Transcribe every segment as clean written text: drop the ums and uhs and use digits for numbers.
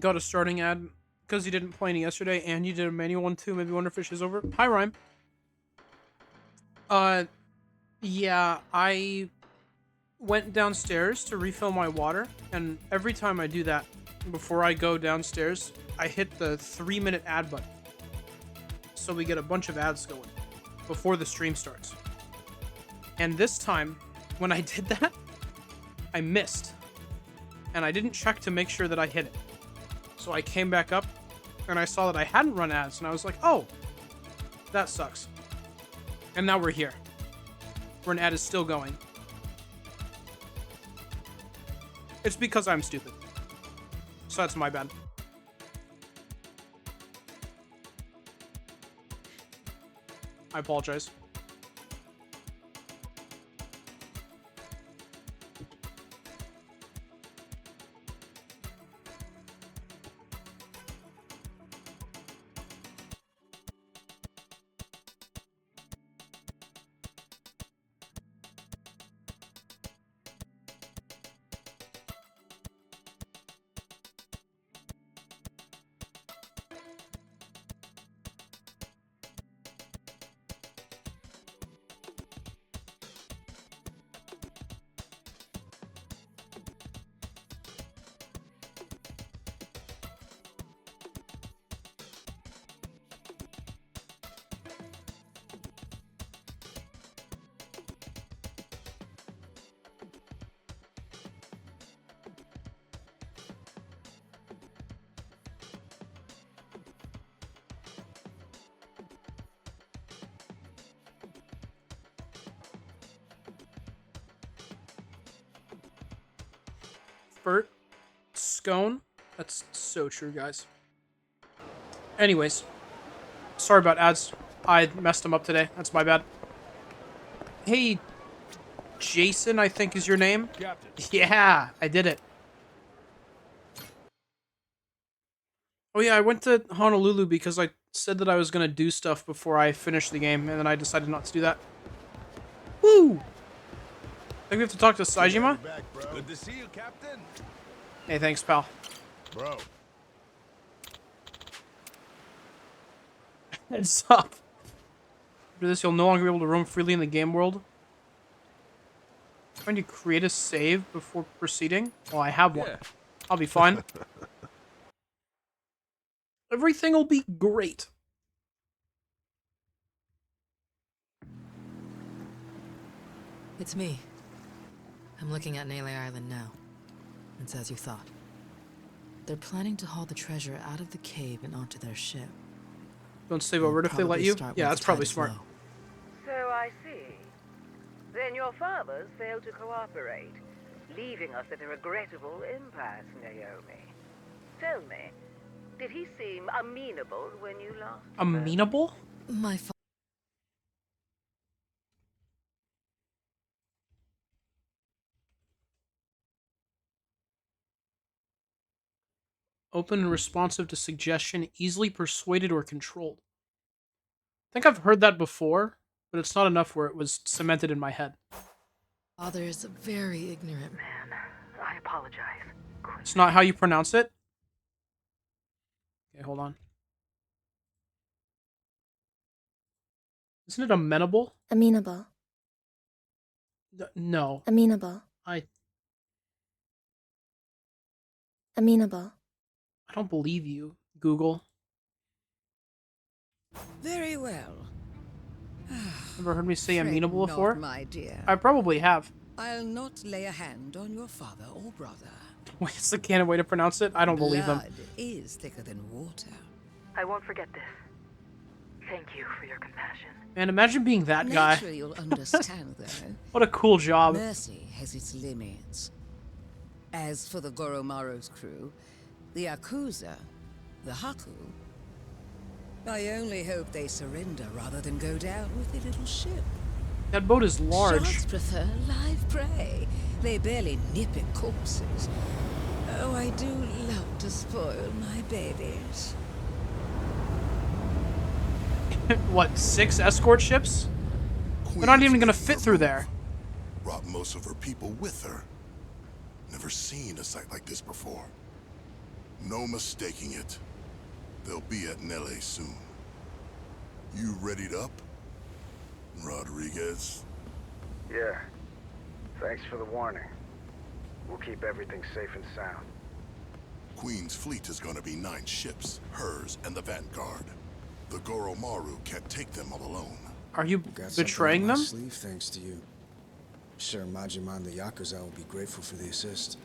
got a starting ad because you didn't play any yesterday, and you did a manual one too. Maybe Wonderfish is over. Hi, Rhyme. Uh, yeah, I went downstairs to refill my water, and every time I do that, before I go downstairs, I hit the 3-minute ad button. So we get a bunch of ads going before the stream starts. And this time, when I did that, I missed. And I didn't check to make sure that I hit it. So I came back up, and I saw that I hadn't run ads, and I was like, oh, that sucks. And now we're here, where an ad is still going. It's because I'm stupid. So that's my bad. I apologize. Bert Scone. That's so true, guys. Anyways, sorry about ads. I messed them up today. That's my bad. Hey, Jason, I think is your name. Captain. Yeah, I did it. Oh yeah, I went to Honolulu because I said that I was gonna do stuff before I finished the game, and then I decided not to do that. Woo! I think we have to talk to Saejima. Good to see you, Captain. Hey, thanks, pal. Bro. Heads up. After this, you'll no longer be able to roam freely in the game world. Trying to create a save before proceeding? Well, I have one. Yeah. I'll be fine. Everything will be great. It's me. I'm looking at Nele Island now. It's as you thought. They're planning to haul the treasure out of the cave and onto their ship. Don't save over it if they let you? Yeah, that's probably smart. So I see. Then your fathers failed to cooperate, leaving us at a regrettable impasse, Naomi. Tell me, did he seem amenable when you last met? Amenable? My father. Open and responsive to suggestion, easily persuaded or controlled. I think I've heard that before, but it's not enough where it was cemented in my head. Father is a very ignorant Man, I apologize. It's not how you pronounce it? Okay, hold on. Isn't it amenable? Amenable. No. Amenable. I Amenable. don't believe you, Google. Very well. Ever heard me say Fret amenable not, before? my dear. I probably have. I'll not lay a hand on your father or brother. Wait, it's the canon way to pronounce it? I don't believe them. Blood is thicker than water. I won't forget this. Thank you for your compassion. Man, imagine being that guy. Naturally, you'll understand, though. What a cool job. Mercy has its limits. As for the Goromaro's crew, the Yakuza, the Haku, I only hope they surrender rather than go down with the little ship. That boat is large. Sharks prefer live prey. They barely nip at corpses. Oh, I do love to spoil my babies. What, 6 escort ships? They're not even gonna fit through there. Brought most of her people with her. Never seen a sight like this before. No mistaking it. They'll be at Nele soon. You readied up, Rodriguez? Yeah. Thanks for the warning. We'll keep everything safe and sound. Queen's fleet is gonna be 9 ships, hers and the Vanguard. The Goromaru can't take them all alone. Are you Got something betraying up my them? sleeve thanks to you. Sure, Majima and the Yakuza will be grateful for the assist.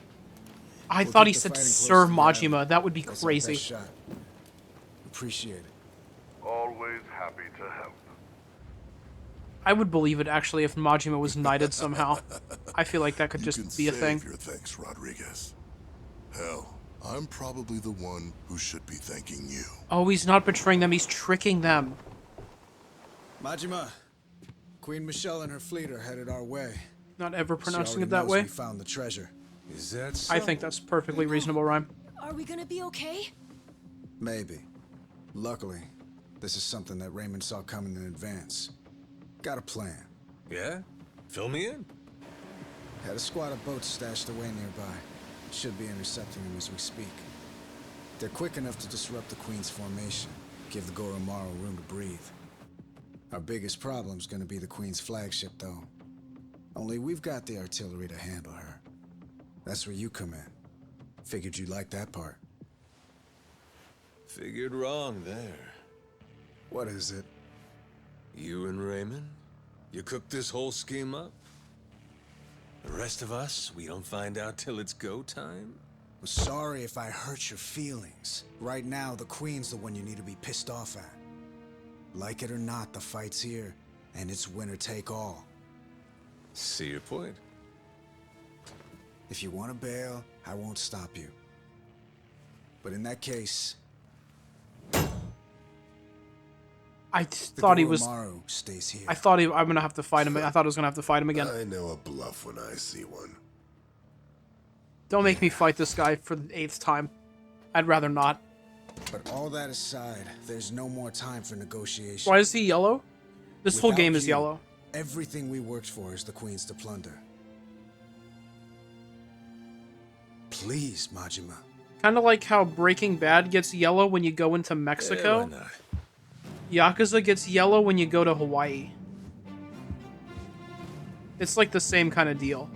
I We'll thought keep he the said fighting close Sir to the Majima. island. That would be That's our crazy. best shot. Appreciate it. Always happy to help. I would believe it actually if Majima was knighted somehow. I feel like that could You just can be a save thing. your thanks, Rodriguez. Hell, I'm probably the one who should be thanking you. Oh, he's not betraying them. He's tricking them. Majima, Queen Michelle and her fleet are headed our way. Not ever She pronouncing already it that knows way. We found the treasure. Is that so? I think that's perfectly reasonable, Rhyme. Are we gonna be okay? Maybe. Luckily, this is something that Raymond saw coming in advance. Got a plan. Yeah? Fill me in. Had a squad of boats stashed away nearby. Should be intercepting them as we speak. They're quick enough to disrupt the Queen's formation, give the Goromaru room to breathe. Our biggest problem's gonna be the Queen's flagship, though. Only we've got the artillery to handle her. That's where you come in. Figured you'd like that part. Figured wrong there. What is it? You and Raymond? You cooked this whole scheme up? The rest of us, we don't find out till it's go time? I'm sorry if I hurt your feelings. Right now, the Queen's the one you need to be pissed off at. Like it or not, the fight's here, and it's winner take all. See your point. If you want to bail, I won't stop you. But in that case, I the thought he was. Goromaru stays here. I thought I'm gonna have to fight him. I thought I was gonna have to fight him again. I know a bluff when I see one. Don't make me fight this guy for the 8th time. I'd rather not. But all that aside, there's no more time for negotiation. Why is he yellow? This full Without game is you, yellow. Everything we worked for is the Queen's to plunder. Please, Majima. Kind of like how Breaking Bad gets yellow when you go into Mexico. Yeah, why not? Yakuza gets yellow when you go to Hawaii. It's like the same kind of deal.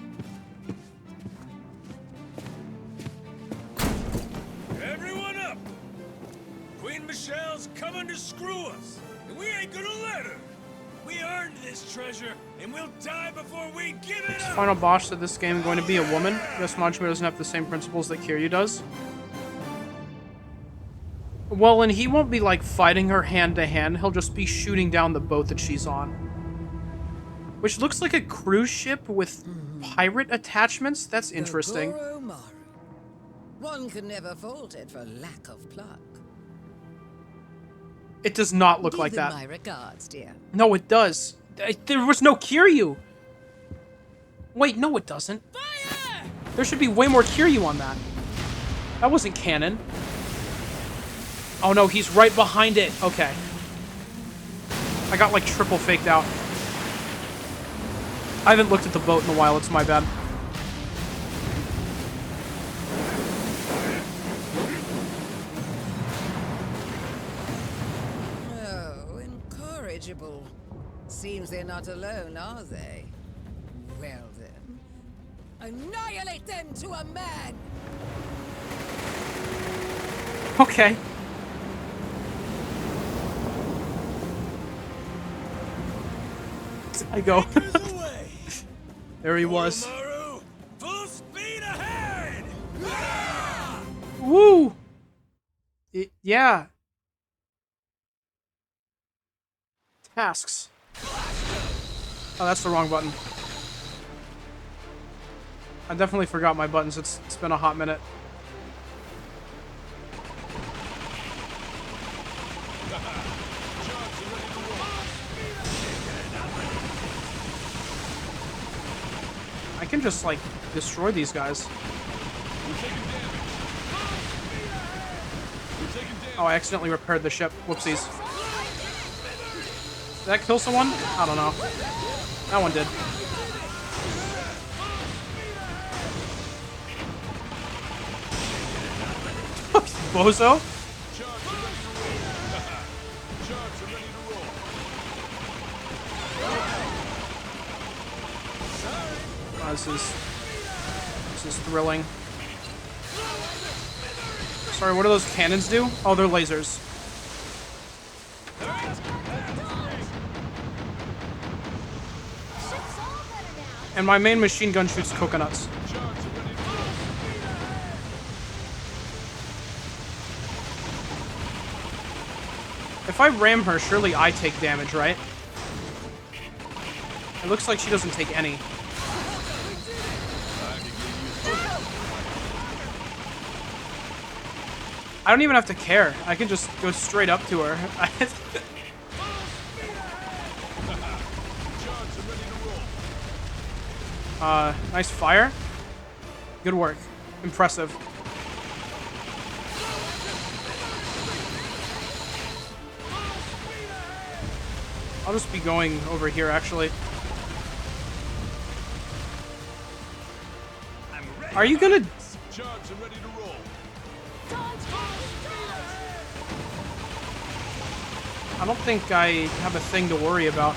Everyone up! Queen Michelle's coming to screw us, and we ain't gonna let her. We earned this treasure, and we'll die before we give it up! Final boss of this game going to be a woman. Guess Majima doesn't have the same principles that Kiryu does. Well, and he won't be like fighting her hand to hand. He'll just be shooting down the boat that she's on. Which looks like a cruise ship with pirate attachments. That's interesting. The Goromaru. One can never fault it for lack of pluck. It does not look Give like them that. my regards, dear. No, it does. There was no Kiryu. Wait, no, it doesn't. Fire! There should be way more Kiryu on that. That wasn't canon. Oh no, he's right behind it. Okay. I got like triple faked out. I haven't looked at the boat in a while, it's my bad. Oh, incorrigible. Seems they're not alone, are they? Well then, annihilate them to a man! Okay. I go. There he was. Goromaru, full speed ahead! Woo! Yeah. Tasks. Oh, that's the wrong button. I definitely forgot my buttons. It's been a hot minute. I can just, like, destroy these guys. Oh, I accidentally repaired the ship. Whoopsies. Did that kill someone? I don't know. That one did. bozo. Oh, this is thrilling. Sorry, what do those cannons do? Oh, they're lasers. And my main machine gun shoots coconuts. If I ram her, surely I take damage, right? It looks like she doesn't take any. I don't even have to care. I can just go straight up to her. Nice fire. Good work. Impressive. I'll just be going over here, actually. Are you gonna... I don't think I have a thing to worry about.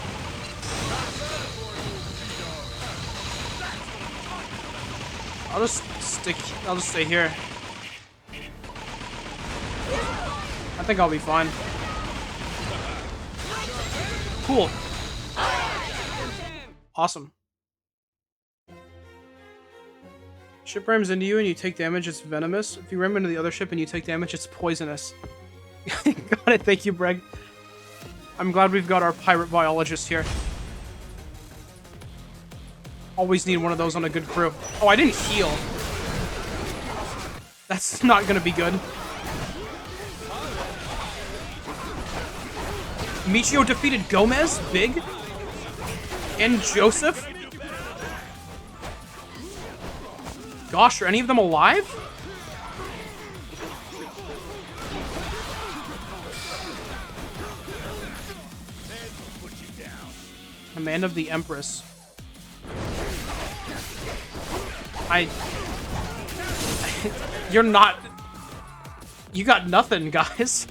I'll just stay here. I think I'll be fine. Cool. Awesome. Ship rams into you and you take damage, it's venomous. If you ram into the other ship and you take damage, it's poisonous. Got it, thank you, Breg. I'm glad we've got our pirate biologist here. Always need one of those on a good crew. Oh, I didn't heal. That's not gonna be good. Michio defeated Gomez, Big, and Joseph. Gosh, are any of them alive? Command of the Empress. You're not... You got nothing, guys.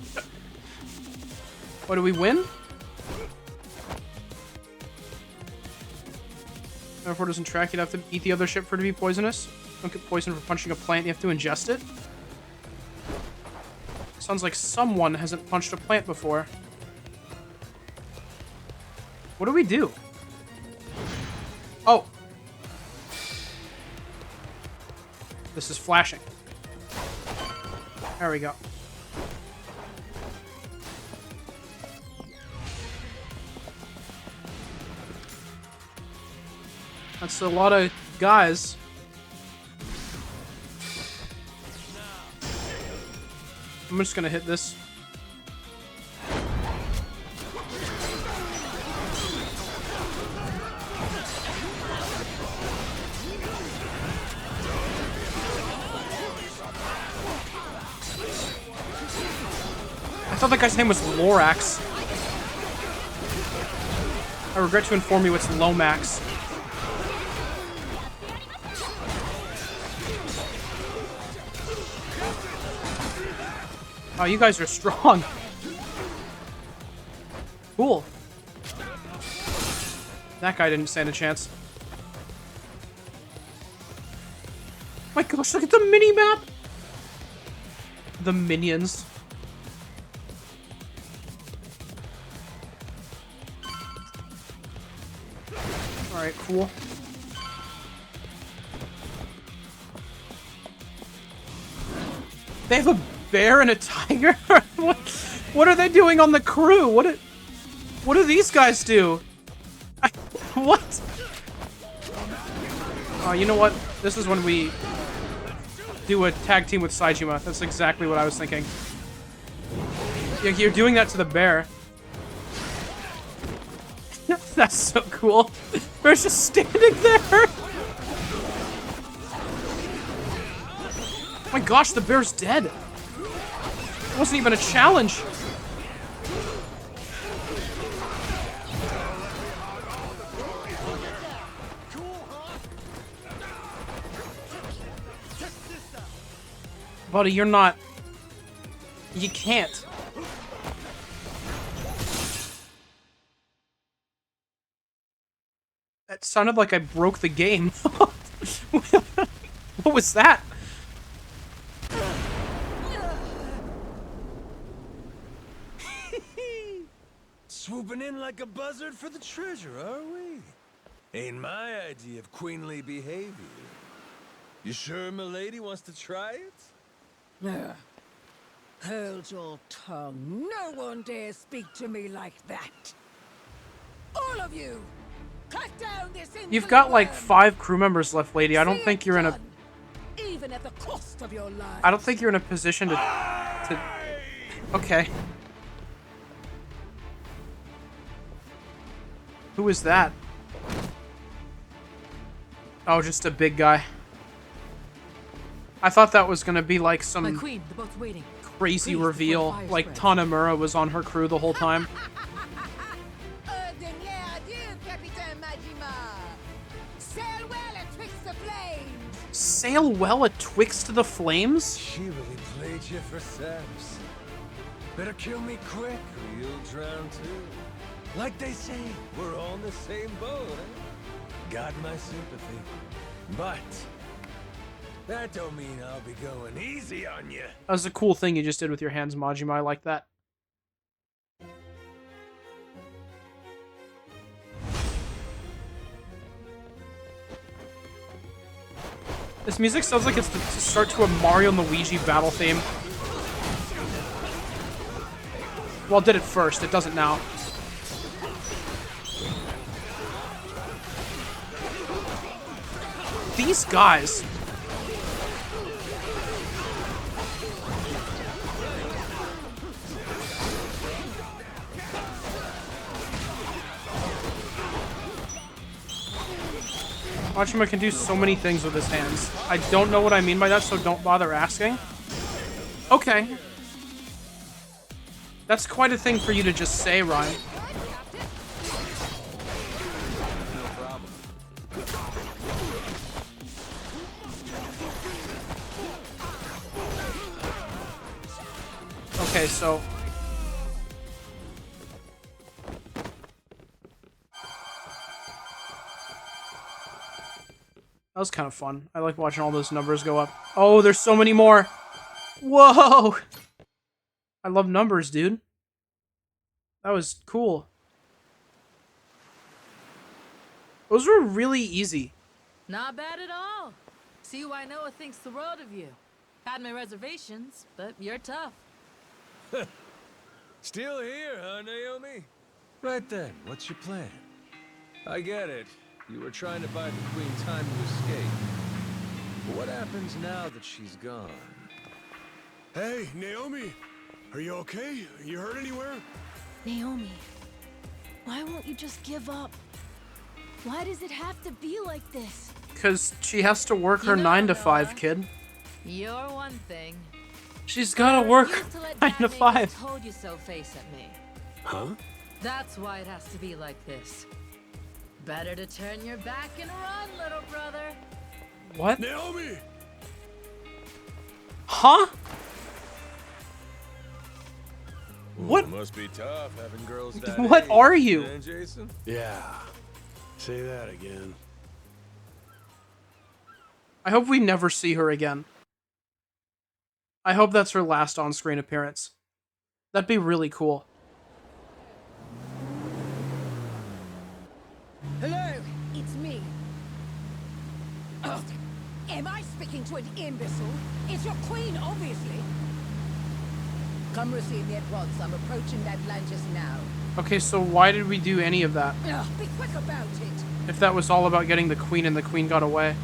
What, do we win? Therefore, doesn't track. You'd have to eat the other ship for it to be poisonous. Don't get poisoned for punching a plant. You have to ingest it. Sounds like someone hasn't punched a plant before. What do we do? Oh. This is flashing. There we go. That's a lot of guys. I'm just gonna hit this. I thought that guy's name was Lorax. I regret to inform you it's Lomax. Oh, you guys are strong. Cool. That guy didn't stand a chance. My gosh, look at the mini-map! The minions. Alright, cool. They have a bear and a tiger? What are they doing on the crew? What do these guys do? What? Oh, you know what? This is when we do a tag team with Saejima. That's exactly what I was thinking. Yeah, you're doing that to the bear. That's so cool. Bear's just standing there. Oh my gosh, the bear's dead. It wasn't even a challenge. Buddy, you're not... You can't. It sounded like I broke the game. What was that? Swooping in like a buzzard for the treasure, are we? Ain't my idea of queenly behavior. You sure milady wants to try it? Hold your tongue. No one dare speak to me like that. All of you, cut down this. You've got like 5 crew members left, lady. I don't think you're in a. Even at the cost of your life. I don't think you're in a position to. Okay. Who is that? Oh, just a big guy. I thought that was gonna be like some My queen, the boat's waiting. crazy Please, before the reveal, fire like spreads. Tanamura was on her crew the whole time. Sail well atwixt the flames? She really played you for saps. Better kill me quick or you'll drown too. Like they say, we're all in the same boat, eh? Got my sympathy. But that don't mean I'll be going easy on you. That was a cool thing you just did with your hands, Majima. I like that. This music sounds like it's the start to a Mario and Luigi battle theme. Well, it did it first. It doesn't now. These guys. Majima can do so many things with his hands. I don't know what I mean by that, so don't bother asking. Okay. That's quite a thing for you to just say, Ryan. Okay, so... that was kind of fun. I like watching all those numbers go up. Oh, there's so many more! Whoa! I love numbers, dude. That was cool. Those were really easy. Not bad at all. See why Noah thinks the world of you. Had my reservations, but you're tough. Still here, huh, Naomi? Right then, what's your plan? I get it. You were trying to buy the Queen time to escape. But what happens now that she's gone? Hey, Naomi! Are you okay? Are you hurt anywhere? Naomi, why won't you just give up? Why does it have to be like this? Because she has to work her 9 to 5, kid. You're one thing. She's gotta work Refuse to let 9 to Dad make 5. a told you so face at me. Huh? That's why it has to be like this. Better to turn your back and run, little brother. What? Naomi! Huh? Ooh, What? Must be tough having girls that What age, are you? eh, Jason? Yeah. Say that again. I hope we never see her again. I hope that's her last on-screen appearance. That'd be really cool. Hello, it's me. Ugh. Am I speaking to an imbecile? It's your queen, obviously. Come receive me at once. I'm approaching Atlantis now. Okay, so why did we do any of that? Ugh, be quick about it. If that was all about getting the queen and the queen got away.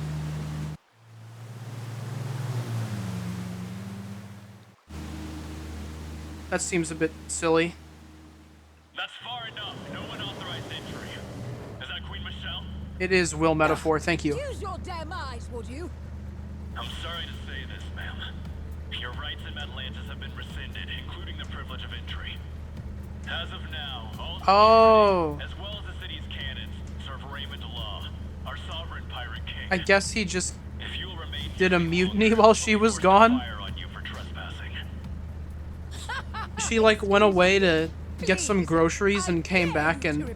That seems a bit silly. That's far enough. No one authorized entry. Is that Queen Michelle? It is Will Metaphor, thank you. Use your damn eyes, would you? I'm sorry to say this, ma'am. Your rights in Atlantis have been rescinded, including the privilege of entry. As of now, all Oh. as well as the city's cannons, serve Raymond law, our sovereign pirate king. I guess he just If you'll remain did a here mutiny longer, while she we'll was force gone. fire on you for trespassing. she like went away to get some groceries and came back and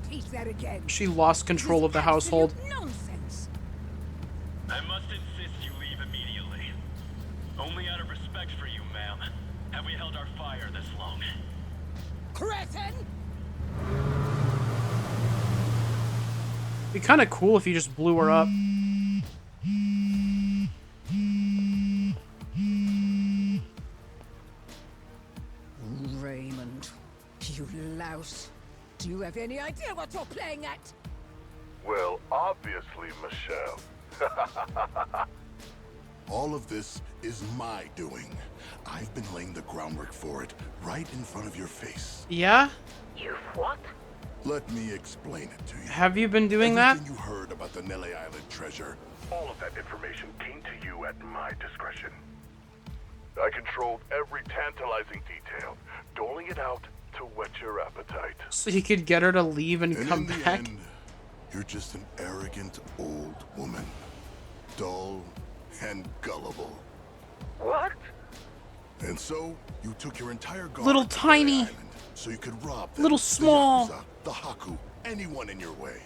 she lost control of the household. I must insist you leave immediately. Only out of respect for you, ma'am, have we held our fire this long. Cretin! Be kind of cool if you just blew her up. Raymond, you louse. Do you have any idea what you're playing at? Well, obviously, Michelle. All of this is my doing. I've been laying the groundwork for it right in front of your face. Yeah? You've what? Let me explain it to you. Have you been doing that? Everything you heard about the Nele Island treasure, all of that information came to you at my discretion. I controlled every tantalizing detail, doling it out to whet your appetite. So you could get her to leave and come in the back? end, you're just an arrogant old woman. Dull and gullible. What? And so, you took your entire guard Little to tiny. Nele Island so you could rob them, Little small. The Yakuza, the Haku, anyone in your way.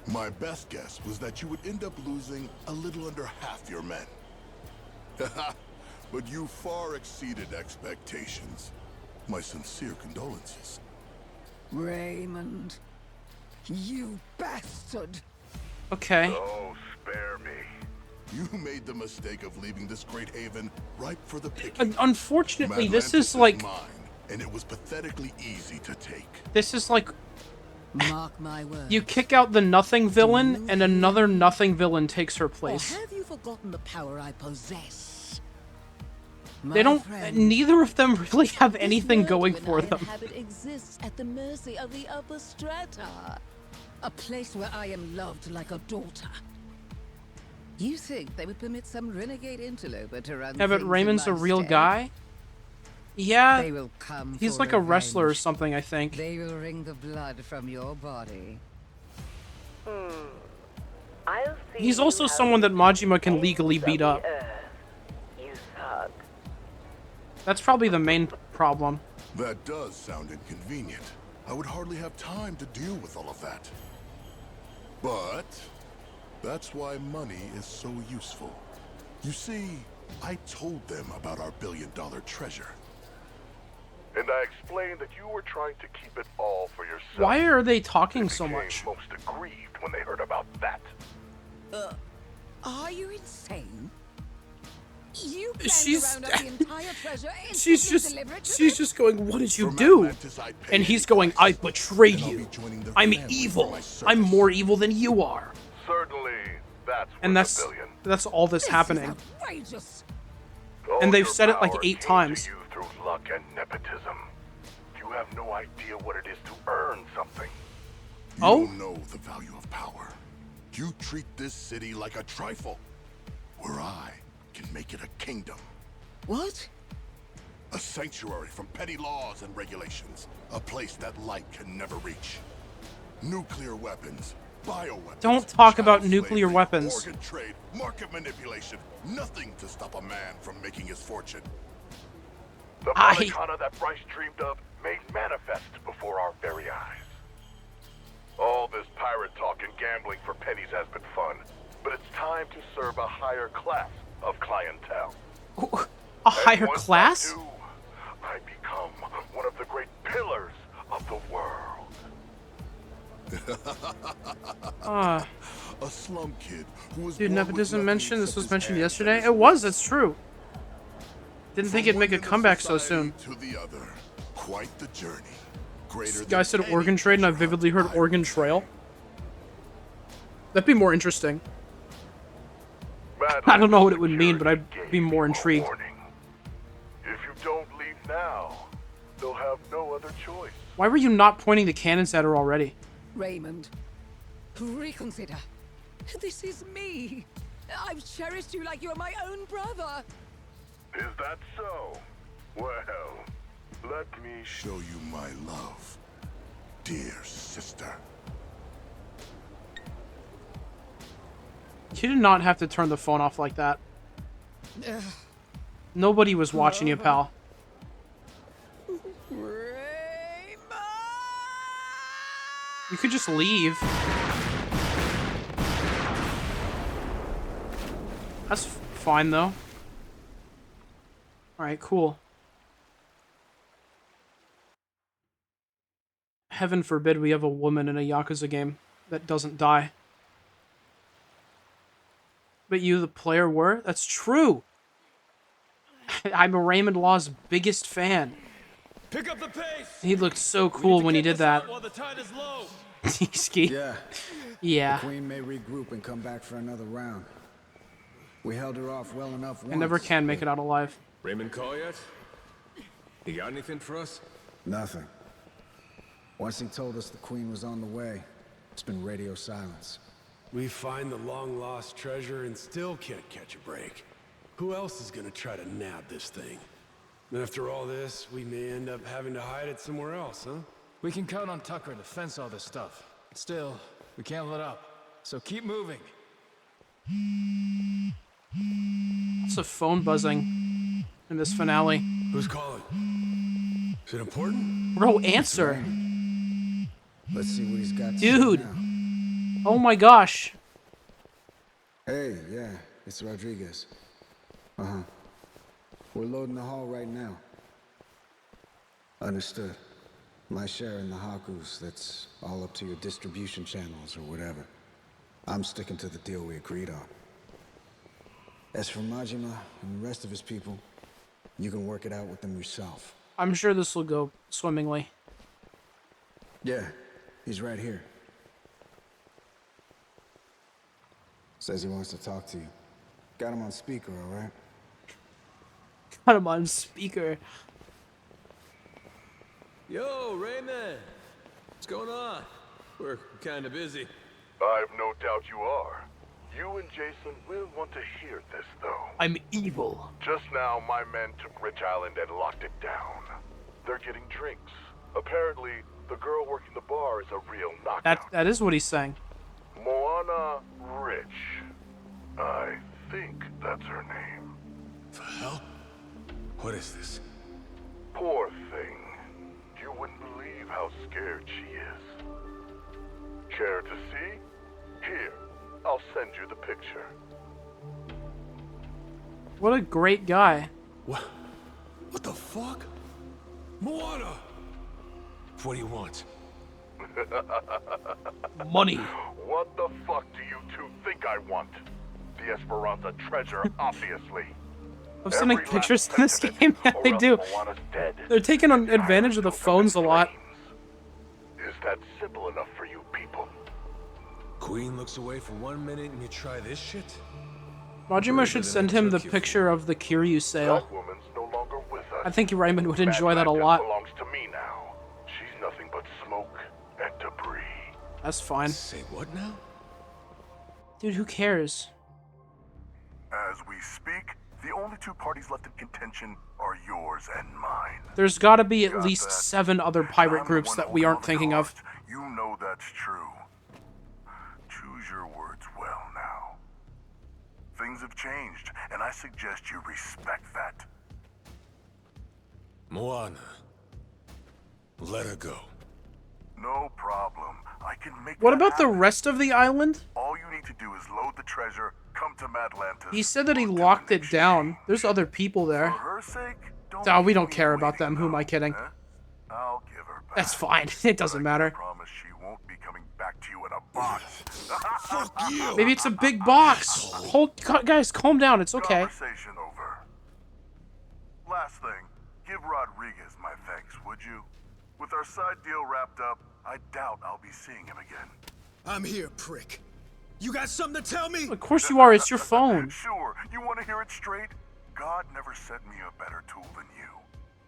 My best guess was that you would end up losing a little under half your men. But you far exceeded expectations. My sincere condolences. Raymond, you bastard. Okay. Oh, spare me. You made the mistake of leaving this great haven ripe for the picking. Unfortunately, this Atlantis is like... mine, and it was pathetically easy to take. This is like... Mark my words. You kick out the nothing villain, and another nothing villain takes her Or place. have you forgotten the power I possess? They don't... Neither of them really have anything going for them. Habit exists at the mercy of the upper strata. A place where I am loved like a daughter. You think they would permit some renegade interloper to run Yeah, but things in Raymond's a my real stead? guy? Yeah. They will come He's for like a wrestler or revenge. something, I think. They will wring the blood from your body. I'll see He's also you how someone that you Majima can ends legally of beat the up. earth, you thug. That's probably the main problem. That does sound inconvenient. I would hardly have time to deal with all of that. But that's why money is so useful. You see, I told them about our billion-dollar treasure. And I explained that you were trying to keep it all for yourself. Why are they talking so Became much? most aggrieved when they heard about that. Are you insane? You She's- planned around the entire treasure and She's simply just... deliver it to She's them? just going, what did you From do? Atlantis, I'd pay And he's any going, price. I betrayed And I'll you. be joining their I'm family for evil. my I'm service. more evil than you are. Certainly, that's And worth $1 billion. that's all this This happening. is outrageous. All And they've your said it like power 8 came times. to you through luck and nepotism. You have no idea what it is to earn something. You Oh? don't know the value of power. You treat this city like a trifle, where I can make it a kingdom. What? A sanctuary from petty laws and regulations. A place that light can never reach. Nuclear weapons, bioweapons. Don't talk child about nuclear slavery, weapons. Organ trade, market manipulation. Nothing to stop a man from making his fortune. The Americana that Bryce dreamed of made manifest before our very eyes. All this pirate talk and gambling for pennies has been fun, but it's time to serve a higher class of clientele. A higher Once class? I do, I become one of the great pillars of the world. A slum kid who was Dude, born with nepotism nothing mentioned. This except was his mentioned hands yesterday. and his It was. wits. It's true. Didn't think From it'd make a one end of comeback so society soon. to the other. Quite the journey. Greater This than guy said any organ trade, and I treasure vividly heard hunt organ trail. That'd be more interesting. I don't know what it would mean, but I'd be more intrigued. If you don't leave now, they'll have no other choice. Why were you not pointing the cannons at her already? Raymond, reconsider. This is me. I've cherished you like you're my own brother. Is that so? Well, let me show you my love, dear sister. You did not have to turn the phone off like that. Nobody was watching you, pal. could just leave. That's fine, though. Alright, cool. Heaven forbid we have a woman in a Yakuza game that doesn't die. But you, the player, were? That's true! I'm Raymond Law's biggest fan. Pick up the pace. He looked so cool when he did that. While the tide is low. Ski. Yeah. Yeah. The Queen may regroup and come back for another round. We held her off well enough once. I never can make it out alive. Raymond call yet? He got anything for us? Nothing. Once he told us the Queen was on the way, it's been radio silence. We find the long-lost treasure and still can't catch a break. Who else is gonna try to nab this thing? And after all this, we may end up having to hide it somewhere else, huh? We can count on Tucker to fence all this stuff. Still, we can't let up. So keep moving. It's a phone buzzing in this finale. Who's calling? Is it important? Bro, answer. Let's see what he's got to Dude. say now. Oh my gosh. Hey, yeah, it's Rodriguez. Uh-huh. We're loading the hall right now. Understood. My share in the Hakus, that's all up to your distribution channels or whatever. I'm sticking to the deal we agreed on. As for Majima and the rest of his people, you can work it out with them yourself. I'm sure this will go swimmingly. Yeah, he's right here. Says he wants to talk to you. Got him on speaker, all right? Got him on speaker. Yo, Raymond. What's going on? We're kind of busy. I've no doubt you are. You and Jason will want to hear this, though. I'm evil. Just now, my men took Rich Island and locked it down. They're getting drinks. Apparently, the girl working the bar is a real knockout. That is what he's saying. Moana Rich. I think that's her name. The hell? What is this? Poor thing. You wouldn't believe how scared she is. Care to see? Here, I'll send you the picture. What a great guy. What the fuck? Moana! What do you want? Money. What the fuck do you two think I want? The Esperanza treasure, obviously. I'm sending pictures in this game. Yeah, they do. They're taking on advantage of the phones a lot. Is that simple enough for you people? Queen looks away for 1 minute and you try this shit? Majima should send him the picture of the Kiryu sale. That woman's no longer with us. I think Raymond would enjoy that a lot. Belongs to me now. She's nothing but smoke and debris. That's fine. Say what now? Dude, who cares? As we speak, the only two parties left in contention are yours and mine. There's gotta be at least 7 other pirate groups that we aren't thinking of. You know that's true. Choose your words well now. Things have changed, and I suggest you respect that. Moana. Let her go. No problem. I can make What that about the happen. rest of the island? All you need to do is load the treasure, come to Madlantis. He said that he locked it down. There's other people there. For her sake, Oh, we don't care about them. Who am I kidding? I'll give her back. That's fine. It doesn't matter. I promise she won't be coming back to you in a box. Fuck you! Maybe it's a big box. Guys, calm down. It's okay. Conversation over. Last thing, give Rodriguez my thanks, would you? With our side deal wrapped up, I doubt I'll be seeing him again. I'm here, prick. You got something to tell me? Of course you are. It's your phone. Sure, you want to hear it straight? God never sent me a better tool than you.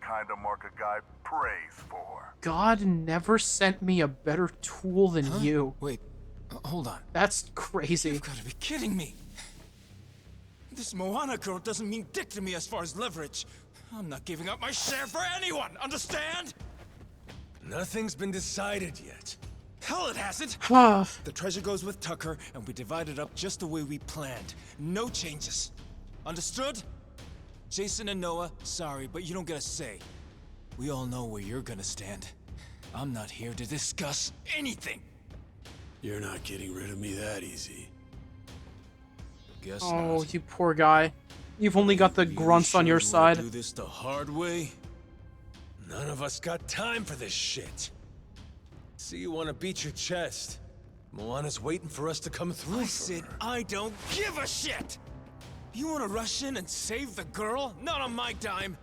Kinda mark a guy prays for. God never sent me a better tool than you. Wait, hold on. That's crazy. You've got to be kidding me. This Moana girl doesn't mean dick to me as far as leverage. I'm not giving up my share for anyone, understand? Nothing's been decided yet. Hell, it hasn't. The treasure goes with Tucker, and we divide it up just the way we planned. No changes. Understood? Jason and Noah, sorry, but you don't get a say. We all know where you're gonna stand. I'm not here to discuss anything. You're not getting rid of me that easy. Guess Oh, not. you poor guy. You've only got the Really grunts on sure your you wanna side. do this the hard way? None of us got time for this shit. See, you want to beat your chest. Moana's waiting for us to come through. I said I don't give a shit! You wanna rush in and save the girl? Not on my dime!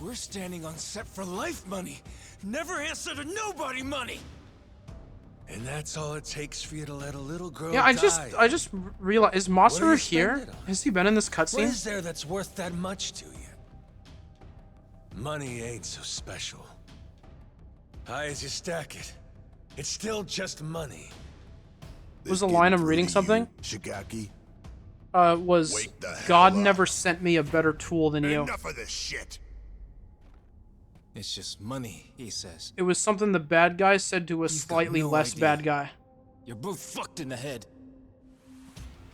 We're standing on set for life money! Never answer to nobody money! And that's all it takes for you to let a little girl Yeah, I die. just realized, is What do you Masaru spend here? it on? Has he been in this What cutscene? is there that's worth that much to you? Money ain't so special. High as you stack it, it's still just money. Was the line I'm reading something? Shigaki, Was Wake the hell God up. never sent me a better tool than you. enough of this shit. It's just money, he says. It was something the bad guy said to a You've got slightly no less idea. bad guy. You're both fucked in the head.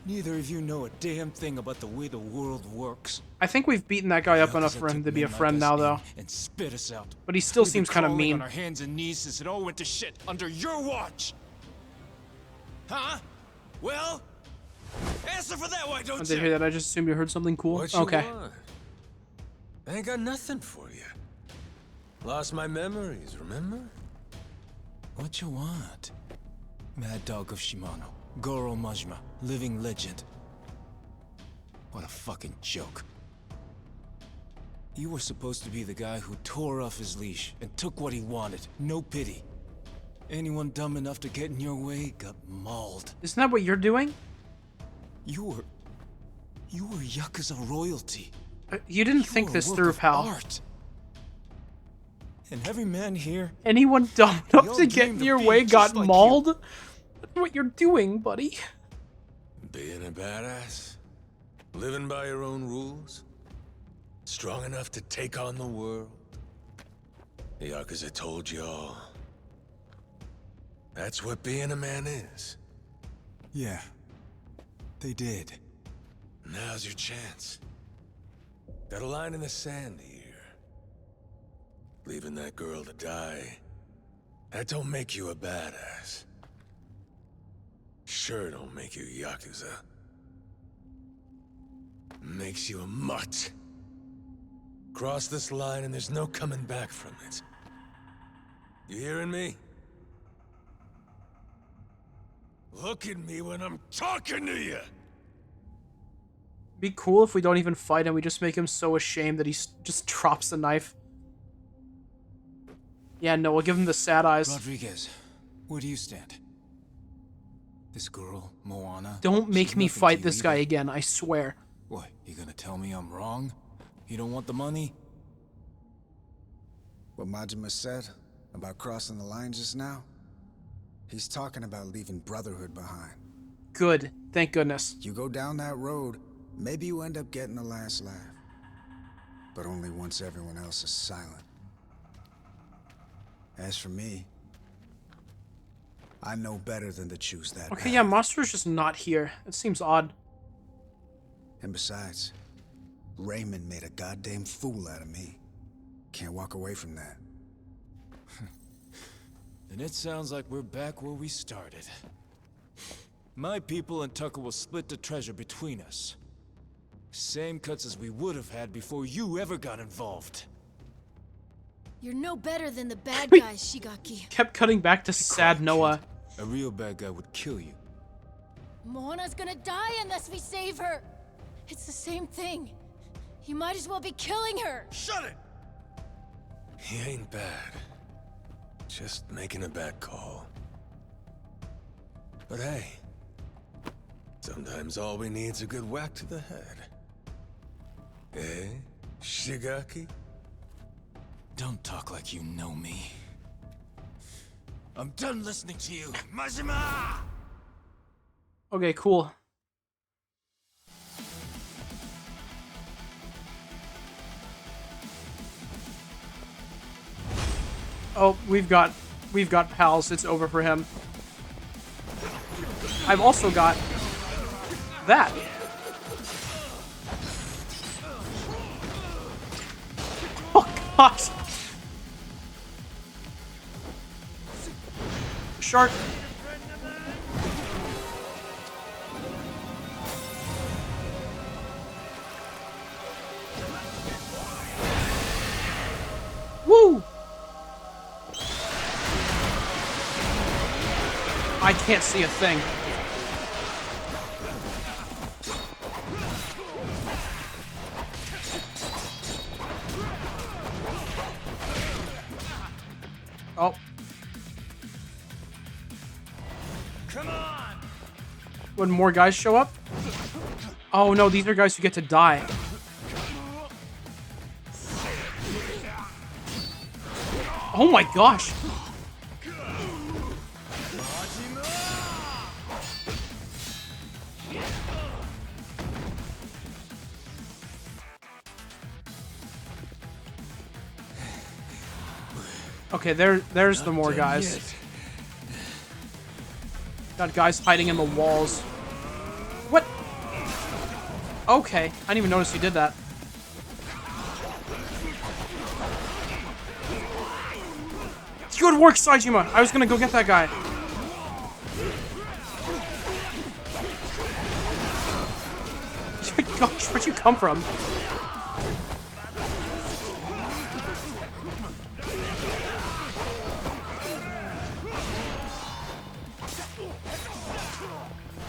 Neither of you know a damn thing about the way the world works. I think we've beaten that guy up Yakuza enough for him took to be a men like friend us now, in though. and spit us out. But he still We've seems been kind of crawling mean. on our hands and knees since it all went to shit under your watch. Huh? Well, answer for that, why I don't did you? hear that. I just assumed you heard something cool. What you Okay. want? I ain't got nothing for you. Lost my memories, remember? What you want? Mad Dog of Shimano, Goro Majima, living legend. What a fucking joke. You were supposed to be the guy who tore off his leash and took what he wanted. No pity. Anyone dumb enough to get in your way got mauled. Isn't that what you're doing? You were Yakuza royalty. You didn't think were a this work through, of pal. art. And every man here, Anyone dumb We enough all to get dreamed in of your being way just got like you. mauled? That's what you're doing, buddy. Being a badass? Living by your own rules? Strong enough to take on the world? The Yakuza told you all. That's what being a man is. yeah, they did. Now's your chance. Got a line in the sand here. Leaving that girl to die, that don't make you a badass. Sure don't make you Yakuza. Makes you a mutt. Cross this line and there's no coming back from it. You hearing me? Look at me when I'm talking to you! Be cool if we don't even fight him. We just make him so ashamed that he just drops the knife. Yeah, no, we'll give him the sad eyes. Rodriguez, where do you stand? This girl, Moana. Don't make she's me nothing fight to this you guy either. again, I swear. What, you gonna tell me I'm wrong? You don't want the money? What Majima said about crossing the line just now? He's talking about leaving Brotherhood behind. Good. Thank goodness. You go down that road, maybe you end up getting the last laugh. But only once everyone else is silent. As for me, I know better than to choose that Okay, path. yeah, Masaru's just not here. It seems odd. And besides, Raymond made a goddamn fool out of me. Can't walk away from that. Then it sounds like we're back where we started. My people and Tucker will split the treasure between us. Same cuts as we would have had before you ever got involved. You're no better than the bad Wait. guys, Shigaki. Kept cutting back to sad Noah. A real bad guy would kill you. Moana's gonna die unless we save her. It's the same thing. You might as well be killing her. Shut it! He ain't bad. Just making a bad call. But hey, sometimes all we need's a good whack to the head. Eh, Shigaki? Don't talk like you know me. I'm done listening to you, Majima! Okay, cool. Oh, we've got pals. It's over for him. I've also got that. Oh god. Shark. I can't see a thing. Oh. Come on! When more guys show up? Oh no, these are guys who get to die. Oh my gosh. Okay, there's the more guys. Got guys hiding in the walls. What? Okay, I didn't even notice you did that. Good work, Saejima. I was gonna go get that guy. Gosh, where'd you come from?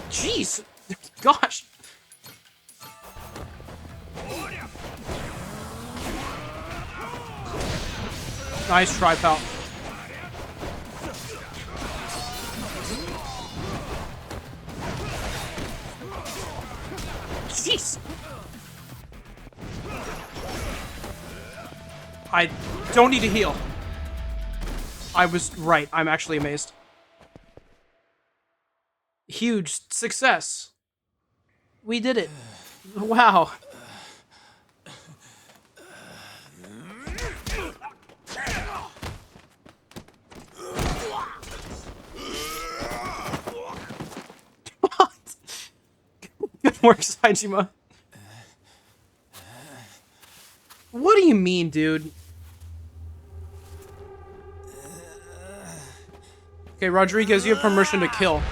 Jeez! Gosh! Nice try, pal. Jeez! I don't need to heal. I was right. I'm actually amazed. Huge success. We did it. Wow. Good work, Saejima. What do you mean, dude? Okay, Rodriguez, you have permission to kill.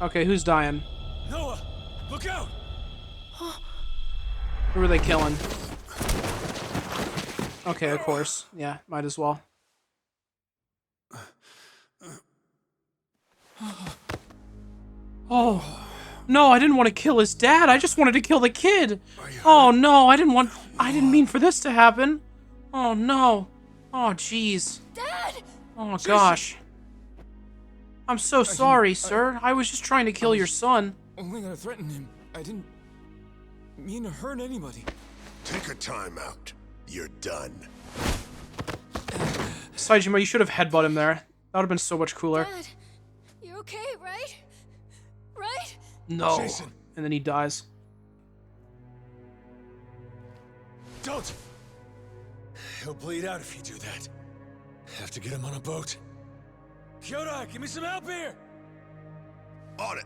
Okay, who's dying? Noah, look out! Who are they killing? Okay, of course. Yeah, might as well. Oh. No, I didn't want to kill his dad. I just wanted to kill the kid. Oh no, I didn't mean for this to happen. Oh no. Oh jeez. Dad! Oh gosh. I'm so sorry, sir. I was just trying to kill your son. Only gonna threaten him. I didn't mean to hurt anybody. Take a time out. You're done. Saejima, you should have headbutted him there. That would have been so much cooler. Dad, you're okay, right? Right? No. Jason. And then he dies. Don't! He'll bleed out if you do that. Have to get him on a boat. Kyoda, give me some help here! On it.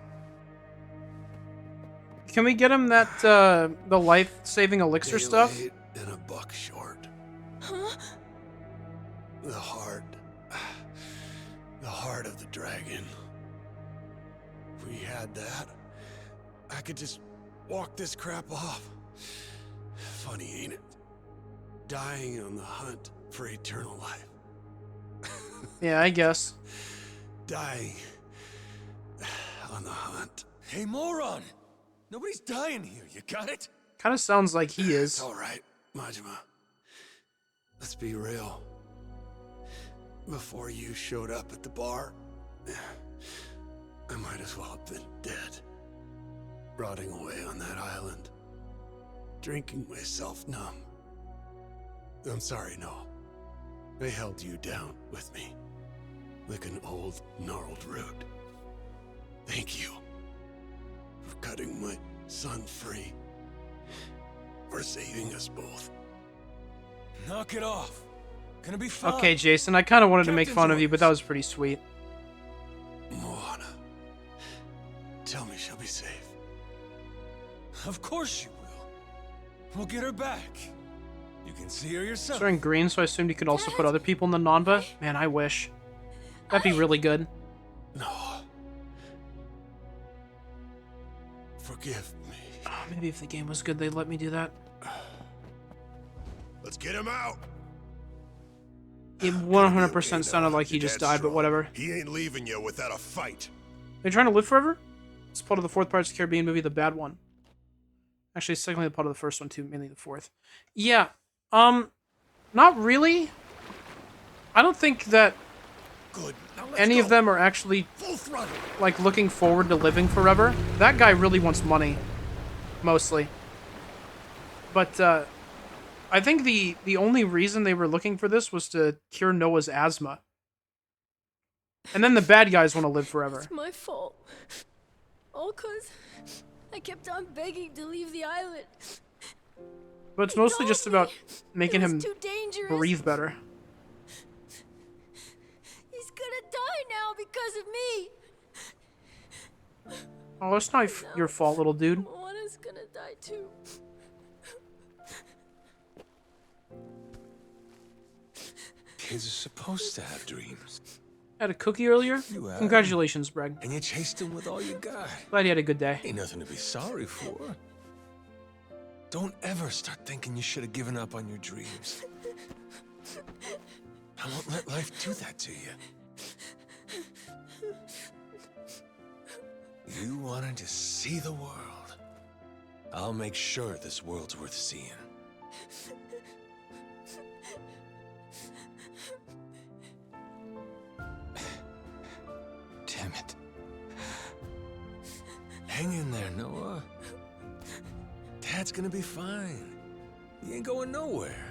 Can we get him that, the life-saving elixir stuff? Late and a buck short. Huh? The heart of the dragon. If we had that, I could just walk this crap off. Funny, ain't it? Dying on the hunt for eternal life. Yeah, I guess. Dying on the hunt. Hey, moron! Nobody's dying here, you got it? Kind of sounds like he is. It's all right, Majima. Let's be real. Before you showed up at the bar, I might as well have been dead. Rotting away on that island. Drinking myself numb. I'm sorry, Noah. I held you down with me. Like an old, gnarled root. Thank you. For cutting my son free. For saving us both. Knock it off. Gonna be fun. Okay, Jason, I kind of wanted to make fun of you, but that was pretty sweet. Moana. Tell me she'll be safe. Of course she will. We'll get her back. You can see her yourself. It's wearing green, so I assumed you could also put other people in the Nanba. Man, I wish. That'd be really good. No. Forgive me. Oh, maybe if the game was good, they'd let me do that. Let's get him out. It 100% sounded like he just died, but whatever. He ain't leaving you without a fight. Are you trying to live forever? It's part of the fourth Pirates of the Caribbean movie, the bad one. Actually, it's technically part of the first one too, mainly the fourth. Yeah, not really. I don't think that any of them are actually like looking forward to living forever. That guy really wants money, mostly. But I think the only reason they were looking for this was to cure Noah's asthma. And then the bad guys want to live forever. It's my fault. All 'cause I kept on begging to leave the island. But it's mostly just about making him too dangerous. breathe better. He's gonna die now because of me. Oh, it's not your fault, little dude. Moana's gonna die too. Kids are supposed to have dreams. Had a cookie earlier? You have. Congratulations, Breg. And you chased them with all you got. Glad you had a good day. Ain't nothing to be sorry for. Don't ever start thinking you should have given up on your dreams. I won't let life do that to you. You wanted to see the world. I'll make sure this world's worth seeing. Damn it. Hang in there, Noah. Dad's gonna be fine. He ain't going nowhere.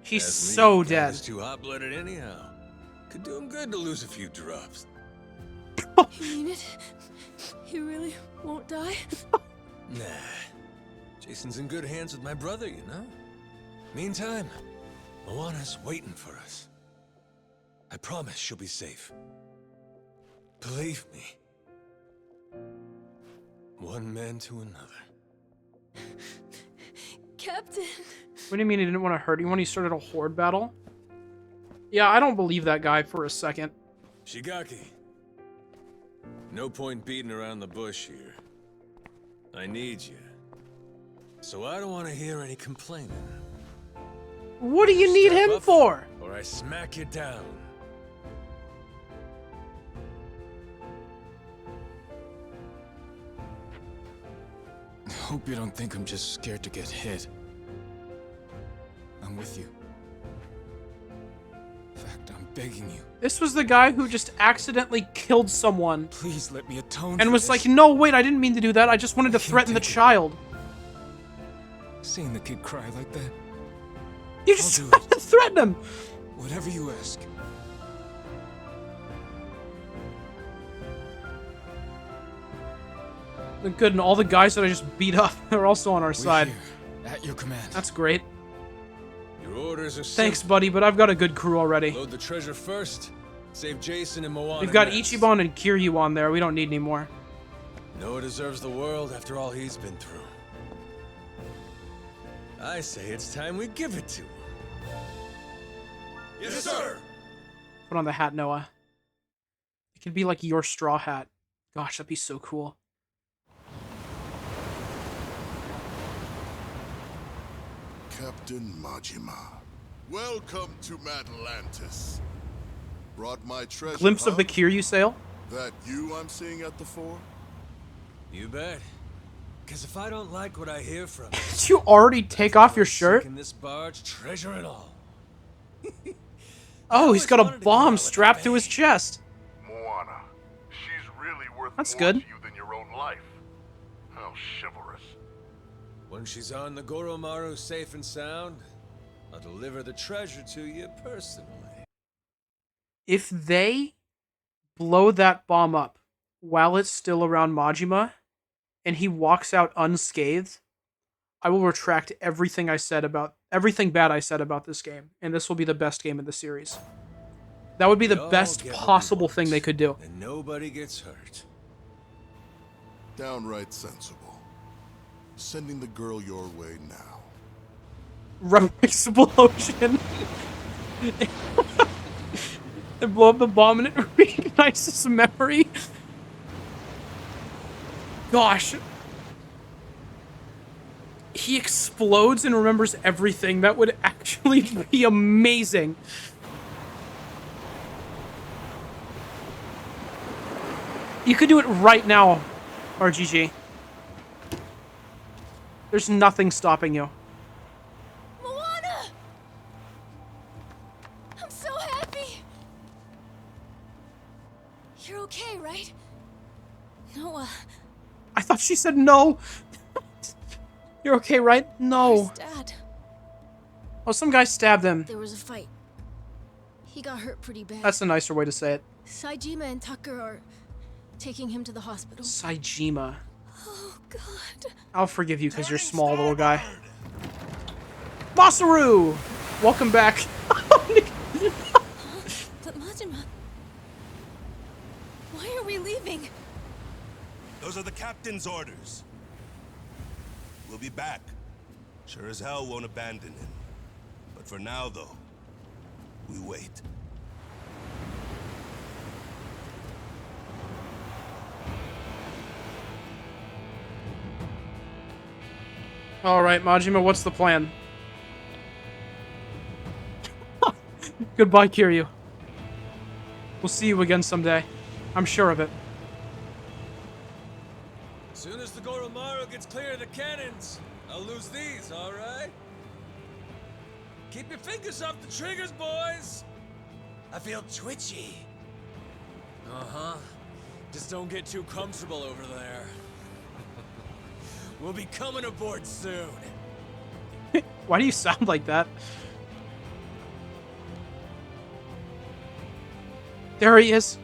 He's Ask me, so Dad dead. is too hot-blooded anyhow. Could do him good to lose a few drops. You mean it? He really won't die? Nah. Jason's in good hands with my brother, you know? Meantime, Moana's waiting for us. I promise she'll be safe. Believe me. One man to another. Captain. What do you mean he didn't want to hurt you when he started a horde battle? Yeah, I don't believe that guy for a second. Shigaki. No point beating around the bush here. I need you. So I don't want to hear any complaining. What do you need Step him up, for? Or I smack you down. Hope you don't think I'm just scared to get hit. I'm with you. In fact, I'm begging you. This was the guy who just accidentally killed someone. Please let me atone And for was this. like, no, wait, I didn't mean to do that. I just wanted to threaten the child. Seeing the kid cry like that. You just wanted to threaten him. Whatever you ask. Good, and all the guys that I just beat up are also on our side. Here, at your command. That's great. Your orders are Thanks, simple. buddy, but I've got a good crew already. Load the treasure first. Save Jason and Moana. We've got next. Ichiban and Kiryu on there. We don't need any more. Noah deserves the world after all he's been through. I say it's time we give it to him. Yes, sir! Put on the hat, Noah. It could be like your straw hat. Gosh, that'd be so cool. Captain Majima, welcome to Atlantis. Brought my treasure, Glimpse of huh? the Kiryu sail. That you I'm seeing at the fore? You bet. Because if I don't like what I hear from Did you already take off your shirt? in this barge, treasure and all. Oh, he's got a bomb strapped to his chest. Moana, she's really worth That's more good. to you than your own life. How chivalrous. When she's on the Goromaru safe and sound, I'll deliver the treasure to you personally. If they blow that bomb up while it's still around Majima, and he walks out unscathed, I will retract everything bad I said about this game, and this will be the best game in the series. That would be the We all best get what we possible want, thing they could do. And nobody gets hurt. Downright sensible. Sending the girl your way now. Rubber explosion. And blow up the bomb and it reignites his memory. Gosh. He explodes and remembers everything. That would actually be amazing. You could do it right now, RGG. There's nothing stopping you. Moana! I'm so happy! You're okay, right? No, I thought she said no. You're okay, right? No. Where's Dad? Oh, some guy stabbed him. There was a fight. He got hurt pretty bad. That's a nicer way to say it. Saejima and Tucker are taking him to the hospital. Saejima. Oh, God. I'll forgive you because you're small, little guy. Masaru! Welcome back. But Majima... Why are we leaving? Those are the captain's orders. We'll be back. Sure as hell won't abandon him. But for now, though, we wait. Alright, Majima, what's the plan? Goodbye, Kiryu. We'll see you again someday. I'm sure of it. Soon as the Goromaru gets clear of the cannons, I'll lose these, alright? Keep your fingers off the triggers, boys! I feel twitchy. Uh-huh. Just don't get too comfortable over there. We'll be coming aboard soon. Why do you sound like that? There he is.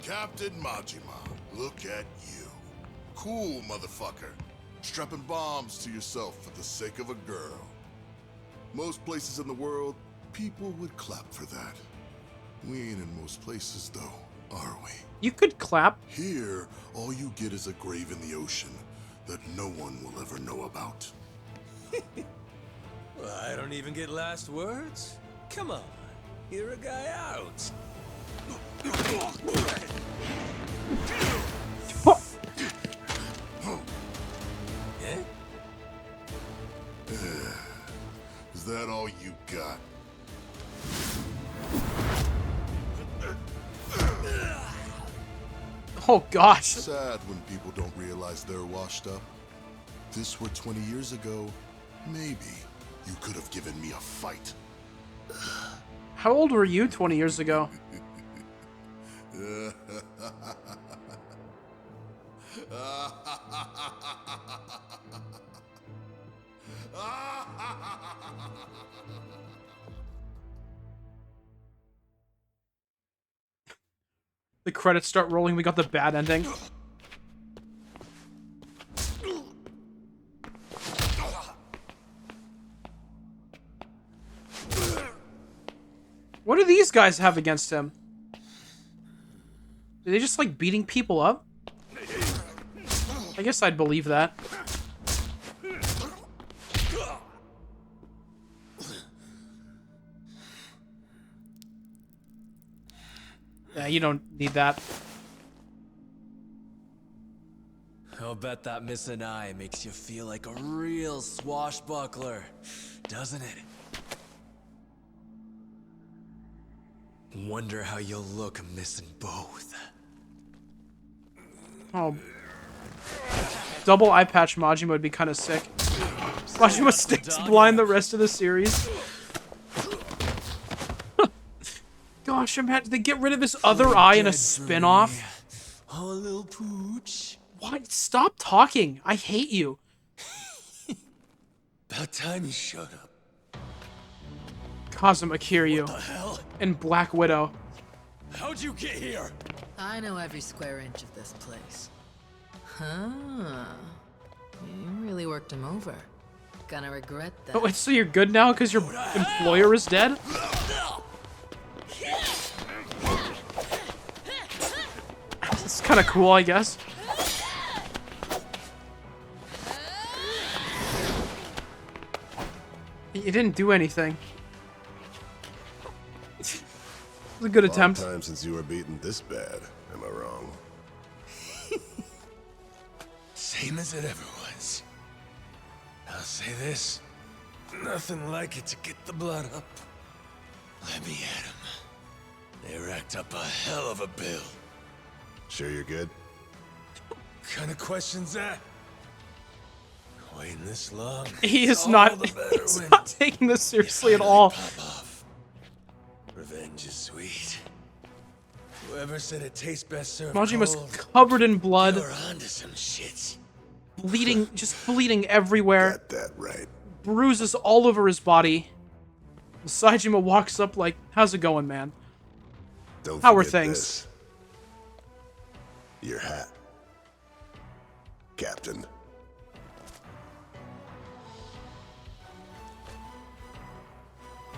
Captain Majima, look at you. Cool, motherfucker. Strapping bombs to yourself for the sake of a girl. Most places in the world, people would clap for that. We ain't in most places, though, are we? You could clap. Here, all you get is a grave in the ocean that no one will ever know about. Well, I don't even get last words. Come on, hear a guy out. Is that all you got? Oh gosh. Sad when people don't realize they're washed up. If this were 20 years ago, maybe you could have given me a fight. How old were you 20 years ago? The credits start rolling. We got the bad ending. What do these guys have against him? Are they just like beating people up? I guess I'd believe that. Yeah, you don't need that. I'll bet that missing eye makes you feel like a real swashbuckler, doesn't it? Wonder how you'll look missing both. Oh. Double eye patch Majima would be kind of sick. Majima sticks blind the rest of the series. Gosh, imagine they get rid of his other eye in a spin-off. Oh, little pooch. What? Stop talking. I hate you. About time you showed up. Kazuma Kiryu. What the hell? And Black Widow. How'd you get here? I know every square inch of this place. Huh. You really worked him over. Gonna regret that. Oh, wait, so you're good now because your employer is dead? It's kind of cool, I guess. You didn't do anything. It was a good attempt. Long time since you were beaten this bad. Am I wrong? Same as it ever was. I'll say this. Nothing like it to get the blood up. Let me at him. They racked up a hell of a bill. Sure you're good? What kind of question's that? Waiting this long. He it's is all not. the better He's when not taking this seriously at all. pop off. Revenge is sweet. Whoever said it tastes best served Majima's cold, covered in blood. you're onto some shit. Bleeding, just bleeding everywhere. Got that right. Bruises all over his body. Saejima walks up like, how's it going, man? Don't How are forget things? this. Your hat. Captain.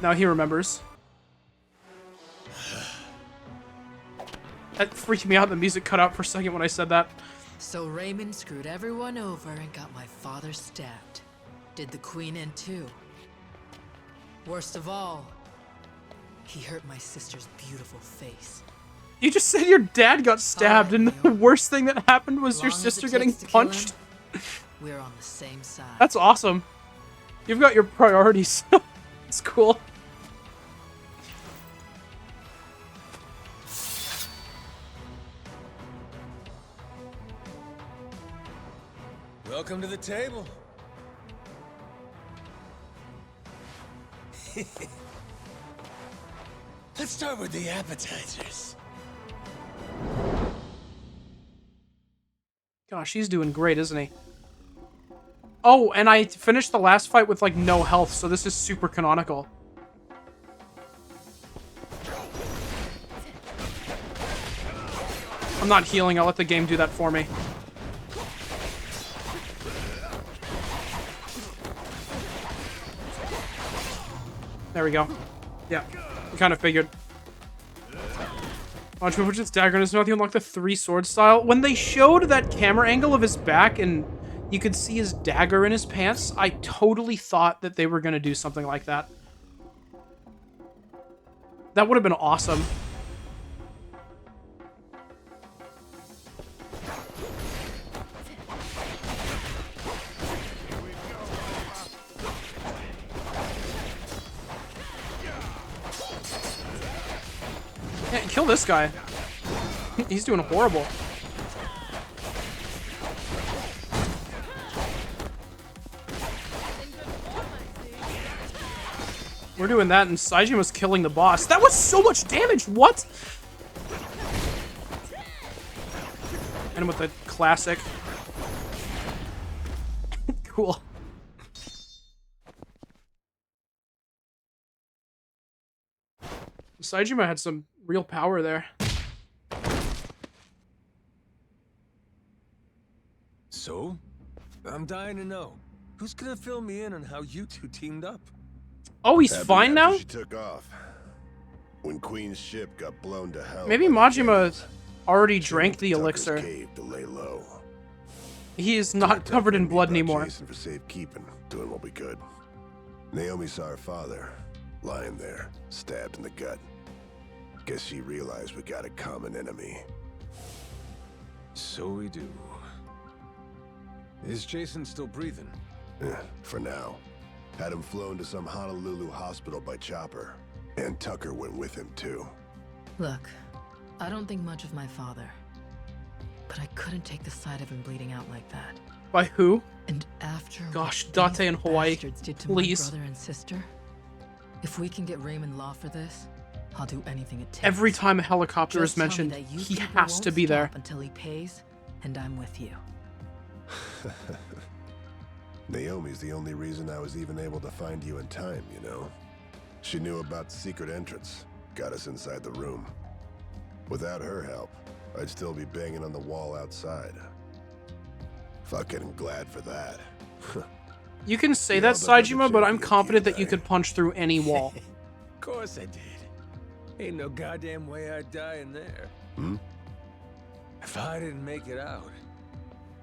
Now he remembers. That freaked me out. The music cut out for a second when I said that. So Raymond screwed everyone over and got my father stabbed. Did the queen in too. Worst of all, he hurt my sister's beautiful face. You just said your dad got stabbed, and the worst thing that happened was your Long as it sister getting takes to kill him, punched. We're on the same side. That's awesome. You've got your priorities. It's cool. Welcome to the table. Let's start with the appetizers. Gosh, he's doing great, isn't he? Oh, and I finished the last fight with, like, no health, so this is super canonical. I'm not healing, I'll let the game do that for me. There we go. Yeah, I kind of figured. Watch me put his dagger in his mouth. You unlock the 3-sword style. When they showed that camera angle of his back and you could see his dagger in his pants, I totally thought that they were going to do something like that. That would have been awesome. Yeah, kill this guy. He's doing horrible. We're doing that, and Saijin was killing the boss. That was so much damage! What? And with the classic. Cool. Saijima had some real power there. So, I'm dying to know, who's gonna fill me in on how you two teamed up? Oh, he's fine now? She took off. When Queen's ship got blown to hell. Maybe Majima already drank the Tucker's elixir. cave to lay low. He is not covered in blood anymore. Jason for safekeeping, doing what we could. Naomi saw her father lying there, stabbed in the gut. Guess she realized we got a common enemy. So we do. Is Jason still breathing? For now. Had him flown to some Honolulu hospital by chopper. And Tucker went with him too. Look, I don't think much of my father. But I couldn't take the sight of him bleeding out like that. By who? And after Gosh, what Date in these Hawaii, bastards did to please. my brother and sister, if we can get Raymond Law for this, I'll do anything it takes. Every time a helicopter Just is tell me mentioned, that you he people has to won't be there. stop until he pays, and I'm with you. Naomi's the only reason I was even able to find you in time, you know? She knew about the secret entrance, got us inside the room. Without her help, I'd still be banging on the wall outside. Fucking glad for that. You can say Yeah, that, but there's a Saijima, but I'm champion confident that kid you there. could punch through any wall. Of course I did. Ain't no goddamn way I'd die in there. Hmm? If I didn't make it out,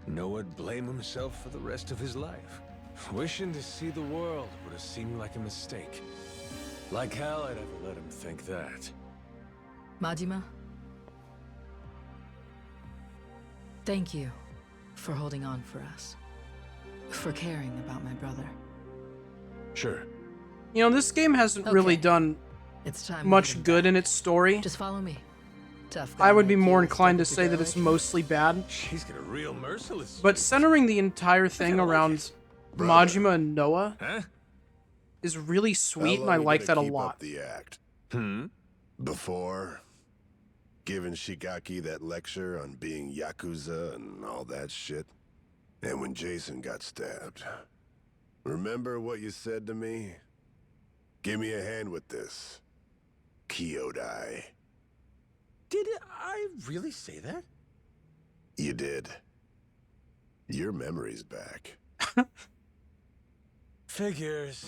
Noah'd blame himself for the rest of his life. Wishing to see the world would have seemed like a mistake. Like hell I'd ever let him think that. Majima, thank you for holding on for us. For caring about my brother. Sure. You know, this game hasn't really Okay. done It's time. much good in its story. Just follow me. Tough guy I would be like more you, inclined to stick say with that the it's mostly bad. She's got a real merciless. But centering the entire thing around Majima and Noah is really sweet, and I like that a Keep lot. up the act. Hmm? Before giving Shigaki that lecture on being Yakuza and all that shit. And when Jason got stabbed. Remember what you said to me? Give me a hand with this. Kyodai. Did I really say that? You did. Your memory's back. Figures.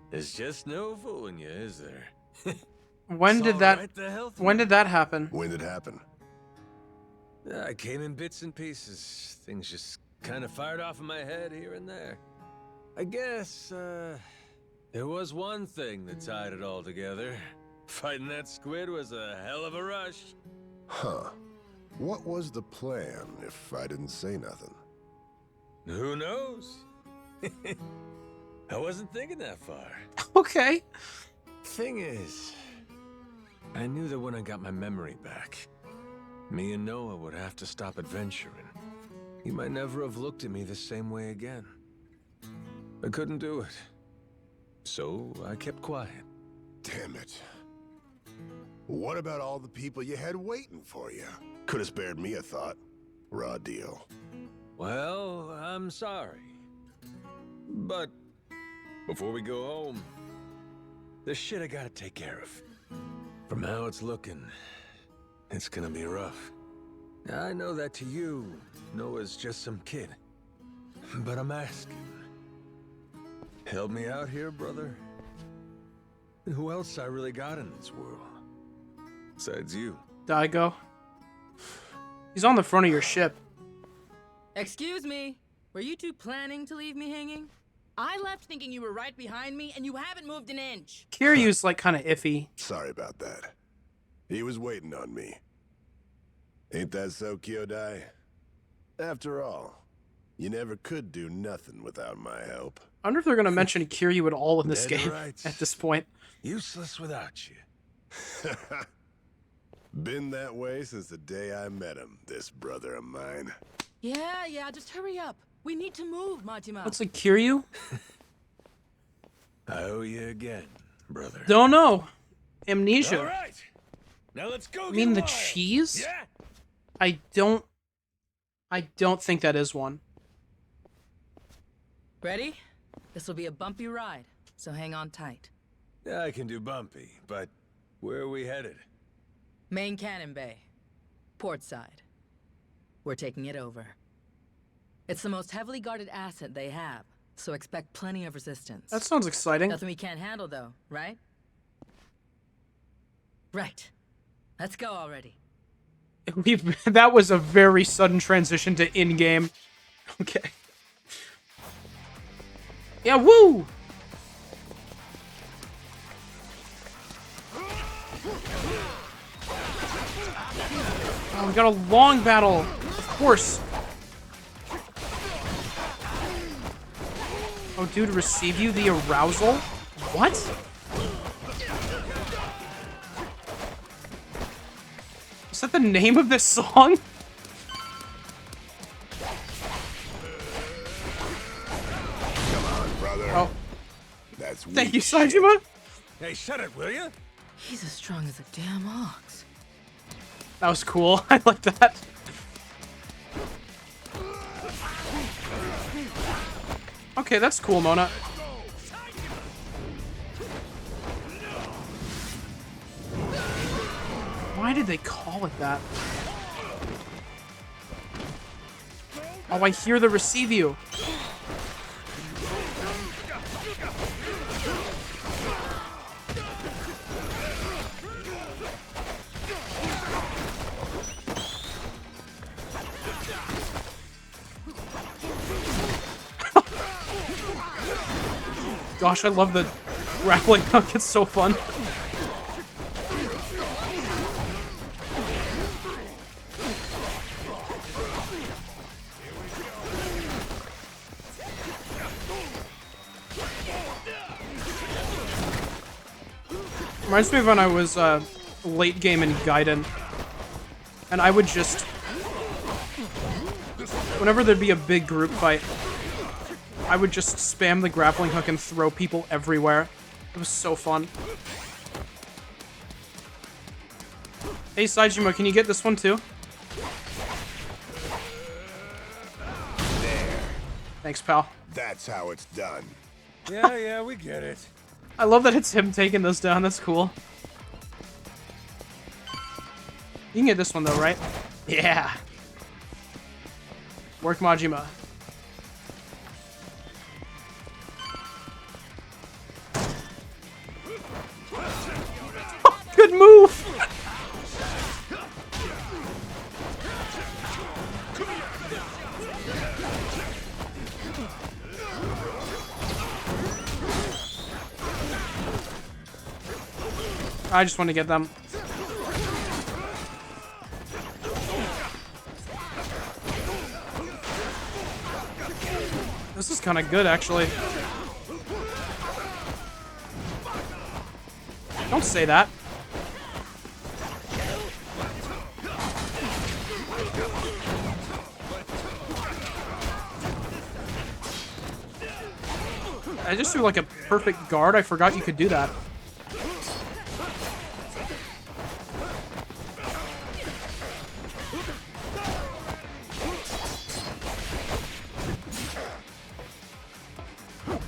There's just no fooling you, is there? When did that happen? When did it happen? I came in bits and pieces. Things just kind of fired off in my head here and there. I guess, there was one thing that tied it all together. Fighting that squid was a hell of a rush. Huh. What was the plan, if I didn't say nothing? Who knows? I wasn't thinking that far. Okay. Thing is, I knew that when I got my memory back, me and Noah would have to stop adventuring. He might never have looked at me the same way again. I couldn't do it. So I kept quiet. Damn it. What about all the people you had waiting for you? Could have spared me a thought. Raw deal. Well, I'm sorry. But before we go home, there's shit I gotta take care of. From how it's looking, it's gonna be rough. I know that to you, Noah's just some kid. But I'm asking. Help me out here, brother. Who else I really got in this world? Besides you. Daigo. He's on the front of your ship. Excuse me. Were you two planning to leave me hanging? I left thinking you were right behind me, and you haven't moved an inch. Kiryu's like kind of iffy. Sorry about that. He was waiting on me. Ain't that so, Kyodai? After all, you never could do nothing without my help. I wonder if they're going to mention Kiryu at all in this Dead game right. at this point. Useless without you. Been that way since the day I met him, this brother of mine. Yeah, just hurry up. We need to move, Majima. What's like Kiryu? I owe you again, brother. Don't know. Amnesia. All right. Now let's go. I mean the cheese? Yeah. I don't think that is one. Ready? This will be a bumpy ride, so hang on tight. Yeah, I can do bumpy, but where are we headed? Main Cannon Bay. Port side. We're taking it over. It's the most heavily guarded asset they have, so expect plenty of resistance. That sounds exciting. Nothing we can't handle, though, right? Right. Let's go already. That was a very sudden transition to in-game. Okay. Yeah, woo! Oh, we got a long battle. Of course. Oh, dude, receive you the arousal? What? Is that the name of this song? Come on, brother. Oh. That's weak Thank you, shit. Sajima. Hey, shut it, will you? He's as strong as a damn ox. That was cool. I like that. Okay, that's cool, Mona. Why did they call it that? Oh, I hear the receive you. Gosh, I love the grappling hook. It's so fun. Reminds me of when I was late game in Gaiden. And I would just... Whenever there'd be a big group fight, I would just spam the grappling hook and throw people everywhere. It was so fun. Hey, Saijima, can you get this one too? There. Thanks, pal. That's how it's done. Yeah, we get it. I love that it's him taking those down. That's cool. You can get this one though, right? Yeah. Work Majima. Good move! I just want to get them. This is kind of good, actually. Don't say that. I just threw like a perfect guard. I forgot you could do that.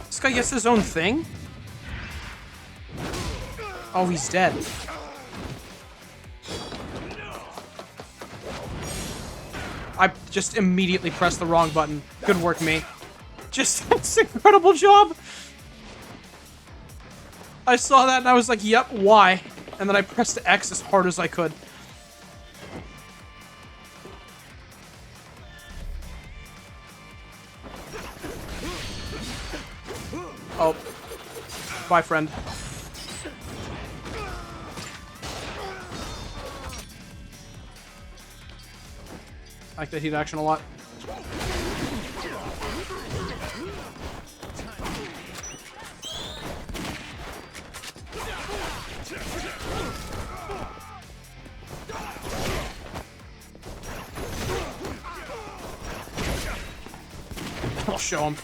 This guy gets his own thing? Oh, he's dead. I just immediately pressed the wrong button. Good work, me. Just, that's an incredible job. I saw that and I was like, yep, why? And then I pressed X as hard as I could. Oh. Bye, friend. I like that heat action a lot. I'll show him.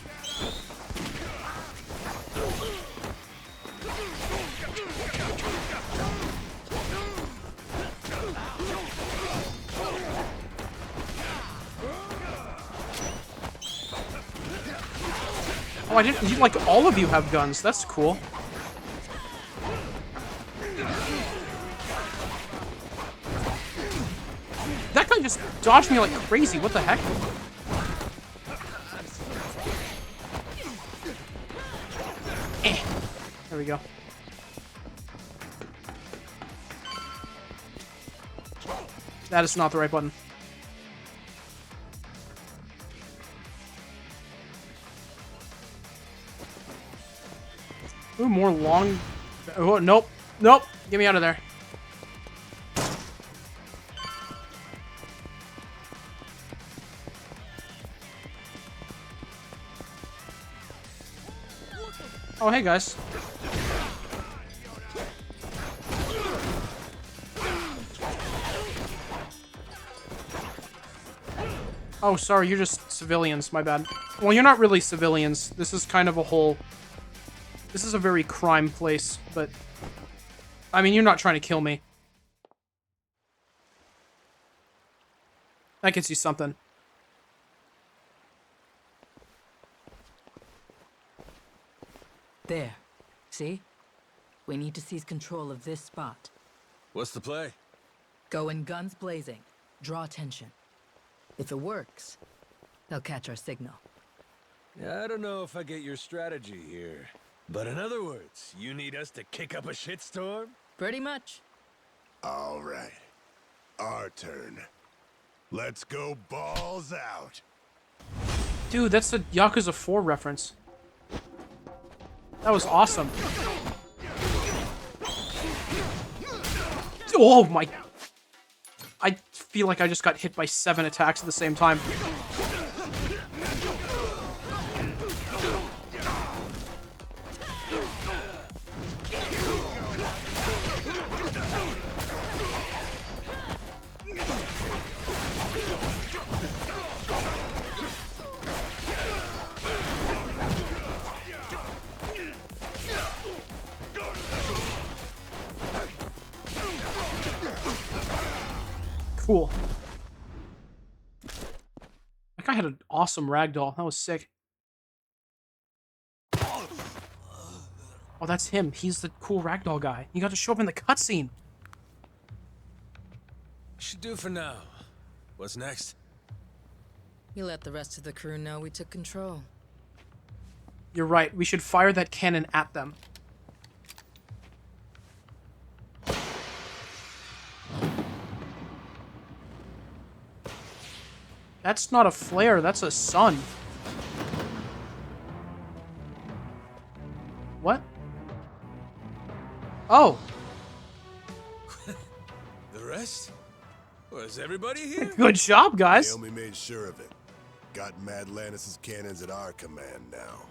Oh, I didn't. Like, all of you have guns. That's cool. That guy just dodged me like crazy. What the heck? There we go. That is not the right button. Ooh, more long... Oh, nope. Nope. Get me out of there. Oh, hey, guys. Oh, sorry, you're just civilians. My bad. Well, you're not really civilians. This is kind of a whole... This is a very crime place, but... I mean, you're not trying to kill me. That gets you something. There. See? We need to seize control of this spot. What's the play? Go in guns blazing. Draw attention. If it works, they'll catch our signal. Yeah, I don't know if I get your strategy here. But in other words, you need us to kick up a shitstorm? Pretty much. All right. Our turn. Let's go balls out. Dude, that's a Yakuza 4 reference. That was awesome. Oh my... I feel like I just got hit by 7 attacks at the same time. cool. That guy had an awesome ragdoll. That was sick. Oh, that's him. He's the cool ragdoll guy. He got to show up in the cutscene. Should do for now. What's next? You let the rest of the crew know we took control. You're right. We should fire that cannon at them. That's not a flare. That's a sun. What? Oh. The rest? Was everybody here? Good job, guys. Naomi made sure of it. Got Madlantis' cannons at our command now.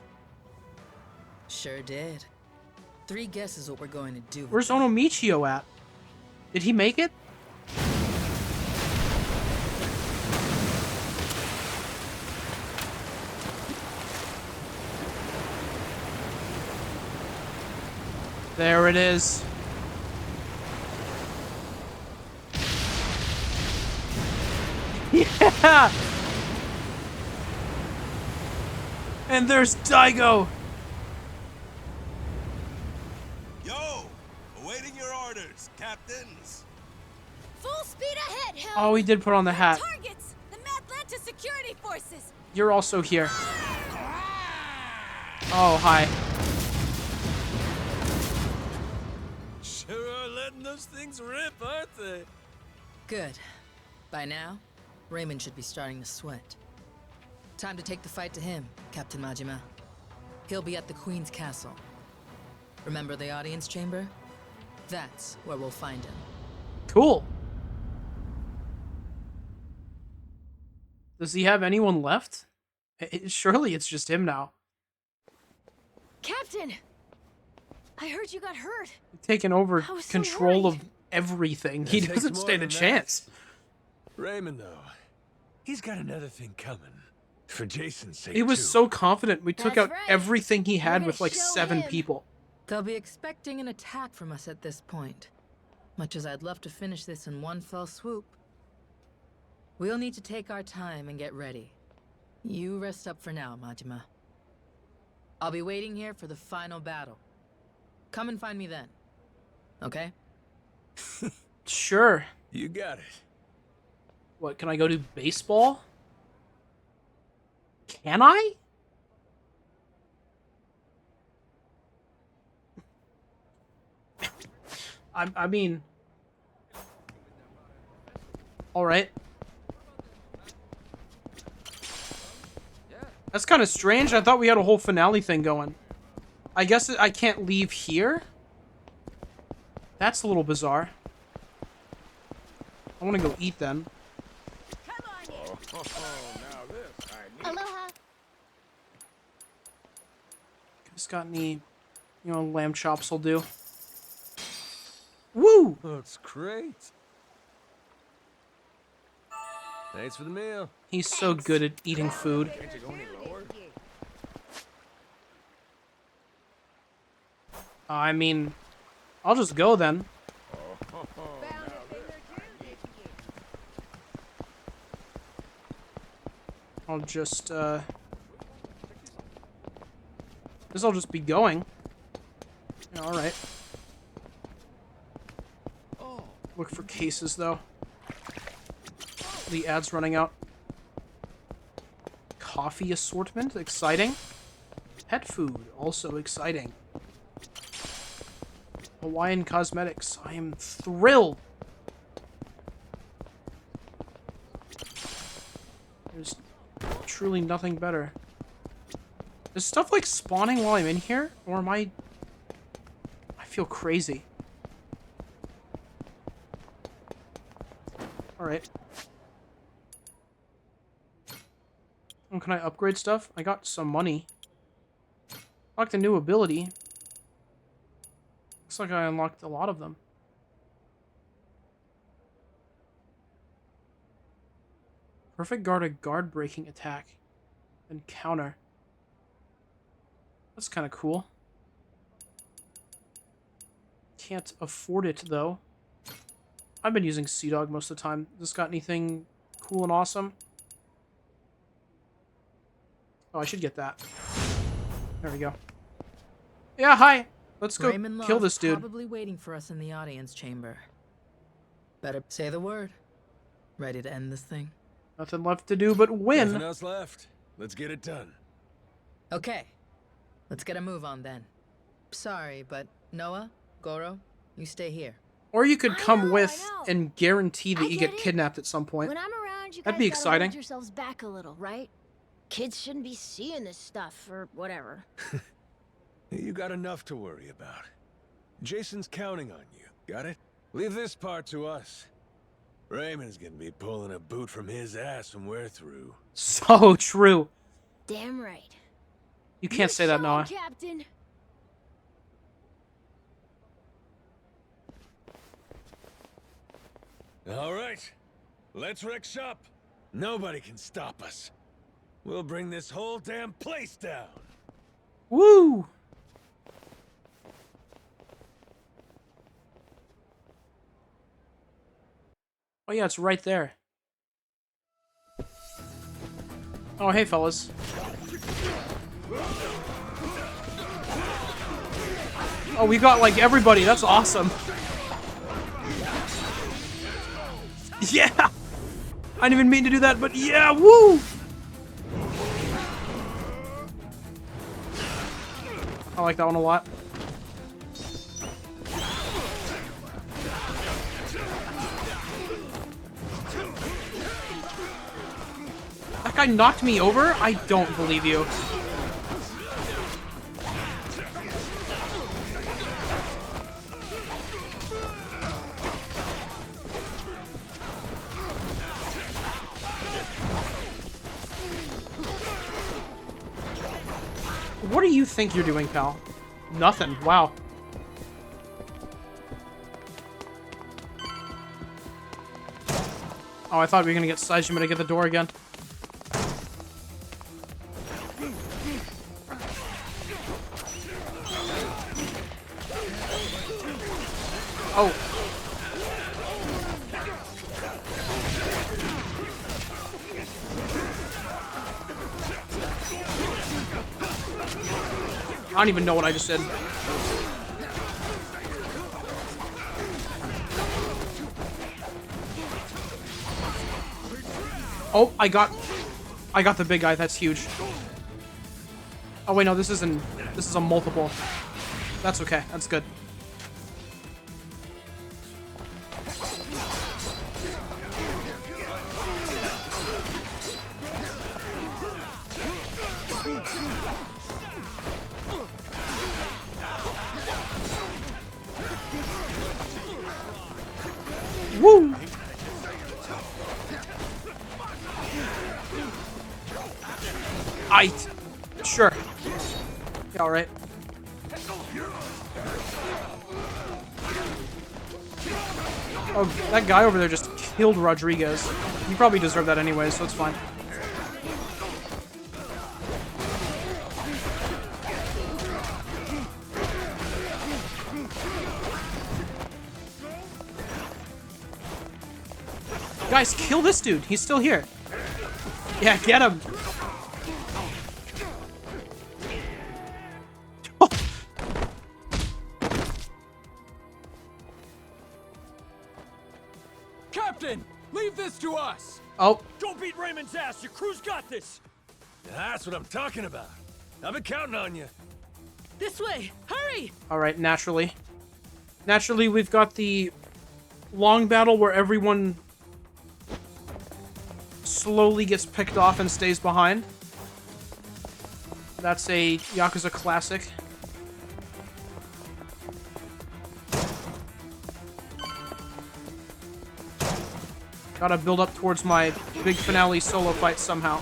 Sure did. 3 guesses what we're going to do. Where's Onomichio at? Did he make it? There it is. Yeah! And there's Daigo! Yo! Awaiting your orders, captains. Full speed ahead, Helm! Oh, he did put on the hat. Targets! The Madlantis security forces! You're also here. Oh, hi. Sure are letting those things rip, aren't they? Good. By now, Raymond should be starting to sweat. Time to take the fight to him, Captain Majima. He'll be at the Queen's castle. Remember the audience chamber? That's where we'll find him. Cool. Does he have anyone left? Surely it's just him now. Captain! I heard you got hurt. Taking over I was so control worried. of everything. He It takes doesn't more stand a than that. chance. Raymond, though, he's got another thing coming. For Jason's sake, He was too. so confident. We took That's out right. everything he had gonna with like show 7 him. people. They'll be expecting an attack from us at this point. Much as I'd love to finish this in one fell swoop. We'll need to take our time and get ready. You rest up for now, Majima. I'll be waiting here for the final battle. Come and find me then. Okay? Sure. You got it. What, can I go do baseball? Can I? I mean... Alright. That's kind of strange. I thought we had a whole finale thing going. I guess I can't leave here? That's a little bizarre. I want to go eat then. Aloha! Guys got any, lamb chops will do. Woo! Looks great. Thanks for the meal. He's so good at eating food. I mean, I'll just go then. I'll just, guess I'll just be going. Yeah, alright. Look for cases, though. The ad's running out. Coffee assortment, exciting. Pet food, also exciting. Hawaiian cosmetics, I am thrilled. There's truly nothing better. Is stuff like spawning while I'm in here? Or am I feel crazy. Alright. Oh, can I upgrade stuff? I got some money. Unlocked a new ability. Looks like I unlocked a lot of them. Perfect guard a guard breaking attack. And counter. That's kind of cool. Can't afford it though. I've been using Sea Dog most of the time. This got anything cool and awesome? Oh, I should get that. There we go. Yeah, hi. Let's go Raymond kill Law's this dude. Probably waiting for us in the audience chamber. Better say the word. Ready to end this thing? Nothing left to do but win. Nothing else left. Let's get it done. Okay. Let's get a move on then. Sorry, but Noah, Goro, you stay here. Or you could come with and guarantee that you get kidnapped at some point. When I'm around, you That'd guys be gotta exciting. hold yourselves back a little, right? Kids shouldn't be seeing this stuff or whatever. You got enough to worry about. Jason's counting on you. Got it? Leave this part to us. Raymond's gonna be pulling a boot from his ass when we're through. So true. Damn right. You can't say that, Noah. Captain. All right, let's wreck shop. Nobody can stop us. We'll bring this whole damn place down. Woo! Oh yeah, it's right there. Oh, hey, fellas. Oh, we got, like, everybody. That's awesome. Yeah! I didn't even mean to do that, but yeah, woo! I like that one a lot. That guy knocked me over? I don't believe you. What do you think you're doing, pal? Nothing. Wow. Oh, I thought we were gonna get Saejima to get the door again. Oh. I don't even know what I just did. Oh, I got the big guy. That's huge. Oh wait, no, this is a multiple. That's okay. That's good. Woo! Sure. Yeah, alright. Oh, that guy over there just killed Rodriguez. He probably deserved that anyway, so it's fine. Guys, kill this dude. He's still here. Yeah, get him. Captain, leave this to us. Oh. Don't beat Raymond's ass. Your crew's got this. That's what I'm talking about. I've been counting on you. This way. Hurry. All right, naturally. Naturally, we've got the long battle where everyone slowly gets picked off and stays behind. That's a Yakuza classic. Gotta build up towards my big finale solo fight somehow.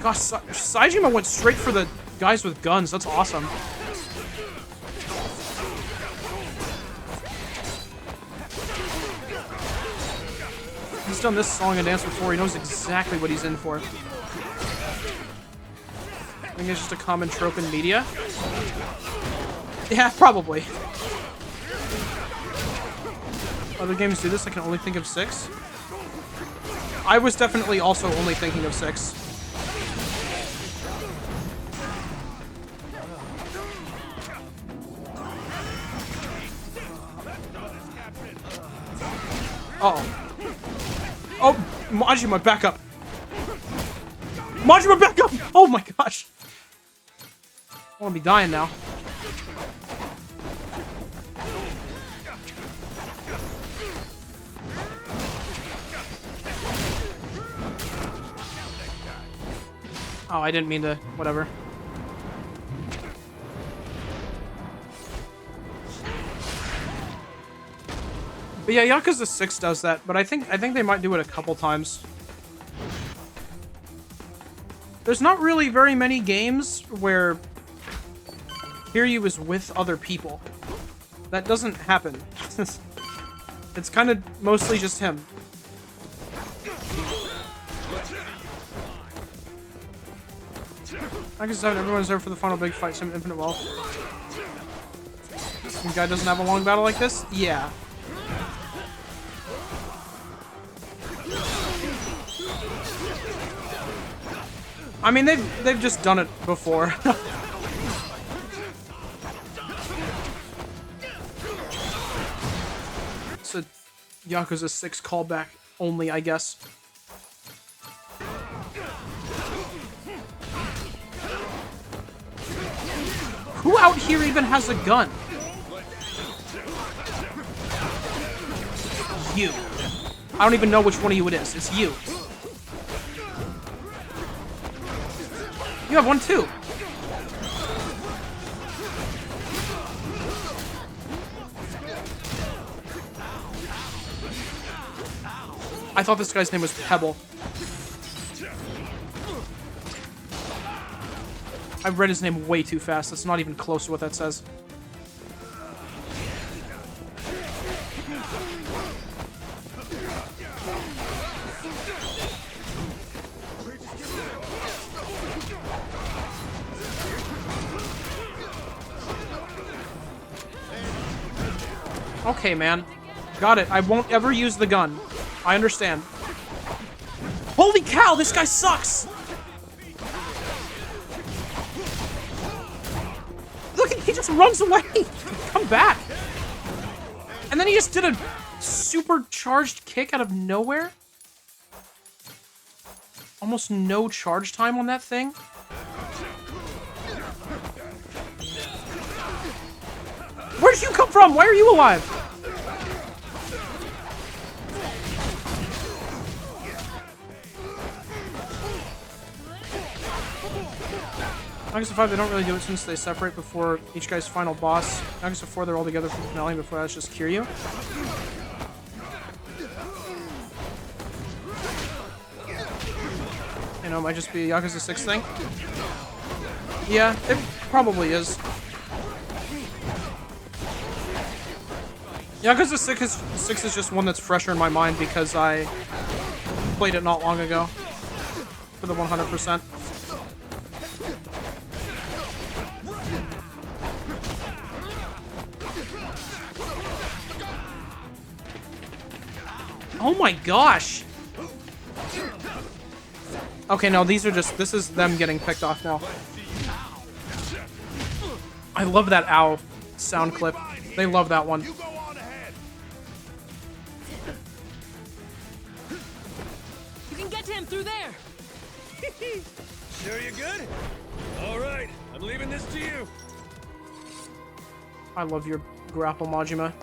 Gosh, Saejima went straight for the guys with guns. That's awesome. He's done this song and dance before. He knows exactly what he's in for. I think it's just a common trope in media. Yeah, probably. Other games do this. I can only think of 6. I was definitely also only thinking of 6. Uh-oh. Oh, Majima, back up. Majima, back up! Oh my gosh. I want to be dying now. Oh, I didn't mean to. Whatever. But yeah, Yakuza 6 does that, but I think they might do it a couple times. There's not really very many games where Kiryu is with other people. That doesn't happen. It's kind of mostly just him. Yakuza 7, everyone's there for the final big fight, some infinite wealth. Some guy doesn't have a long battle like this? Yeah. I mean, they've just done it before. It's a Yakuza 6 callback only, I guess. Who out here even has a gun? You. I don't even know which one of you it is. It's you. You have one too. I thought this guy's name was Pebble. I've read his name way too fast. That's not even close to what that says. Okay, man. Got it. I won't ever use the gun. I understand. Holy cow, this guy sucks! Look, he just runs away. Come back. And then he just did a supercharged kick out of nowhere. Almost no charge time on that thing. Where did you come from? Why are you alive? Yakuza 5, they don't really do it since they separate before each guy's final boss. Yakuza 4, they're all together for the finale, before that's just Kiryu. You know, it might just be a Yakuza 6 thing. Yeah, it probably is. Yakuza 6 is just one that's fresher in my mind because I played it not long ago for the 100%. Oh my gosh! Okay, no, these are just, this is them getting picked off now. I love that ow sound clip. They love that one. You can get to him through there. Sure you're good? All right, I'm leaving this to you. I love your grapple, Majima.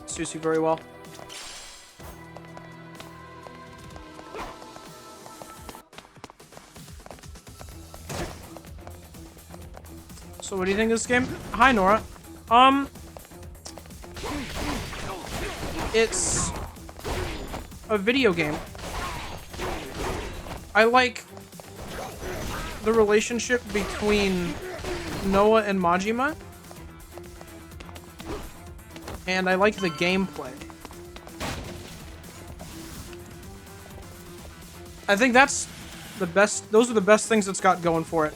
Suits you very well. So what do you think of this game? Hi, Nora. It's a video game. I like the relationship between Noah and Majima. And I like the gameplay. I think that's the best, those are the best things it's got going for it.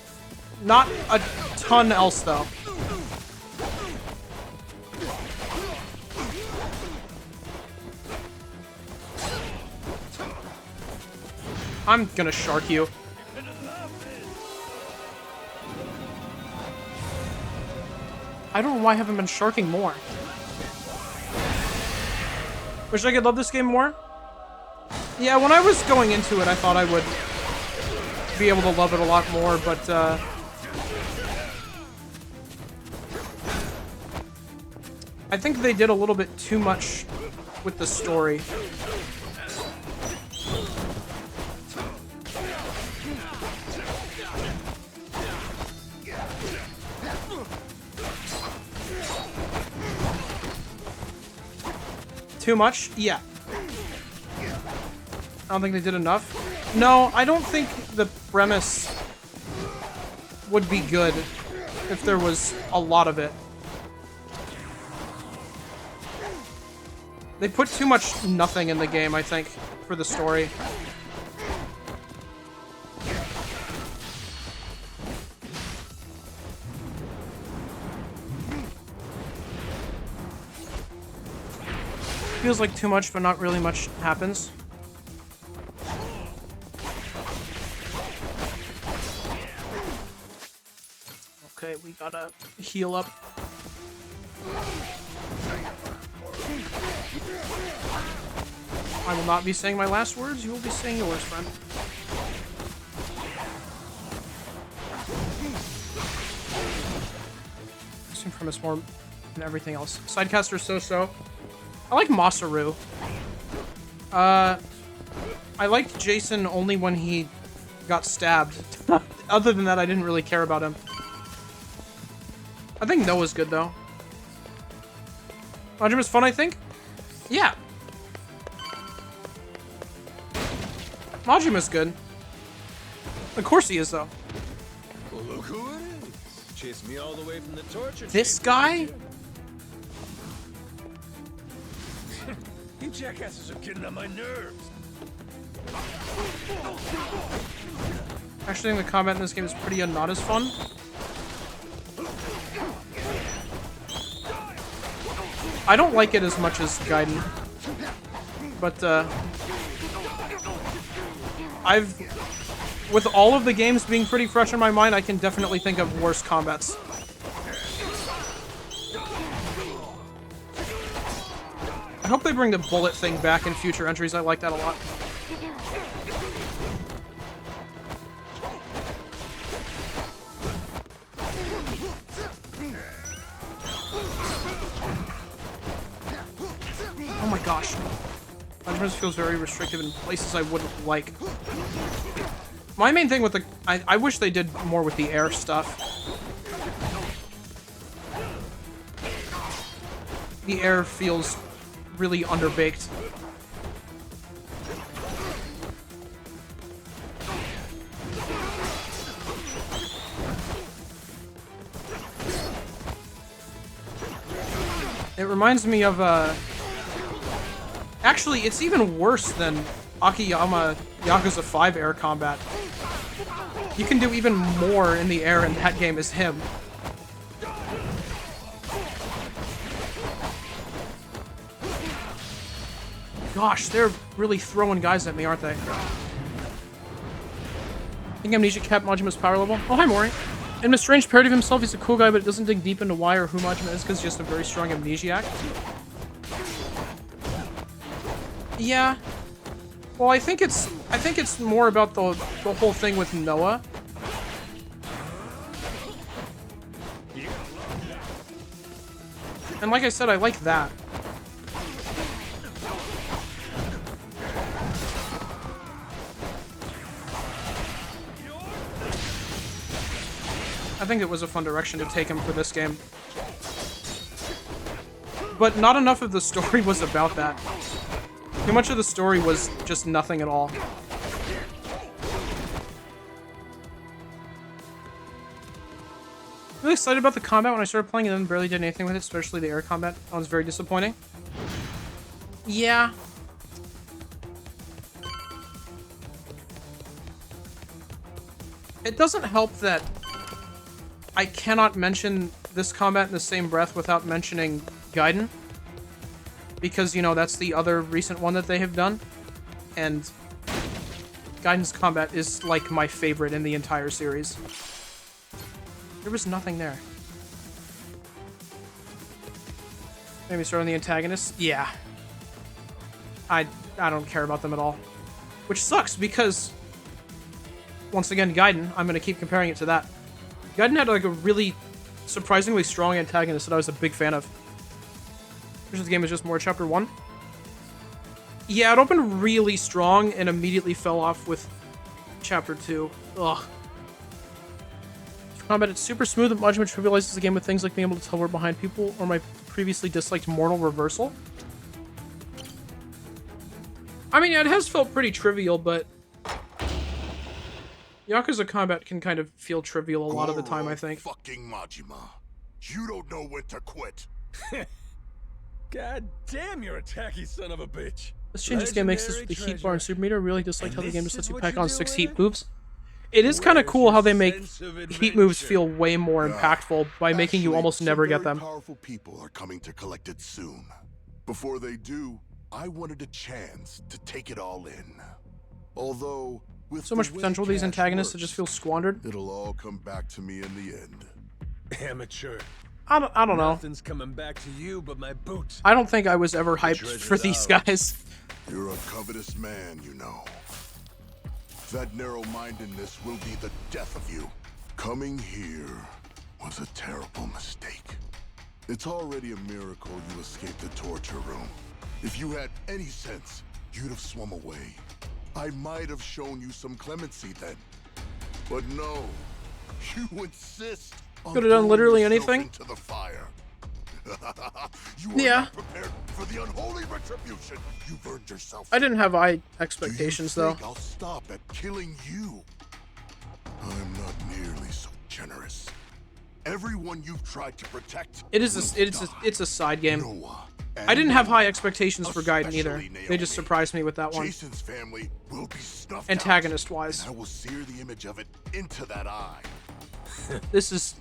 Not a ton else, though. I'm gonna shark you. I don't know why I haven't been sharking more. Wish I could love this game more. Yeah, when I was going into it, I thought I would be able to love it a lot more, but I think they did a little bit too much with the story. Too much? Yeah. I don't think they did enough. No, I don't think the premise would be good if there was a lot of it. They put too much nothing in the game, I think, for the story. Feels like too much, but not really much happens. Okay, we gotta heal up. I will not be saying my last words. You will be saying yours, friend. Assume premise more than everything else. Sidecaster so-so. I like Masaru. I liked Jason only when he got stabbed. Other than that, I didn't really care about him. I think Noah's good, though. Majima's fun, I think? Yeah. Majima's good. Of course he is, though. Well, look who it is. Chased me all the way from the torture This chamber. guy? You jackasses are getting on my nerves. Actually, I think the combat in this game is pretty not as fun. I don't like it as much as Gaiden. But, with all of the games being pretty fresh in my mind, I can definitely think of worse combats. I hope they bring the bullet thing back in future entries. I like that a lot. Oh my gosh. Punishment feels very restrictive in places I wouldn't like. My main thing with the... I wish they did more with the air stuff. The air feels really underbaked. It reminds me of actually, it's even worse than Akiyama Yakuza 5 air combat. You can do even more in the air in that game as him. Gosh, they're really throwing guys at me, aren't they? I think Amnesia capped Majima's power level. Oh, hi, Mori. In a strange parody of himself, he's a cool guy, but it doesn't dig deep into why or who Majima is because he's just a very strong amnesiac. Yeah. Well, I think it's more about the whole thing with Noah. And like I said, I like that. I think it was a fun direction to take him for this game. But not enough of the story was about that. Too much of the story was just nothing at all. Really excited about the combat when I started playing and then barely did anything with it, especially the air combat. That was very disappointing. Yeah. It doesn't help that I cannot mention this combat in the same breath without mentioning Gaiden. Because, you know, that's the other recent one that they have done. And Gaiden's combat is, like, my favorite in the entire series. There was nothing there. Maybe start on the antagonists? Yeah. I don't care about them at all. Which sucks, because... Once again, Gaiden, I'm going to keep comparing it to that. Gaiden had, like, a really surprisingly strong antagonist that I was a big fan of. The game is just more Chapter 1. Yeah, it opened really strong and immediately fell off with Chapter 2. Ugh. For combat, it's super smooth and Majima trivializes the game with things like being able to tell we're behind people or my previously disliked mortal reversal. I mean, it has felt pretty trivial, but Yakuza combat can kind of feel trivial a lot of the time, I think. Fucking Majima. You don't know when to quit. God damn, you're a tacky son of a bitch. This changes game makes this with the heat bar and super meter. I really disliked how the game just lets you pack on 6 heat moves. It is kind of cool how they make heat moves feel way more impactful by making you almost never get them. Powerful people are coming to collect it soon. Before they do, I wanted a chance to take it all in. Although, with so much potential, these antagonists that just feel squandered. It'll all come back to me in the end. Amateur. I don't know. Nothing's coming back to you but my boots. I don't think I was ever hyped for these guys. You're a covetous man, you know. That narrow-mindedness will be the death of you. Coming here was a terrible mistake. It's already a miracle you escaped the torture room. If you had any sense, you'd have swum away. I might have shown you some clemency then. But no, you insist. Could have done literally anything. Into the fire. You yeah. Not prepared for the unholy retribution you've earned yourself. I didn't have high expectations, though. I'll stop at killing you. I'm not nearly so generous. Everyone you've tried to protect. It's a side game. I didn't have high expectations for Gaiden either. Naomi. They just surprised me with that one. Jason's family will be snuffed Antagonist-wise. I will sear the image of it into that eye. This is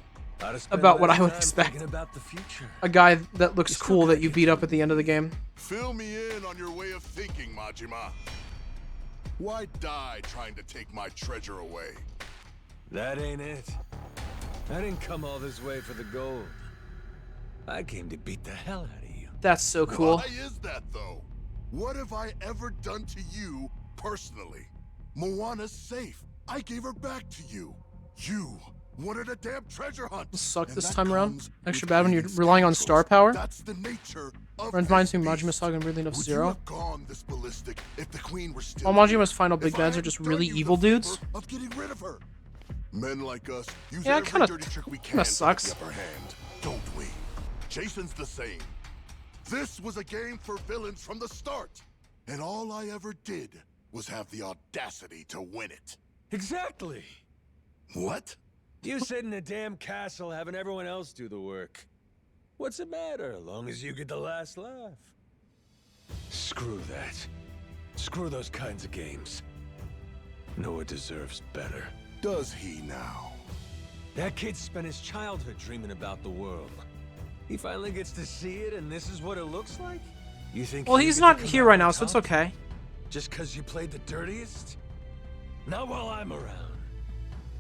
about what I would expect. A guy that looks cool that you beat up at the end of the game. Fill me in on your way of thinking, Majima. Why die trying to take my treasure away? That ain't it. I didn't come all this way for the gold. I came to beat the hell out of you. That's so cool. Why is that, though? What have I ever done to you, personally? Moana's safe. I gave her back to you. You wanted a damn treasure hunt. Suck this time around. Extra bad when you're relying on star power. That's the nature of reminds me of Majima Saga and Weirdly Enough Zero. All Majima's final big bads are just really evil dudes. Of getting rid of her. Men like us use yeah, every dirty trick we can sucks. To get the upper hand, don't we? Jason's the same. This was a game for villains from the start, and all I ever did was have the audacity to win it. Exactly. What? You sit in a damn castle having everyone else do the work. What's the matter, as long as you get the last laugh? Screw that. Screw those kinds of games. Noah deserves better. Does he now? That kid spent his childhood dreaming about the world. He finally gets to see it, and this is what it looks like? You think? Well, he's not here right now, so it's okay. Just because you played the dirtiest? Not while I'm around.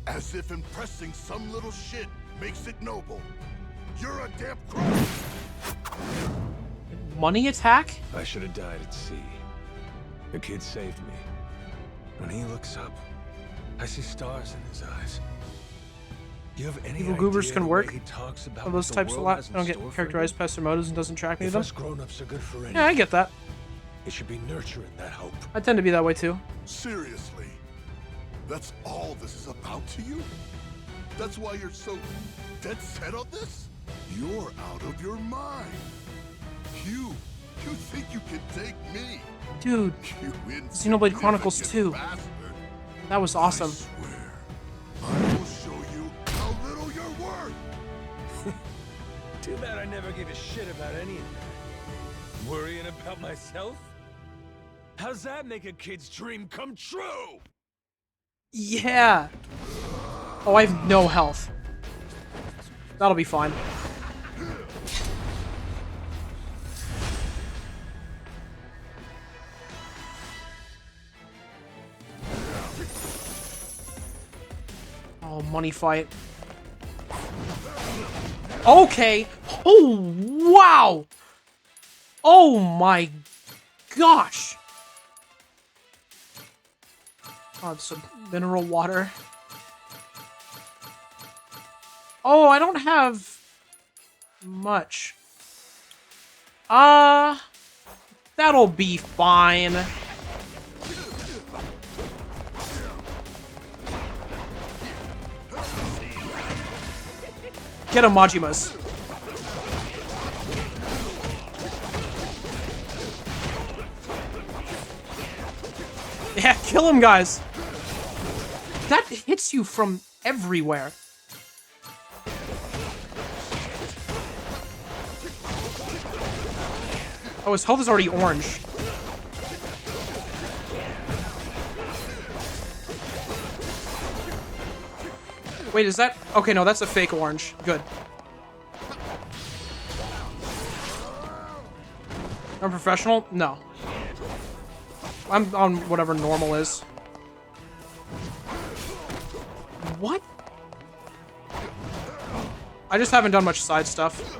As if impressing some little shit makes it noble. You're a damn crook. Money attack? I should have died at sea. The kid saved me. When he looks up, I see stars in his eyes. You have any Evil goobers can work. He talks about those types a lot. I don't get characterized past their motives and doesn't track me to them. Us grown-ups are good for anything, yeah, I get that. It should be nurturing that hope. I tend to be that way too. Seriously? That's all this is about to you? That's why you're so dead set on this? You're out of your mind. You think you can take me? Dude, Xenoblade Chronicles 2. That was awesome. I swear, I will show you how little you're worth. Too bad I never gave a shit about any of that. Worrying about myself? How's that make a kid's dream come true? Yeah. Oh, I have no health. That'll be fine. Oh, money fight. Okay. Oh, wow. Oh my gosh. Oh, some mineral water. Oh, I don't have much. That'll be fine. Get him, Majimas. Yeah, kill him, guys. That hits you from everywhere. Oh, his health is already orange. Wait, is that... Okay, no, that's a fake orange. Good. I'm professional? No. I'm on whatever normal is. What? I just haven't done much side stuff.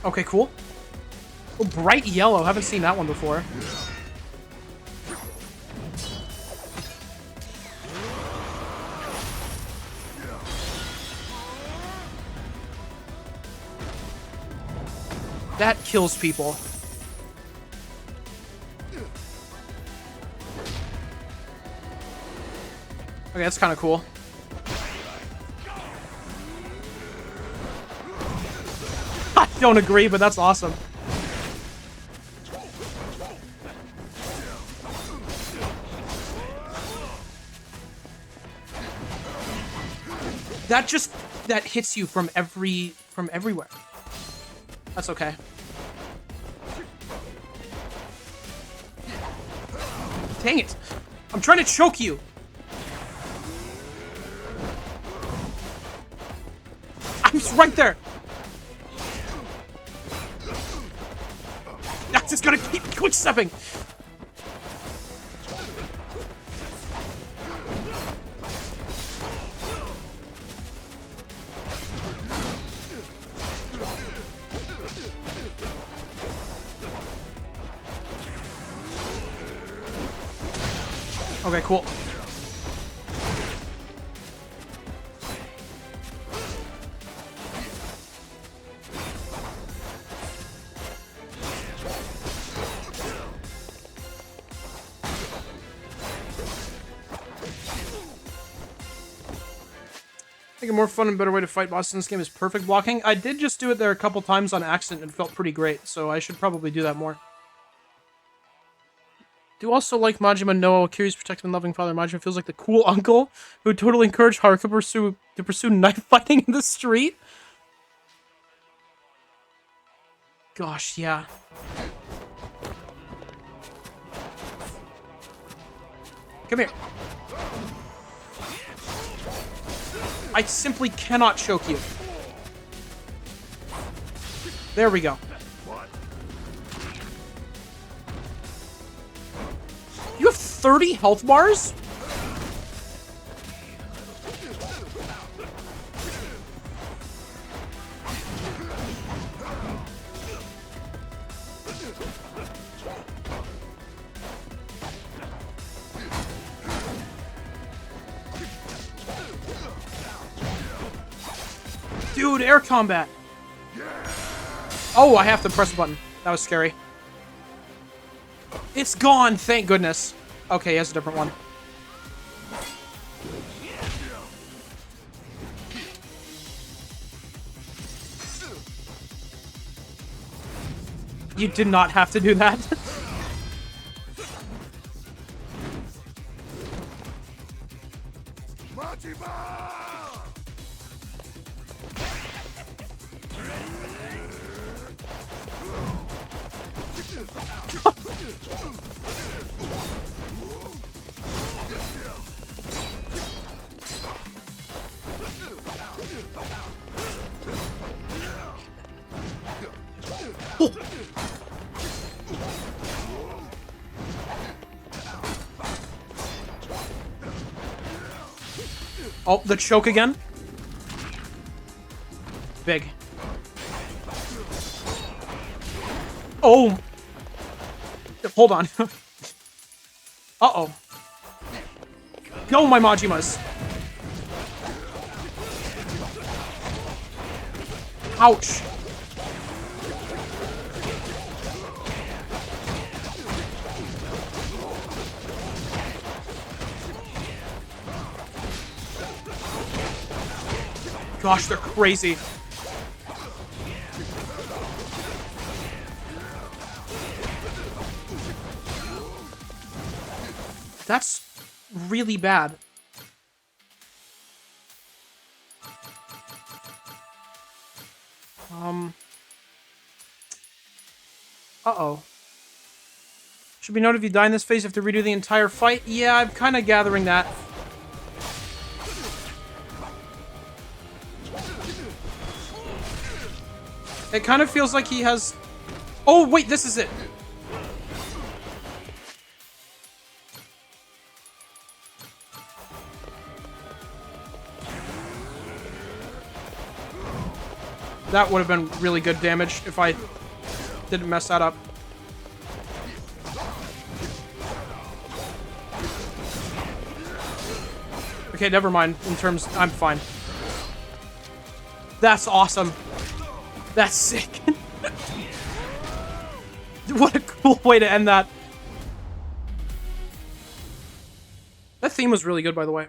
Okay, cool. Oh, bright yellow. Haven't seen that one before. That kills people. Okay, that's kind of cool. I don't agree, but that's awesome. That hits you from everywhere. That's okay. Dang it. I'm trying to choke you. I'm just right there. I'm just gonna keep quick stepping. Okay, cool. I think a more fun and better way to fight bosses in this game is perfect blocking. I did just do it there a couple times on accident and it felt pretty great, so I should probably do that more. Do also like Majima Noah, curious, protective, and loving father. Majima feels like the cool uncle who totally encouraged Haruka to pursue knife fighting in the street. Gosh, yeah. Come here. I simply cannot choke you. There we go. You have 30 health bars? Dude, air combat. Oh, I have to press the button. That was scary. It's gone, thank goodness. Okay, he has a different one. You did not have to do that. Oh, the choke again. Big. Oh. Hold on. Uh-oh. Go, my Majimas. Ouch. Gosh, they're crazy. That's really bad. Uh-oh. Should be noted if you die in this phase, you have to redo the entire fight. Yeah, I'm kind of gathering that. It kind of feels like he has... Oh, wait, this is it. That would have been really good damage if I didn't mess that up. Okay, never mind. In terms, I'm fine. That's awesome. That's sick. What a cool way to end that. That theme was really good, by the way.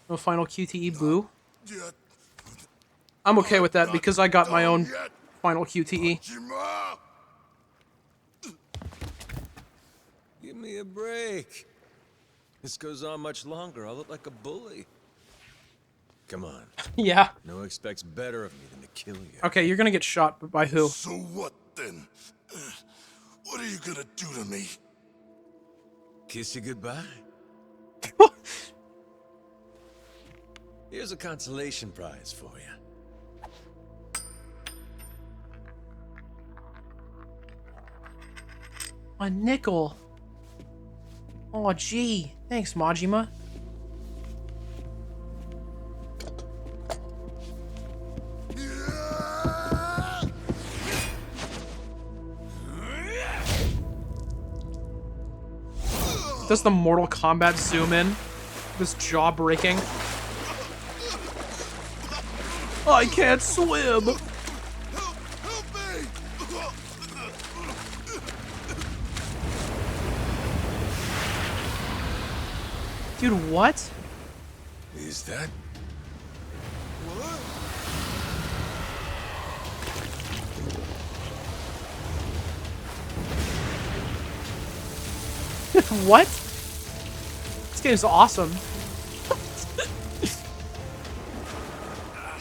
No final QTE, boo. I'm okay with that because I got my own final QTE. Give me a break. This goes on much longer, I'll look like a bully. Come on. Yeah. No expects better of me than to kill you. Okay, you're gonna get shot, but by who? So what then? What are you gonna do to me? Kiss you goodbye. Here's a consolation prize for you. A nickel. Oh, gee. Thanks, Majima. Does the Mortal Kombat zoom in? This jaw breaking. I can't swim. Dude, what? Is that? What? This game's awesome.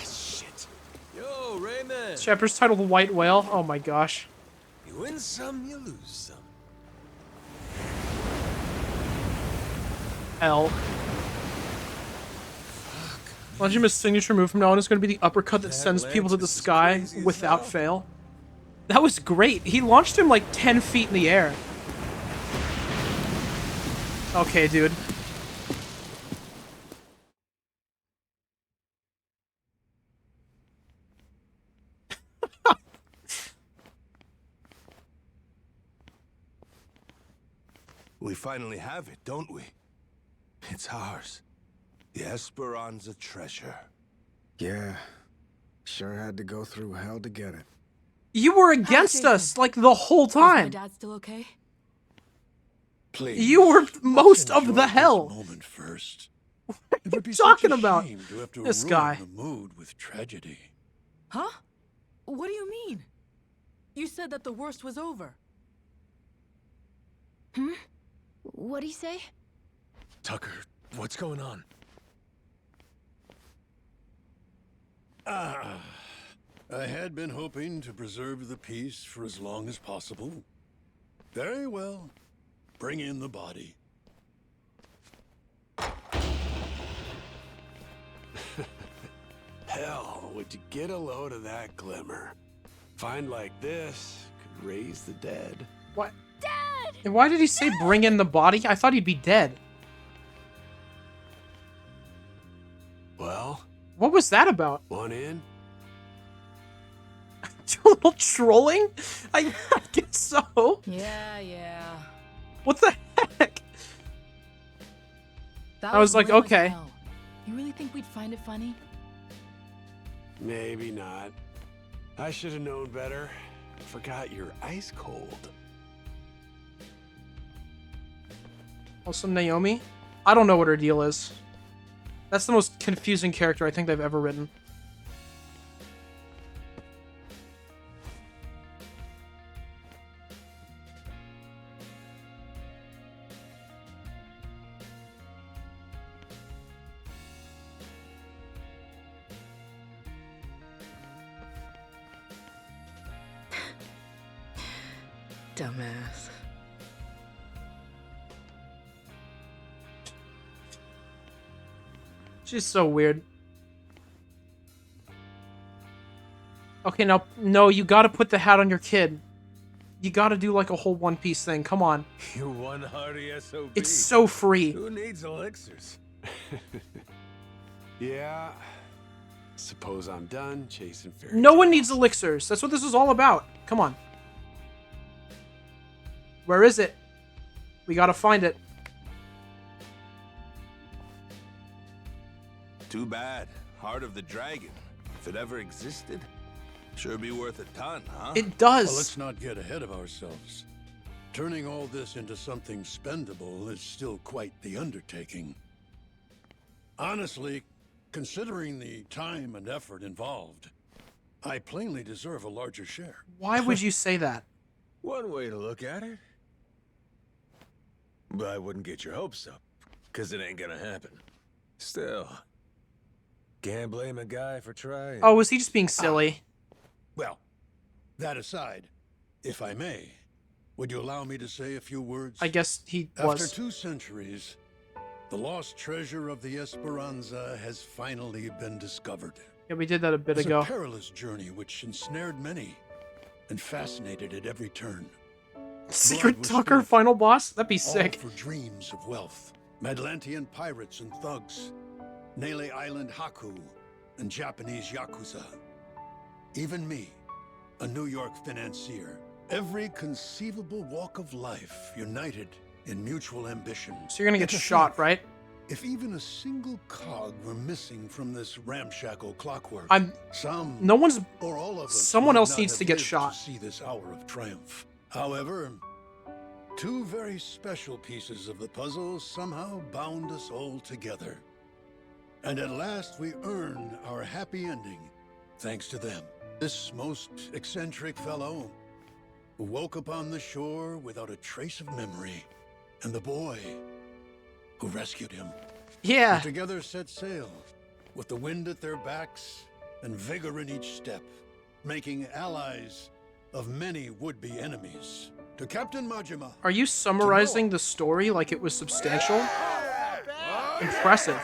Shit. Yo, Rayman. This chapter's titled White Whale. Oh my gosh. You win some, you lose some. L. Majima's signature move from now on is going to be the uppercut that sends people to the sky without fail. That was great. He launched him like 10 feet in the air. Okay, dude. We finally have it, don't we? It's ours. The Esperanza treasure. Yeah. Sure had to go through hell to get it. You were against us like the whole time. Is my dad still okay? Please. You were most of enjoy the this hell. moment first. What It are would you be talking such a about? shame to have to This ruin guy. the mood with tragedy. Huh? What do you mean? You said that the worst was over. Hmm? What'd he say? Tucker, what's going on? I had been hoping to preserve the peace for as long as possible. Very well. Bring in the body. Hell, would you get a load of that glimmer? Find like this could raise the dead. What? And why did he say bring in the body? I thought he'd be dead. Well, what was that about? One in? A little trolling? I guess so. Yeah. What the heck? That I was like, lame as okay. hell. You really think we'd find it funny? Maybe not. I should have known better. Forgot you're ice cold. Also, Naomi? I don't know what her deal is. That's the most confusing character I think they've ever written. Dumbass. She's so weird. Okay, now, no, you gotta put the hat on your kid. You gotta do like a whole One Piece thing. Come on. You one hardy SOB. It's so free. Who needs elixirs? Yeah. Suppose I'm done chasing fairy No one needs elixirs. That's what this is all about. Come on. Where is it? We gotta find it. Too bad. Heart of the Dragon. If it ever existed, sure be worth a ton, huh? It does. Well, let's not get ahead of ourselves. Turning all this into something spendable is still quite the undertaking. Honestly, considering the time and effort involved, I plainly deserve a larger share. Why would you say that? One way to look at it. But I wouldn't get your hopes up, because it ain't gonna happen. Still, can't blame a guy for trying. Oh, was he just being silly? Well, that aside, if I may, would you allow me to say a few words? I guess he After was. 2 centuries, the lost treasure of the Esperanza has finally been discovered. Yeah, we did that a bit It's ago. a perilous journey which ensnared many and fascinated at every turn. Secret Blood was Tucker spilled, final boss? That'd be all sick. for dreams of wealth. Atlantean pirates and thugs, Nele Island Haku, and Japanese Yakuza. Even me, a New York financier. Every conceivable walk of life united in mutual ambition. So you're gonna get Yet to shot, think, right? If even a single cog were missing from this ramshackle clockwork, No one's. or all of us Someone would else not needs have to get lived shot. To see this hour of triumph. However, 2 very special pieces of the puzzle somehow bound us all together. And at last we earned our happy ending, thanks to them. This most eccentric fellow who woke upon the shore without a trace of memory, and the boy who rescued him. Yeah. Who together set sail, with the wind at their backs and vigor in each step, making allies of many would-be enemies. To Captain Majima. Are you summarizing the story like it was substantial? Impressive.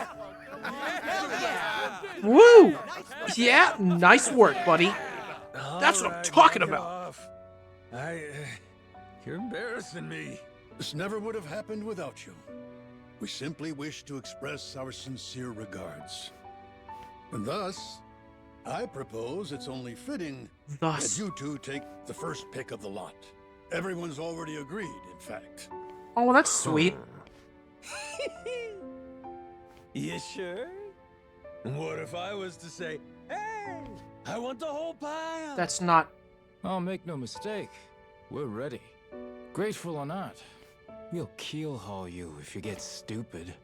Woo! Yeah, nice work, buddy. That's what I'm talking about. You're embarrassing me. This never would have happened without you. We simply wish to express our sincere regards. And thus, I propose it's only fitting that you two take the first pick of the lot. Everyone's already agreed, in fact. Oh, well, that's sweet. You sure? What if I was to say, hey, I want the whole pile? That's not. Oh, make no mistake. We're ready. Grateful or not, we'll keel haul you if you get stupid.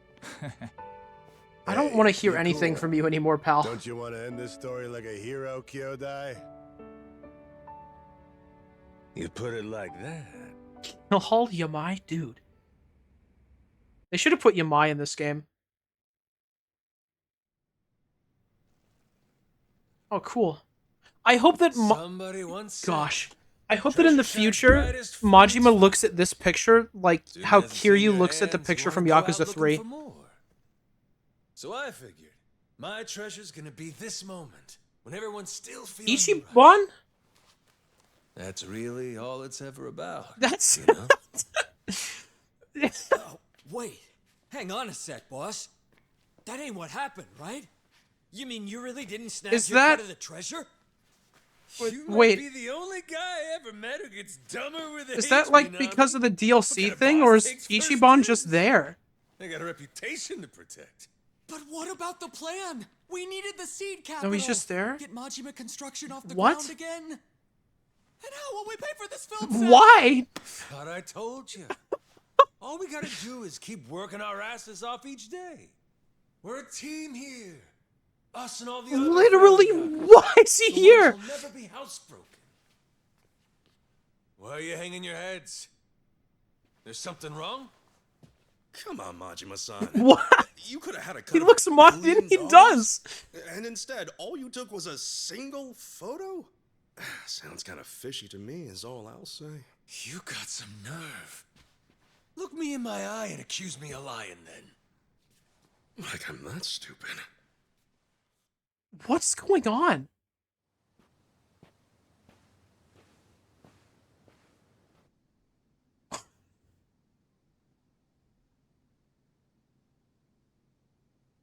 I don't want to hear anything from you anymore, pal. Don't you want to end this story like a hero, Kyodai? You put it like that. Haul Yamai? Dude. They should have put Yamai in this game. Oh, cool. I hope that Gosh. I hope that in the future, Majima looks at this picture like how Kiryu looks at the picture from Yakuza 3. So I figured my treasure's gonna be this moment when everyone's still feeling Ichiban? That's really all it's ever about. That's... You know? Oh, wait. Hang on a sec, boss. That ain't what happened, right? You mean you really didn't snag your cut of the treasure? You Wait. might be the only guy I ever met who gets dumber with age. Is that like because of the DLC thing, or is Ichiban just there? They got a reputation to protect. But what about the plan? We needed the seed capital. No, he's just there? Get Majima construction off the What? ground again? And how will we pay for this film set? Why? Thought I told you. All we gotta do is keep working our asses off each day. We're a team here. Us and all the other Literally, why is he here? Will never be housebroken. Why are you hanging your heads? There's something wrong? Come on, Majima-san. What? You could have had a cut. He looks mocked in. He does. And instead, all you took was a single photo? Sounds kind of fishy to me, is all I'll say. You got some nerve. Look me in my eye and accuse me of lying, then. Like I'm that stupid. What's going on?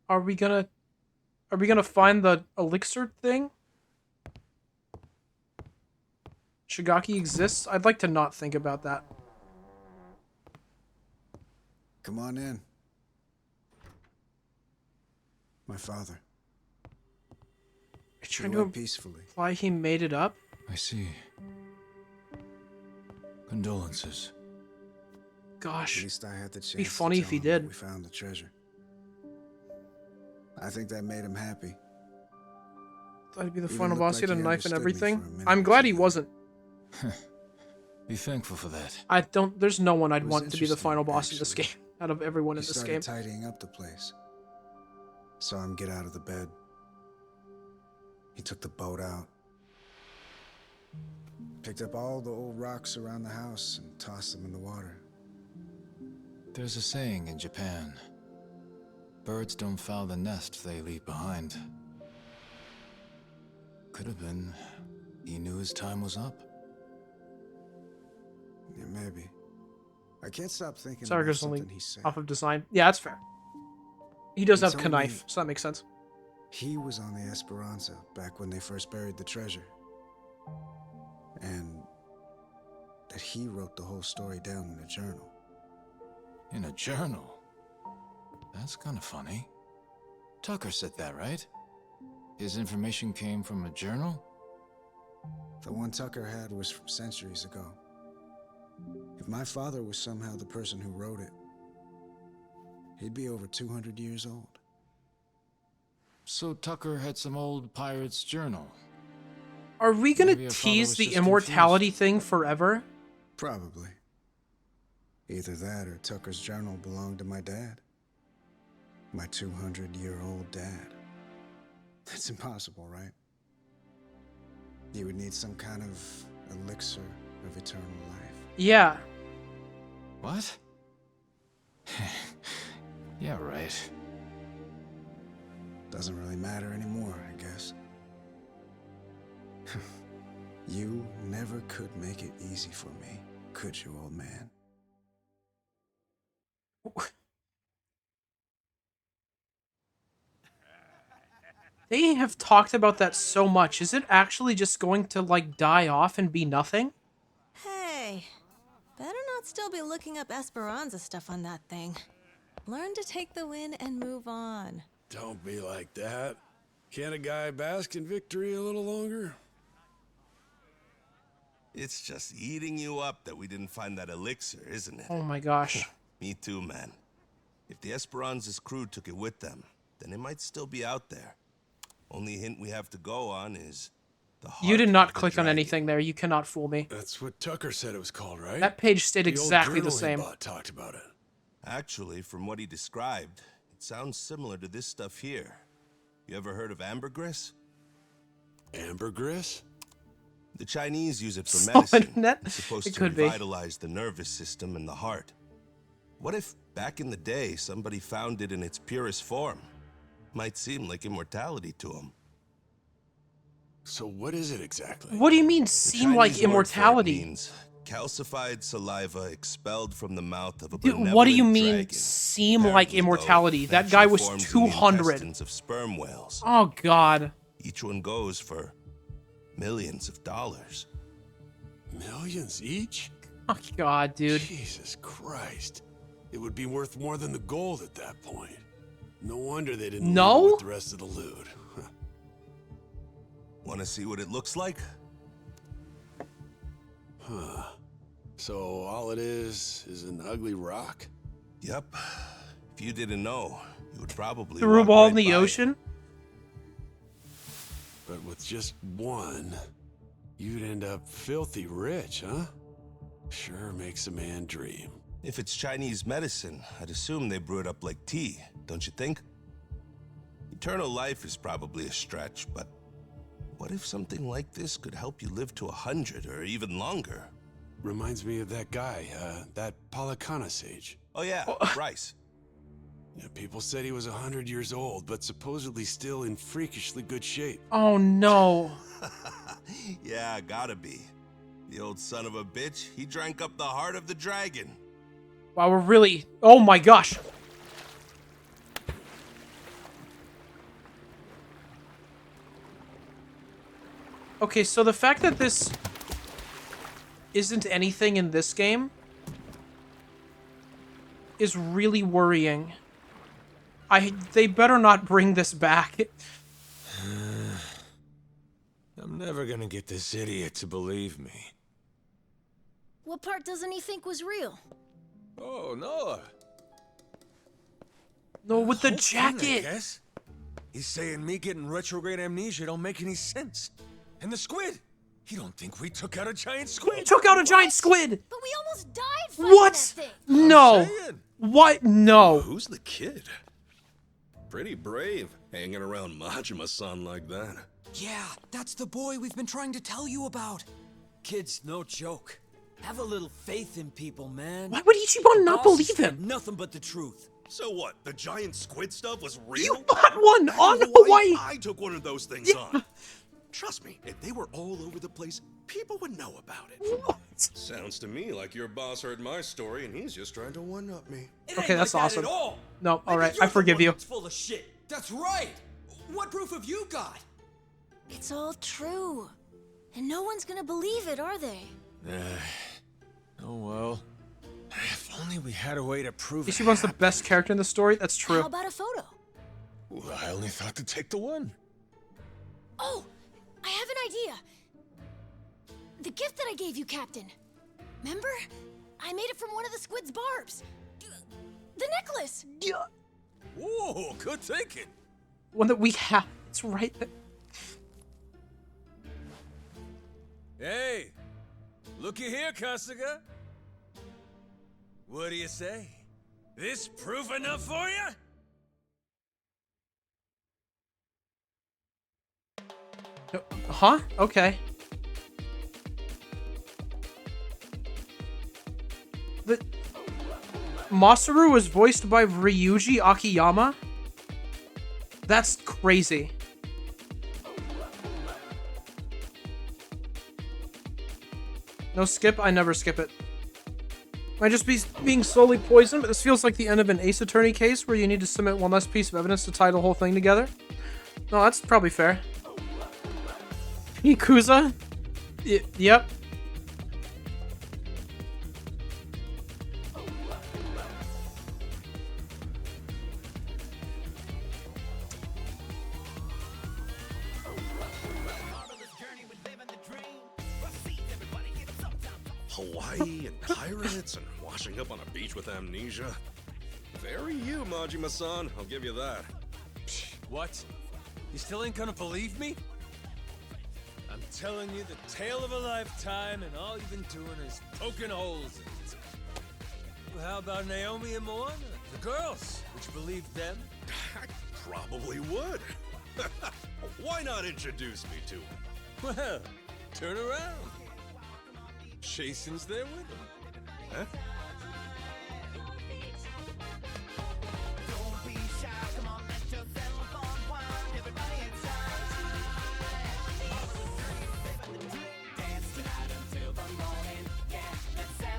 Are we gonna find the elixir thing? Shigaki exists? I'd like to not think about that. Come on in. My father. You're trying He to went peacefully. imply he made it up? I see. Condolences. Gosh. At least I had the chance. Be funny to if he tell him did. We found the treasure. I think that made him happy. Thought he'd be the Even final looked boss. like He had a he knife and understood me everything. for a minute I'm or glad two he there. wasn't. Be thankful for that. I don't. There's no one I'd It was want to be the interesting, final boss in this game. Out of everyone He in this started game. tidying up the place. Saw him get out of the bed. He took the boat out. Picked up all the old rocks around the house and tossed them in the water. There's a saying in Japan. Birds don't foul the nest they leave behind. Could have been he knew his time was up. Yeah, maybe. I can't stop thinking Sorry, about there's only something he said. off of design. Yeah, that's fair. He does He have told knife, me- so that makes sense. He was on the Esperanza back when they first buried the treasure. And that he wrote the whole story down in a journal. In a journal? That's kind of funny. Tucker said that, right? His information came from a journal? The one Tucker had was from centuries ago. If my father was somehow the person who wrote it, he'd be over 200 years old. So Tucker had some old pirate's journal. Are we gonna Maybe our father tease was the just immortality thing forever? Probably. Either that or Tucker's journal belonged to my dad. My 200-year-old dad. That's impossible, right? You would need some kind of elixir of eternal life. Yeah. What? Yeah, right. Doesn't really matter anymore, I guess. You never could make it easy for me, could you, old man? They have talked about that so much. Is it actually just going to, like, die off and be nothing? Hey, better not still be looking up Esperanza stuff on that thing. Learn to take the win and move on. Don't be like that. Can't a guy bask in victory a little longer? It's just eating you up that we didn't find that elixir, isn't it? Oh my gosh. Me too, man. If the Esperanza's crew took it with them, then it might still be out there. Only hint we have to go on is the heart You did not of the click on dragon. anything there. You cannot fool me. That's what Tucker said it was called, right? That page stayed The old exactly the journal he same. bought talked about it. Actually, from what he described, it sounds similar to this stuff here. You ever heard of ambergris? Ambergris? The Chinese use it for So medicine. that- It's supposed it to could be. revitalize the nervous system and the heart. What if, back in the day, somebody found it in its purest form? Might seem like immortality to them. So what is it exactly? What do you mean, seem like Chinese word for it immortality? means calcified saliva expelled from from the mouth of a Dude, benevolent what do you mean, dragon. seem like Apparently, though, immortality? That infection guy was forms in the 200. intestines of sperm whales. Oh, God. Each one goes for millions of dollars. Millions each? Oh, God, dude. Jesus Christ. It would be worth more than the gold at that point. No wonder they didn't leave it with the rest of the loot. Want to see what it looks like? Huh. So all it is an ugly rock? Yep. If you didn't know, you would probably Threw a walk ball right in the by it. ocean? But with just one, you'd end up filthy rich, huh? Sure makes a man dream. If it's Chinese medicine, I'd assume they brew it up like tea, don't you think? Eternal life is probably a stretch, but what if something like this could help you live to 100 or even longer? Reminds me of that guy, that Palakana sage. Oh yeah, Bryce. Yeah, people said he was 100 years old, but supposedly still in freakishly good shape. Oh, no. Yeah, gotta be. The old son of a bitch, he drank up the heart of the dragon. Wow, we're really... Oh, my gosh. Okay, so the fact that this isn't anything in this game is really worrying. They better not bring this back. I'm never gonna get this idiot to believe me. What part doesn't he think was real? Oh, no. No, with the Whole thing, I jacket. guess. He's saying me getting retrograde amnesia don't make any sense. And the squid. He don't think we took out a giant squid. We took out a giant squid. But we almost died fighting What? that thing. No. saying. What? No. Who's the kid? Pretty brave, hanging around Majima-san like that. Yeah, that's the boy we've been trying to tell you about. Kid's no joke. Have a little faith in people, man. Why would Ichiban The not boss believe said him? Nothing but the truth. So what, the giant squid stuff was real? You bought one on Hawaii? Hawaii. I took one of those things on. Trust me, if they were all over the place, people would know about it. What? Sounds to me like your boss heard my story and he's just trying to one-up me. It Okay, ain't that's like that awesome. At all. No, all right, You're I the forgive one you. that's full of shit. That's right. What proof have you got? It's all true. And no one's gonna believe it, are they? Oh, well. If only we had a way to prove it. Ichiban's the best character in the story. That's true. How about a photo? Well, I only thought to take the one. Oh, I have an idea. The gift that I gave you, Captain. Remember? I made it from one of the squid's barbs. The necklace. Yeah. Whoa, good thinking. One that we have. It's right there. Hey, looky here, Kasuga. What do you say? This proof enough for you? Huh? Okay. The Masaru was voiced by Ryuji Akiyama? That's crazy. No skip? I never skip it. Might just be being slowly poisoned, but this feels like the end of an Ace Attorney case where you need to submit one less piece of evidence to tie the whole thing together. No, that's probably fair. Yakuza? Yep. Hawaii and pirates and washing up on a beach with amnesia. Very you, Majima-san. I'll give you that. What? You still ain't gonna believe me? I'm telling you the tale of a lifetime, and all you've been doing is poking holes in it. Well, how about Naomi and Moana? The girls. Would you believe them? I probably would. Why not introduce me to him? Well, turn around. Jason's there with them. Huh?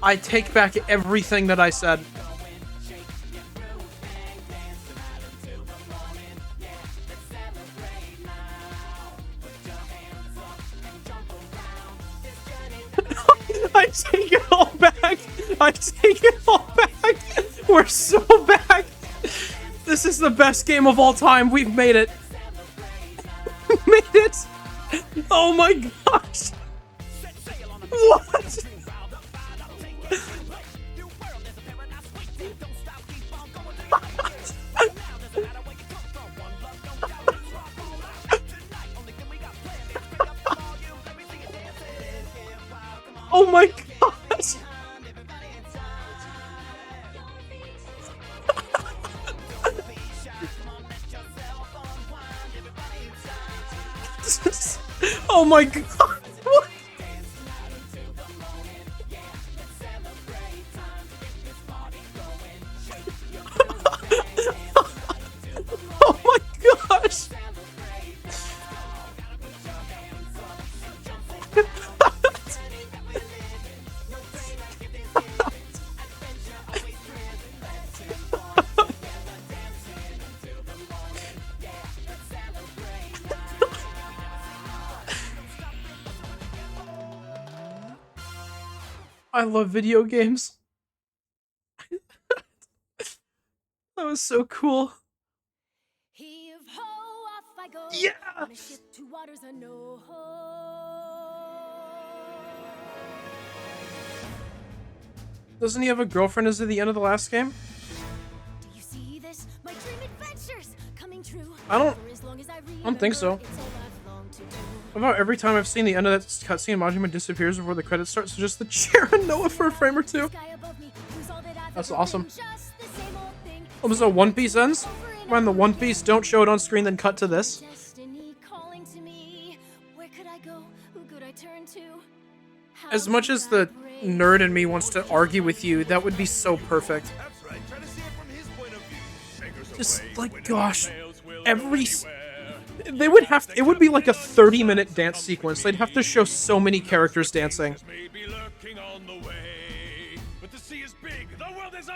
I take back everything that I said. I take it all back. I take it all back. We're so back. This is the best game of all time. We've made it. Made it. Oh my gosh. What? Oh my gosh. Oh my god. What? Oh my gosh. I love video games. That was so cool. Yeah! Doesn't he have a girlfriend as at the end of the last game? Do you see this? My dream adventures coming true. I don't think so. About every time I've seen the end of that cutscene, Majima disappears before the credits start, so just the chair and Noah for a frame or two. That's awesome. Oh, so One Piece ends? When the One Piece don't show it on screen, then cut to this. As much as the nerd in me wants to argue with you, that would be so perfect. Just like, gosh, it would be like a 30-minute dance sequence. They'd have to show so many characters dancing.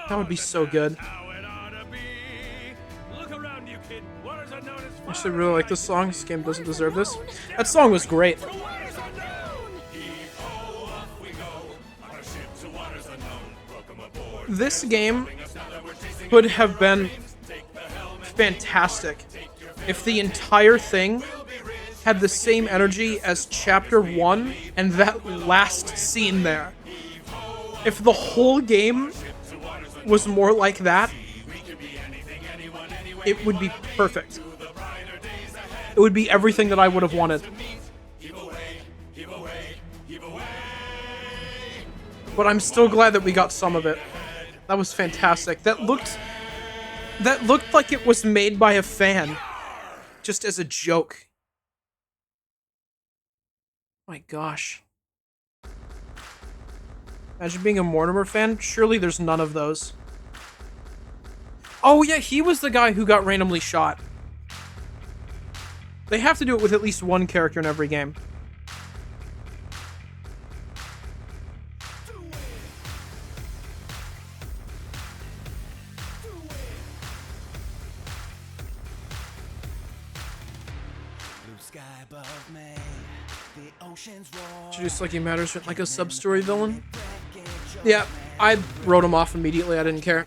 That would be so good. I actually really like this song. This game doesn't deserve this. That song was great. This game could have been fantastic if the entire thing had the same energy as Chapter 1 and that last scene there. If the whole game was more like that, it would be perfect. It would be everything that I would have wanted. But I'm still glad that we got some of it. That was fantastic. That looked like it was made by a fan. Just as a joke. My gosh. Imagine being a Mortimer fan. Surely there's none of those. Oh yeah, he was the guy who got randomly shot. They have to do it with at least one character in every game. Introduced like he matters like a sub-story villain. Yeah, I wrote him off immediately. I didn't care.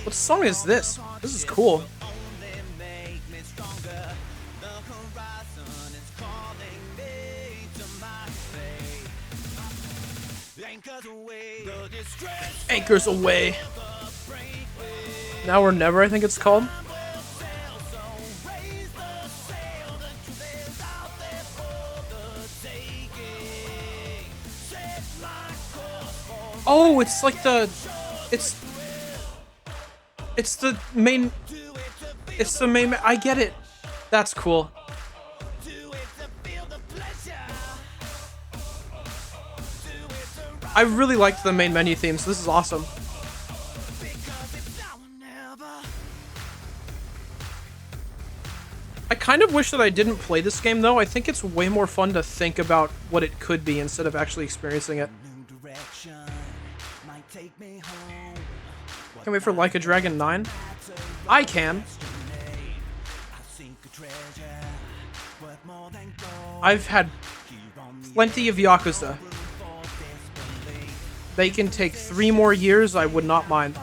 What song is this? This is cool. Anchors Away. Now or Never, I think it's called. Oh, it's like it's the main, I get it. That's cool. I really liked the main menu theme, so this is awesome. kind of wish that I didn't play this game, though. I think it's way more fun to think about what it could be instead of actually experiencing it. Can we wait for Like a Dragon 9? I can. I've had plenty of Yakuza. They can take 3 more years, I would not mind.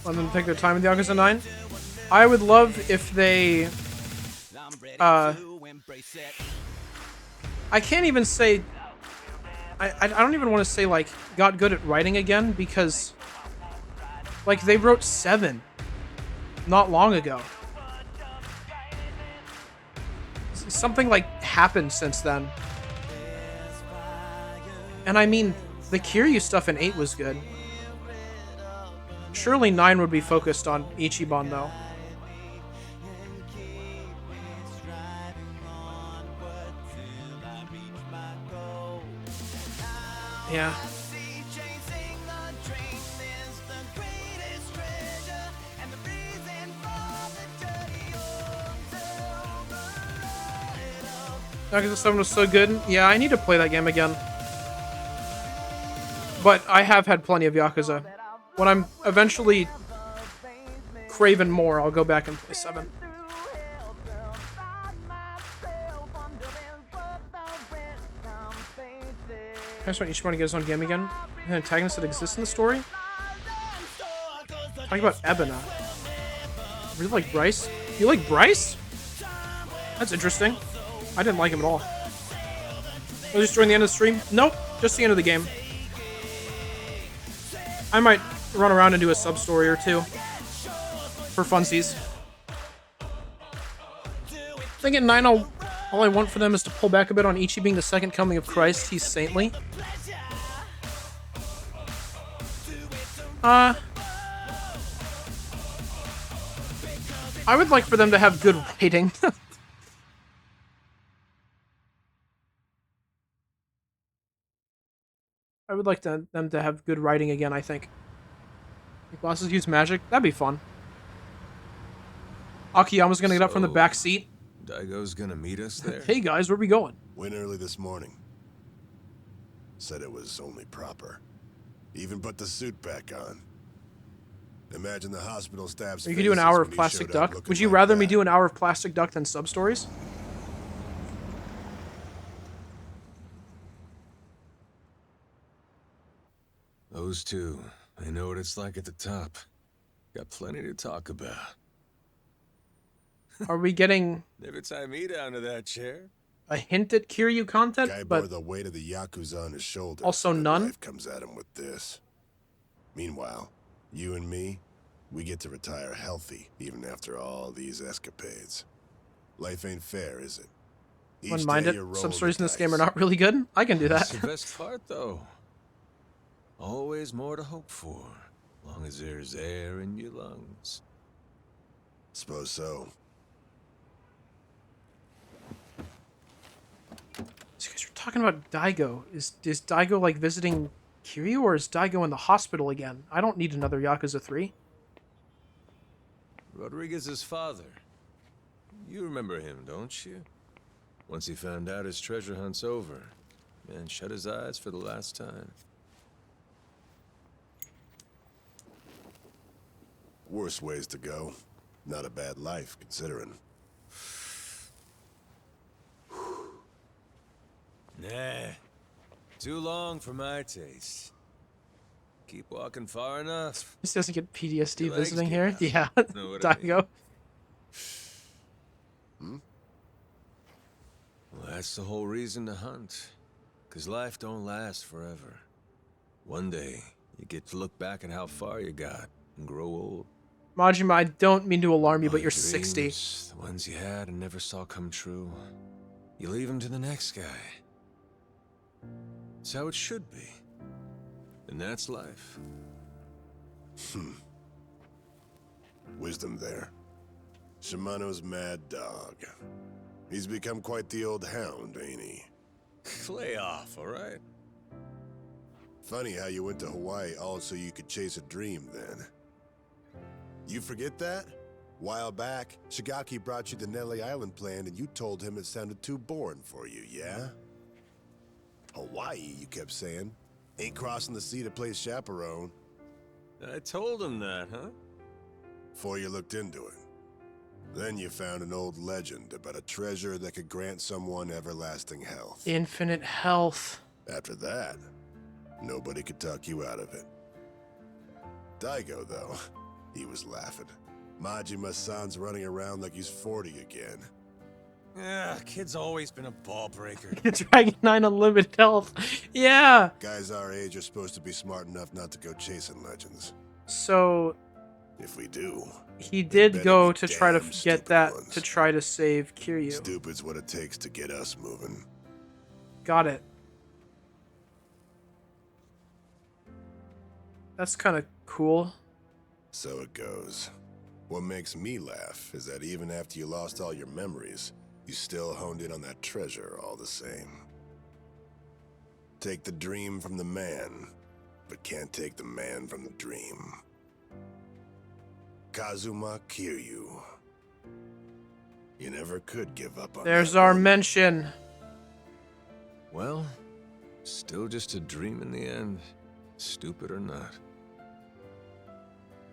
Let them take their time with Yakuza 9. I would love if they... I can't even say... I don't even want to say, like, got good at writing again, because... Like, they wrote 7 not long ago. Something, like, happened since then. And I mean, the Kiryu stuff in 8 was good. Surely 9 would be focused on Ichiban, though. Yeah. Yakuza 7 was so good. Yeah, I need to play that game again. But I have had plenty of Yakuza. When I'm eventually craving more, I'll go back and play 7. I just want Ichiban to get his own game again. An antagonist that exists in the story? Talking about Ebina. Really like Bryce? You like Bryce? That's interesting. I didn't like him at all. Was this during the end of the stream? Nope, just the end of the game. I might run around and do a sub-story or 2. For funsies. I think at 9 all I want for them is to pull back a bit on Ichi being the second coming of Christ. He's saintly. I would like for them to have good writing. I would like them to have good writing again, I think. If bosses use magic, that'd be fun. Akiyama's gonna get up from the back seat. Daigo's gonna meet us there? Hey guys, where we going? Went early this morning. Said it was only proper. Even put the suit back on. Imagine the hospital staff's You could do an hour of Plastic Duck. Would you rather me do an hour of Plastic Duck than sub-stories? Those two, they know what it's like at the top. Got plenty to talk about. Are we getting Never tie me down to that chair. a hint at Kiryu content, Guy but bore the weight of the Yakuza on his shoulders. also but none? Life comes at him with this. Meanwhile, you and me, we get to retire healthy, even after all these escapades. Life ain't fair, is it? Wouldn't mind it. Sub-stories in this game are not really good. I can do That's that. the best part, though. Always more to hope for, long as there's air in your lungs. Suppose so. These guys are talking about Daigo. Is Daigo like visiting Kiryu, or is Daigo in the hospital again? I don't need another Yakuza 3. Rodriguez's father. You remember him, don't you? Once he found out his treasure hunt's over, man shut his eyes for the last time. Worse ways to go. Not a bad life, considering. Nah. Too long for my taste. Keep walking far enough. This doesn't get PTSD Your legs visiting get here. out. Yeah, Know what I mean? Daigo. Well, that's the whole reason to hunt. 'Cause life don't last forever. One day, you get to look back at how far you got and grow old. Majima, I don't mean to alarm you, All but the you're 60. dreams, the ones you had and never saw come true, you leave them to the next guy. It's how it should be. And that's life. Wisdom there. Shimano's mad dog. He's become quite the old hound, ain't he? Lay off, all right? Funny how you went to Hawaii all so you could chase a dream then. You forget that? While back, Shigaki brought you the Nelly Island plan and you told him it sounded too boring for you, yeah? Hawaii, you kept saying. Ain't crossing the sea to play chaperone. I told him that, huh? Before you looked into it. Then you found an old legend about a treasure that could grant someone everlasting health. Infinite health. After that, nobody could talk you out of it. Daigo, though, he was laughing. Majima-san's running around like he's 40 again. Yeah, kid's always been a ball breaker. Dragon 9 unlimited health. Yeah. Guys our age are supposed to be smart enough not to go chasing legends. So if we do, he did go to try to damn get that ones. to try to save Kiryu. Stupid's what it takes to get us moving. Got it. That's kind of cool. So it goes. What makes me laugh is that even after you lost all your memories, you still honed in on that treasure all the same. Take the dream from the man, but can't take the man from the dream. Kazuma Kiryu. You never could give up on There's that our one. mention. Well, still just a dream in the end, stupid or not.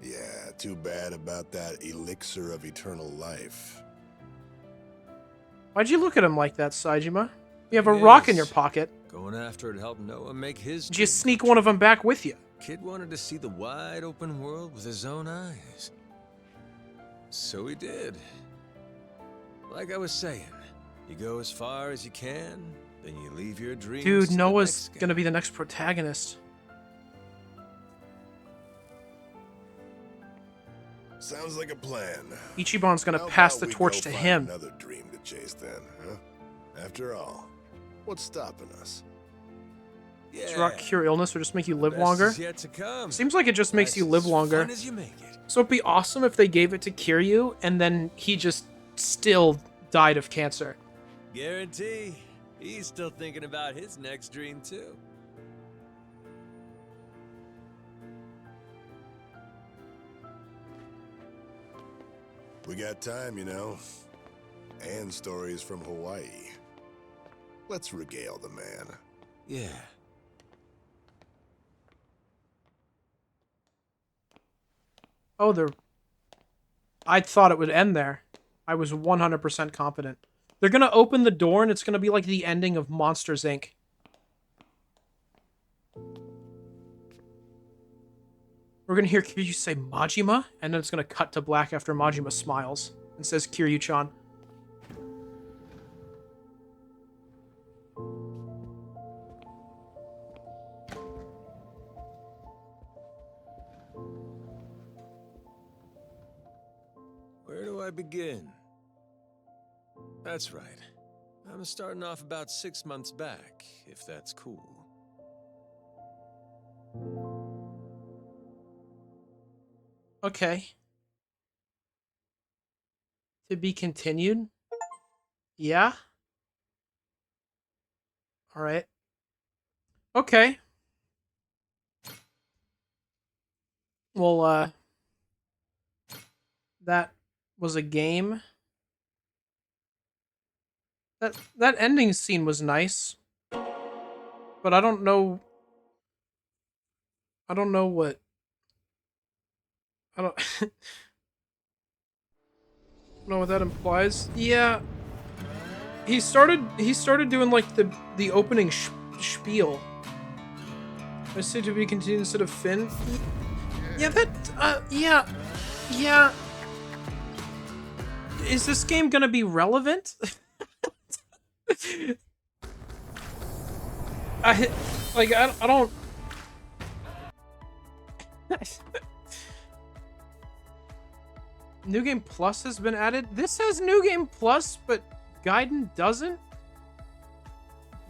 Yeah, too bad about that elixir of eternal life. Why'd you look at him like that, Saejima? You have a rock in your Yes. pocket. Going after it helped Noah make his Did you dream sneak come one of them back with you? true. Kid wanted to see the wide open world with his own eyes. So he did. Like I was saying, you go as far as you can, then you leave your dreams Dude, to the Noah's next gonna be the next protagonist. Sounds like a plan. Ichiban's gonna How pass about the we torch go to find him. Another dream to chase then, huh? After all, what's stopping us? Does rock cure illness or just make you live Best longer? is yet to come. Seems like it just makes you Life's live as longer. fun as you make it. So it'd be awesome if they gave it to Kiryu and then he just still died of cancer. Guarantee he's still thinking about his next dream too. We got time, you know. And stories from Hawaii. Let's regale the man. Yeah. Oh, I thought it would end there. I was 100% confident. They're gonna open the door and it's gonna be like the ending of Monsters, Inc. We're gonna hear Kiryu say Majima, and then it's gonna cut to black after Majima smiles and says Kiryu-chan. Where do I begin? That's right. I'm starting off about 6 months back, if that's cool. Okay. To be continued? Yeah? Alright. Okay. Well, that was a game. That ending scene was nice. But I don't know what... I don't know what that implies. Yeah. He started doing like the opening spiel. I say to be continued instead of Finn. Yeah, yeah. Is this game gonna be relevant? I don't. New Game Plus has been added. This has New Game Plus, but Gaiden doesn't?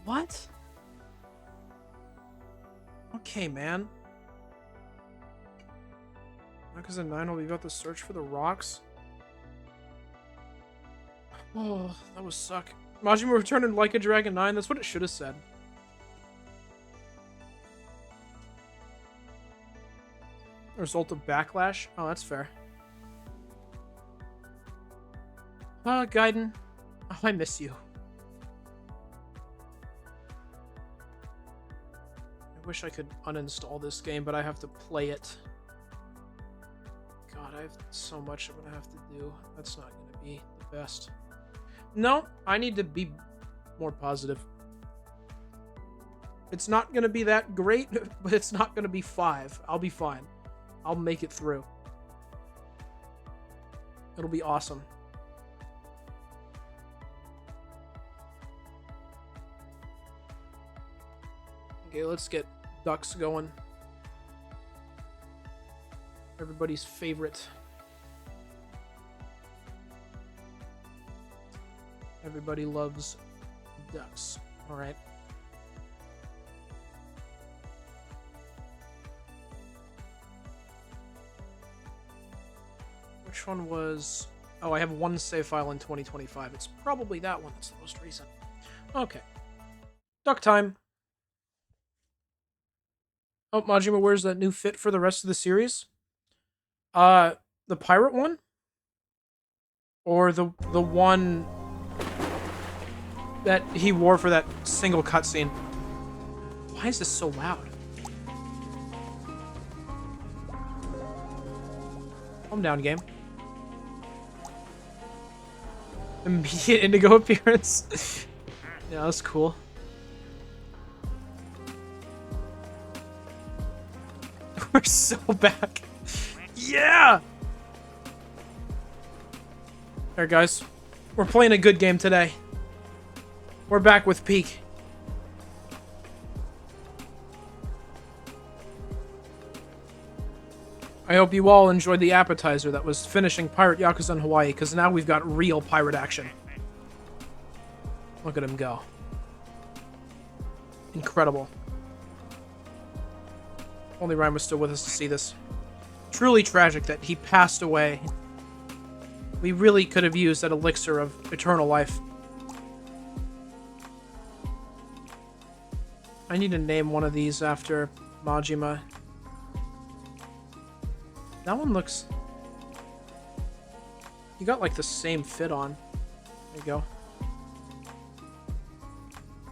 What? Okay, man. Yakuza 9 will be about to search for the rocks. Oh, that would suck. Majima returned in Like a Dragon 9. That's what it should have said. Result of backlash? Oh, that's fair. Gaiden. Oh, I miss you. I wish I could uninstall this game, but I have to play it. God, I have so much I'm gonna have to do. That's not gonna be the best. No, I need to be more positive. It's not gonna be that great, but it's not gonna be 5. I'll be fine. I'll make it through. It'll be awesome. Okay, let's get ducks going. Everybody's favorite. Everybody loves ducks. All right. Which one was... Oh, I have one save file in 2025. It's probably that one that's the most recent. Okay. Duck time. Oh, Majima, where's that new fit for the rest of the series? The pirate one? Or the one that he wore for that single cutscene? Why is this so loud? Calm down, game. Immediate Indigo appearance. Yeah, that's cool. We're so back. Yeah! Alright, guys. We're playing a good game today. We're back with Peak. I hope you all enjoyed the appetizer that was finishing Pirate Yakuza in Hawaii, because now we've got real pirate action. Look at him go. Incredible. Only Ryan was still with us to see this. Truly tragic that he passed away. We really could have used that elixir of eternal life. I need to name one of these after Majima. That one looks... You got like the same fit on. There you go.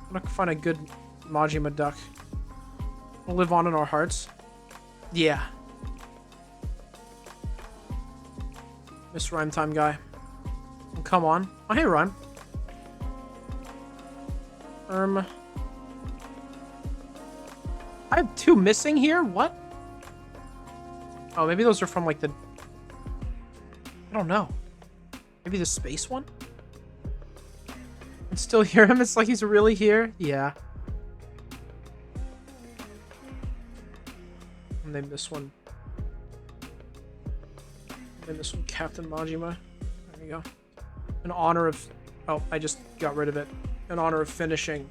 I'm gonna find a good Majima duck. Will live on in our hearts. Yeah. Miss Rhyme Time guy. Come on. Oh, hey, Rhyme. I have 2 missing here? What? Oh, maybe those are from, like, the... I don't know. Maybe the space one? I can still hear him. It's like he's really here. Yeah. I'll name this one... Name this one Captain Majima. There you go. In honor of... Oh, I just got rid of it. In honor of finishing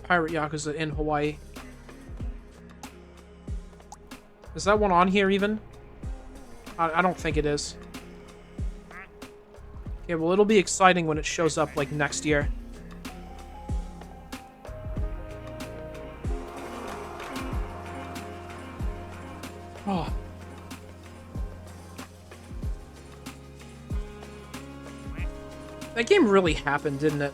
Pirate Yakuza in Hawaii. Is that one on here even? I don't think it is. Okay, well, it'll be exciting when it shows up, like, next year. Oh. That game really happened, didn't it?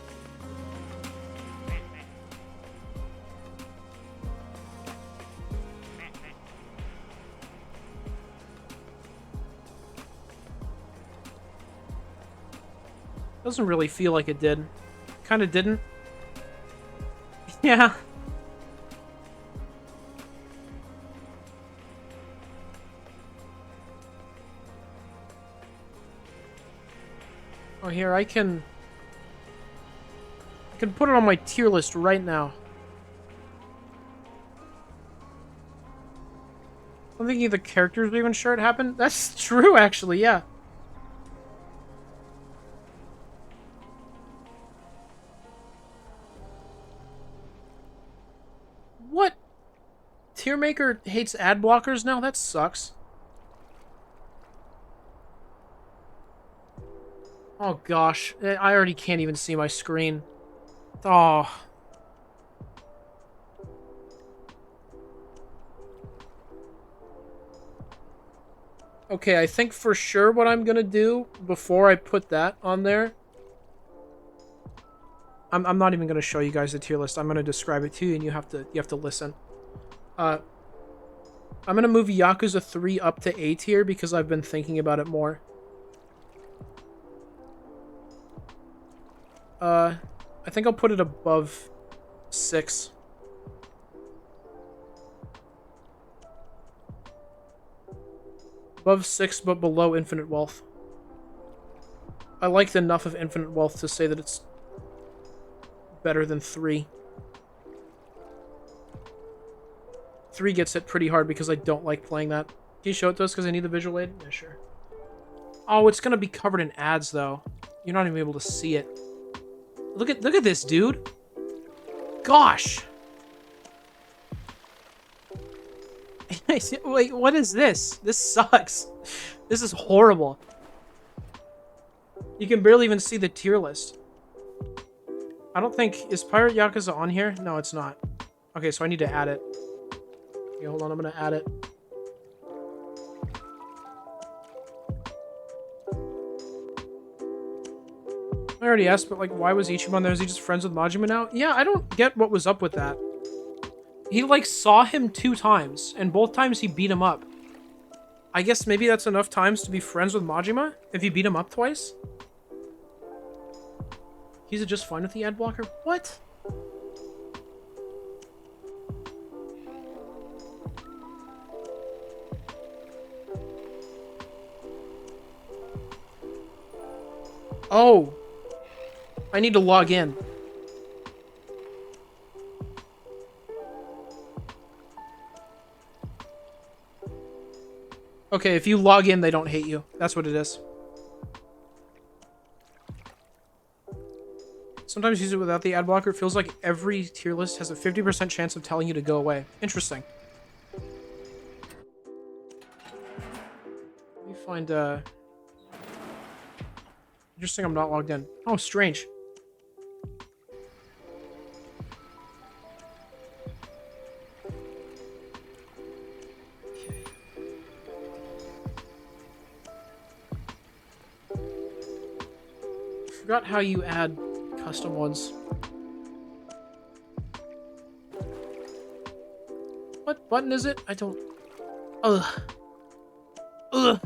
Doesn't really feel like it did. Kind of didn't. Yeah. Oh, here, I can put it on my tier list right now. I'm thinking the characters were even sure it happened. That's true, actually, yeah. What? Tier Maker hates ad blockers now? That sucks. Oh gosh, I already can't even see my screen. Oh. Okay, I think for sure what I'm gonna do before I put that on there... I'm not even gonna show you guys the tier list. I'm gonna describe it to you and you have to listen. I'm gonna move Yakuza 3 up to A tier because I've been thinking about it more. I think I'll put it above 6. Above 6, but below Infinite Wealth. I liked enough of Infinite Wealth to say that it's better than 3. 3 gets hit pretty hard because I don't like playing that. Can you show it to us because I need the visual aid? Yeah, sure. Oh, it's gonna be covered in ads though. You're not even able to see it. Look at this, dude. Gosh. Wait, what is this? This sucks. This is horrible. You can barely even see the tier list. I don't think... Is Pirate Yakuza on here? No, it's not. Okay, so I need to add it. Okay, hold on, I'm gonna add it. I already asked, but like, why was Ichiban there? Is he just friends with Majima now? Yeah, I don't get what was up with that. He, like, saw him 2 times, and both times he beat him up. I guess maybe that's enough times to be friends with Majima, if you beat him up twice? He's just fine with the ad blocker? What? Oh! I need to log in. Okay, if you log in, they don't hate you. That's what it is. Sometimes use it without the ad blocker. It feels like every tier list has a 50% chance of telling you to go away. Interesting. Let me find, Interesting I'm not logged in. Oh, strange. Forgot how you add custom ones. What button is it? I don't... Ugh. Ugh.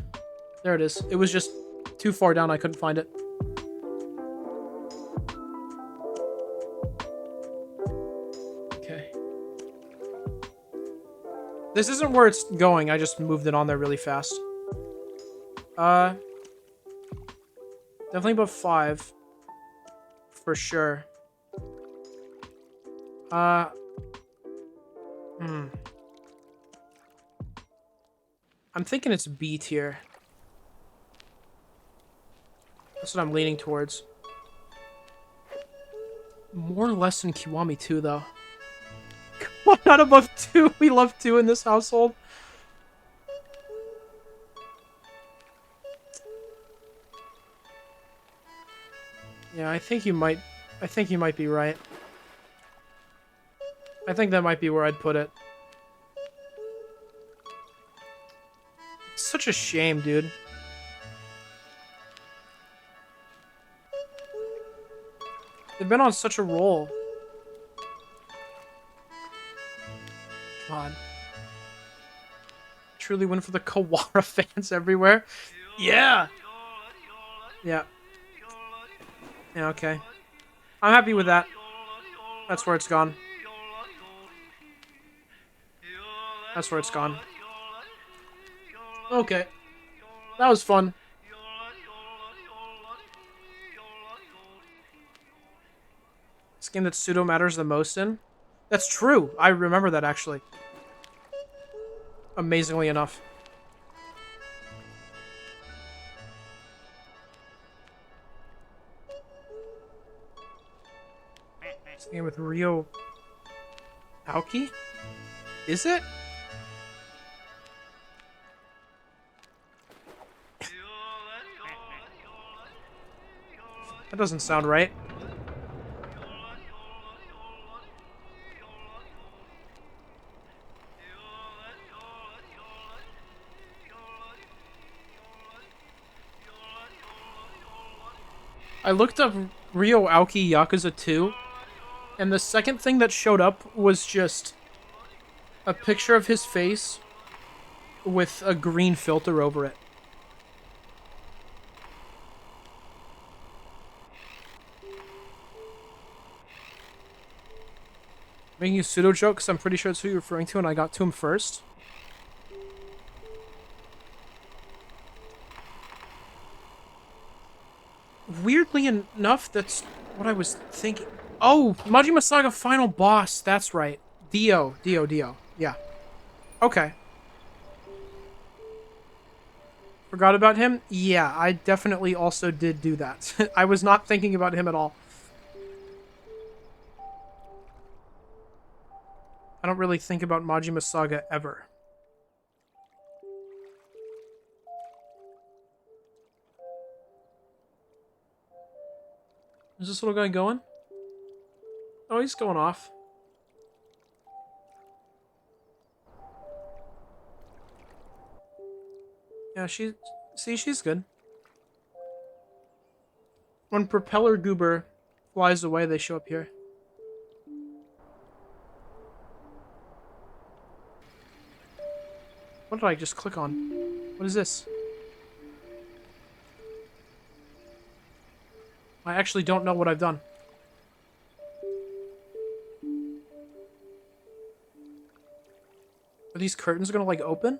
There it is. It was just too far down. I couldn't find it. Okay. This isn't where it's going. I just moved it on there really fast. Definitely above 5. For sure. I'm thinking it's B tier. That's what I'm leaning towards. More or less than Kiwami 2, though. Come on, not above 2. We love 2 in this household. Yeah, I think you might be right. I think that might be where I'd put it. It's such a shame, dude. They've been on such a roll. God. Truly win for the Kawara fans everywhere. Yeah! Yeah. Yeah, okay. I'm happy with that. That's where it's gone. That's where it's gone. Okay. That was fun. This game that pseudo matters the most in? That's true. I remember that, actually. Amazingly enough. This game with Ryo Aoki? Is it? That doesn't sound right. I looked up Ryo Aoki Yakuza 2, and the second thing that showed up was just a picture of his face with a green filter over it. Making a pseudo joke because I'm pretty sure that's who you're referring to, and I got to him first. Weirdly enough, that's what I was thinking. Oh, Majima Saga final boss. That's right. Dio. Yeah. Okay. Forgot about him? Yeah, I definitely also did do that. I was not thinking about him at all. I don't really think about Majima Saga ever. Is this little guy going? Oh, he's going off. Yeah, she's good. When Propeller Goober flies away, they show up here. What did I just click on? What is this? I actually don't know what I've done. Are these curtains gonna, like, open?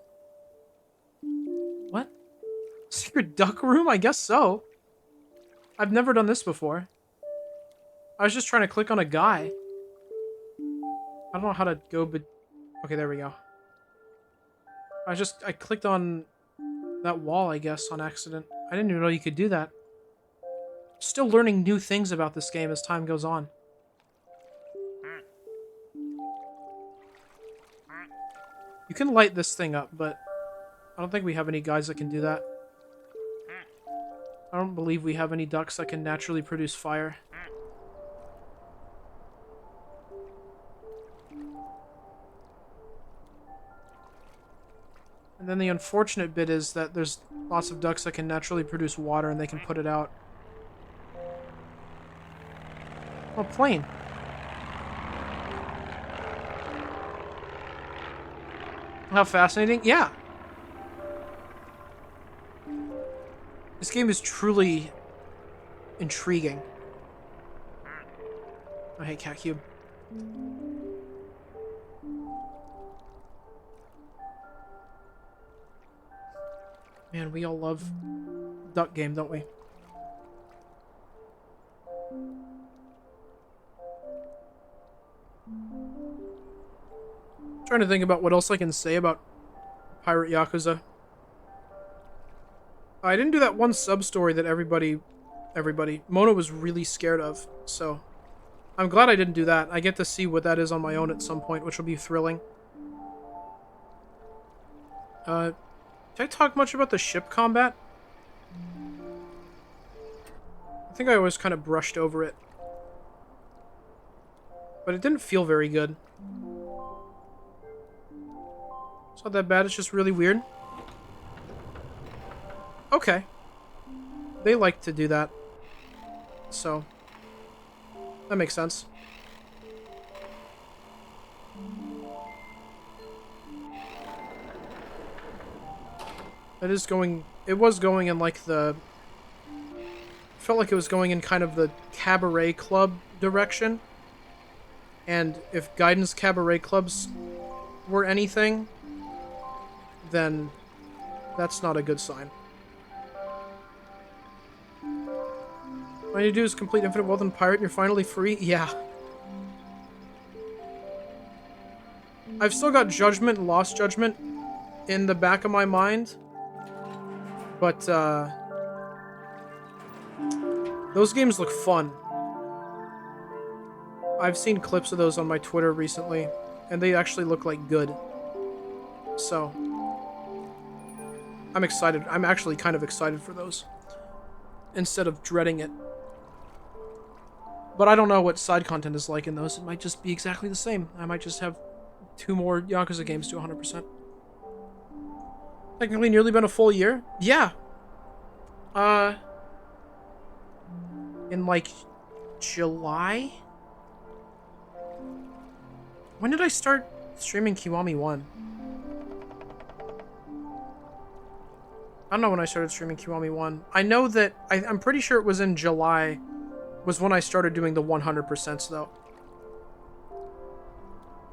What? Secret duck room? I guess so. I've never done this before. I was just trying to click on a guy. I don't know how to go, but... Okay, there we go. I clicked on that wall, I guess, on accident. I didn't even know you could do that. Still learning new things about this game as time goes on. You can light this thing up, but I don't think we have any guys that can do that. I don't believe we have any ducks that can naturally produce fire. And then the unfortunate bit is that there's lots of ducks that can naturally produce water and they can put it out. Oh, plane. How fascinating. Yeah. This game is truly intriguing. Oh, hey, Cat Cube. Man, we all love Duck Game, don't we? Trying to think about what else I can say about Pirate Yakuza. I didn't do that one sub-story that everybody Mona was really scared of, so I'm glad I didn't do that. I get to see what that is on my own at some point, which will be thrilling. Did I talk much about the ship combat? I think I always kind of brushed over it. But it didn't feel very good. It's not that bad, it's just really weird. Okay. They like to do that. So, that makes sense. It is going... It was going in, like, the... Felt like it was going in kind of the cabaret club direction. And if Guidance cabaret clubs were anything, then that's not a good sign. All you do is complete Infinite Wealth and Pirate and you're finally free? Yeah. I've still got Judgment and Lost Judgment in the back of my mind. But, those games look fun. I've seen clips of those on my Twitter recently, and they actually look like good. So, I'm excited. I'm actually kind of excited for those, instead of dreading it. But I don't know what side content is like in those. It might just be exactly the same. I might just have 2 more Yakuza games to 100%. Technically nearly been a full year? Yeah. in like July. When did I start streaming Kiwami 1? I don't know when I started streaming Kiwami 1. I know that I'm pretty sure it was in July was when I started doing the 100% though.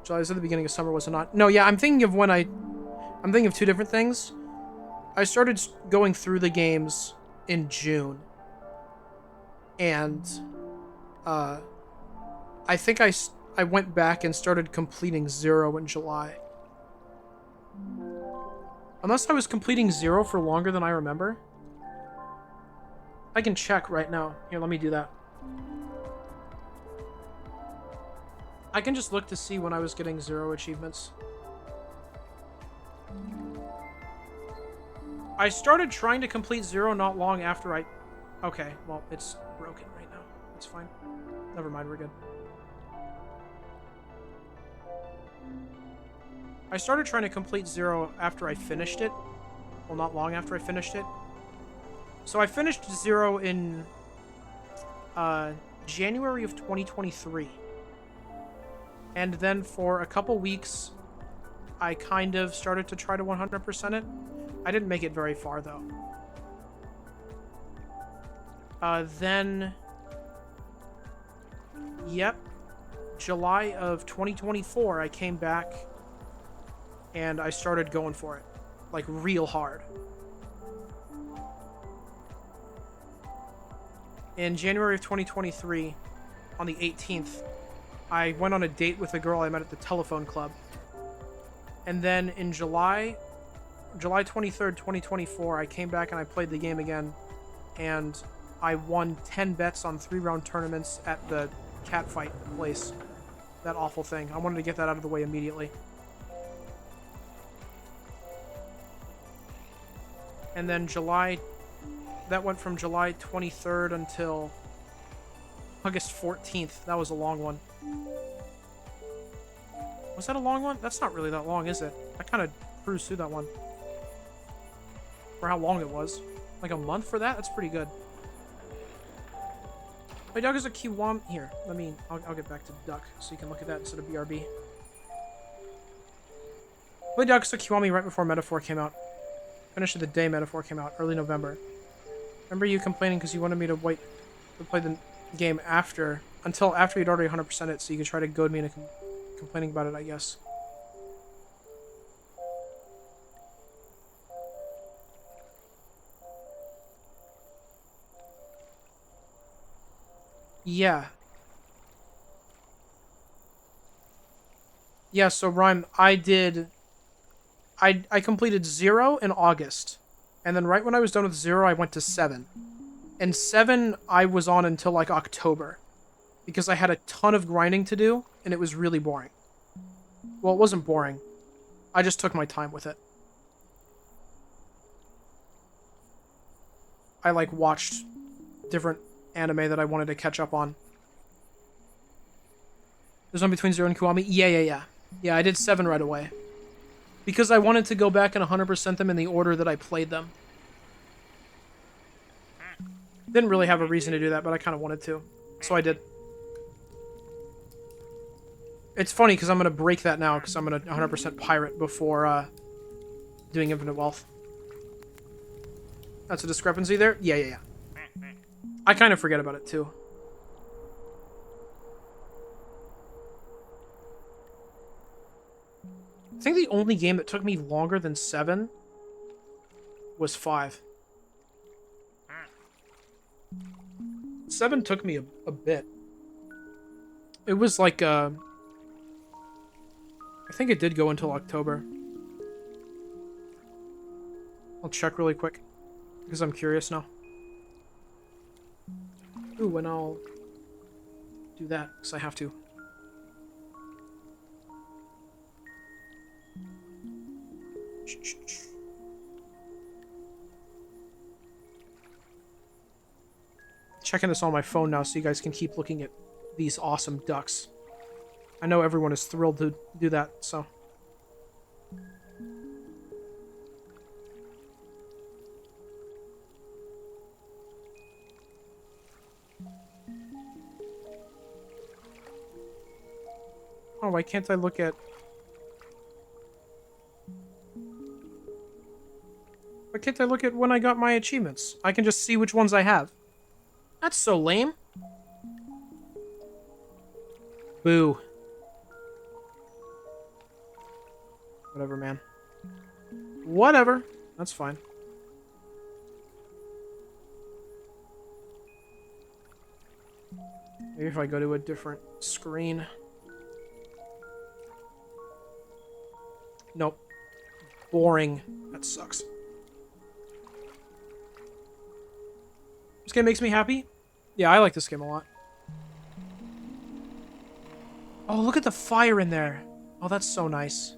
July was at the beginning of summer, was it not? No, yeah, I'm thinking of two different things. I started going through the games in June. And I think I went back and started completing 0 in July. Unless I was completing 0 for longer than I remember. I can check right now. Here, let me do that. I can just look to see when I was getting 0 achievements. I started trying to complete 0 not long after I... Okay, well, it's broken right now. It's fine. Never mind, we're good. I started trying to complete 0 after I finished it. Well, not long after I finished it. So I finished 0 in January of 2023. And then for a couple weeks, I kind of started to try to 100% it. I didn't make it very far, though. Then... Yep. July of 2024, I came back and I started going for it. Like, real hard. In January of 2023, on the 18th, I went on a date with a girl I met at the telephone club. And then in July 23rd, 2024, I came back and I played the game again. And I won 10 bets on 3-round tournaments at the catfight place. That awful thing. I wanted to get that out of the way immediately. And then that went from July 23rd until August 14th. That was a long one. Was that a long one? That's not really that long, is it? I kind of cruised through that one. For how long it was. Like a month for that? That's pretty good. My dog is a Kiwami. Here, I'll get back to Duck so you can look at that instead of BRB. My dog is a Kiwami right before Metaphor came out. Finished of the day Metaphor came out, early November. Remember you complaining because you wanted me to wait to play the game until after you'd already 100% it, so you could try to goad me into complaining about it, I guess. Yeah. Yeah, so Rhyme, I completed 0 in August. And then right when I was done with 0, I went to 7. And 7, I was on until like October. Because I had a ton of grinding to do, and it was really boring. Well, it wasn't boring. I just took my time with it. I like watched different anime that I wanted to catch up on. There's one between 0 and Kiwami? Yeah. Yeah, I did 7 right away. Because I wanted to go back and 100% them in the order that I played them. Didn't really have a reason to do that, but I kind of wanted to. So I did. It's funny because I'm going to break that now because I'm going to 100% pirate before doing Infinite Wealth. That's a discrepancy there? Yeah. I kind of forget about it too. I think the only game that took me longer than 7 was 5. 7 took me a bit. It was like, I think it did go until October. I'll check really quick, because I'm curious now. Ooh, and I'll do that, because I have to. Checking this on my phone now so you guys can keep looking at these awesome ducks. I know everyone is thrilled to do that, so. Oh, why can't I look at... Why can't I look at when I got my achievements? I can just see which ones I have. That's so lame. Boo. Whatever, man. Whatever. That's fine. Maybe if I go to a different screen. Nope. Boring. That sucks. This game makes me happy. Yeah, I like this game a lot. Oh, look at the fire in there. Oh, that's so nice.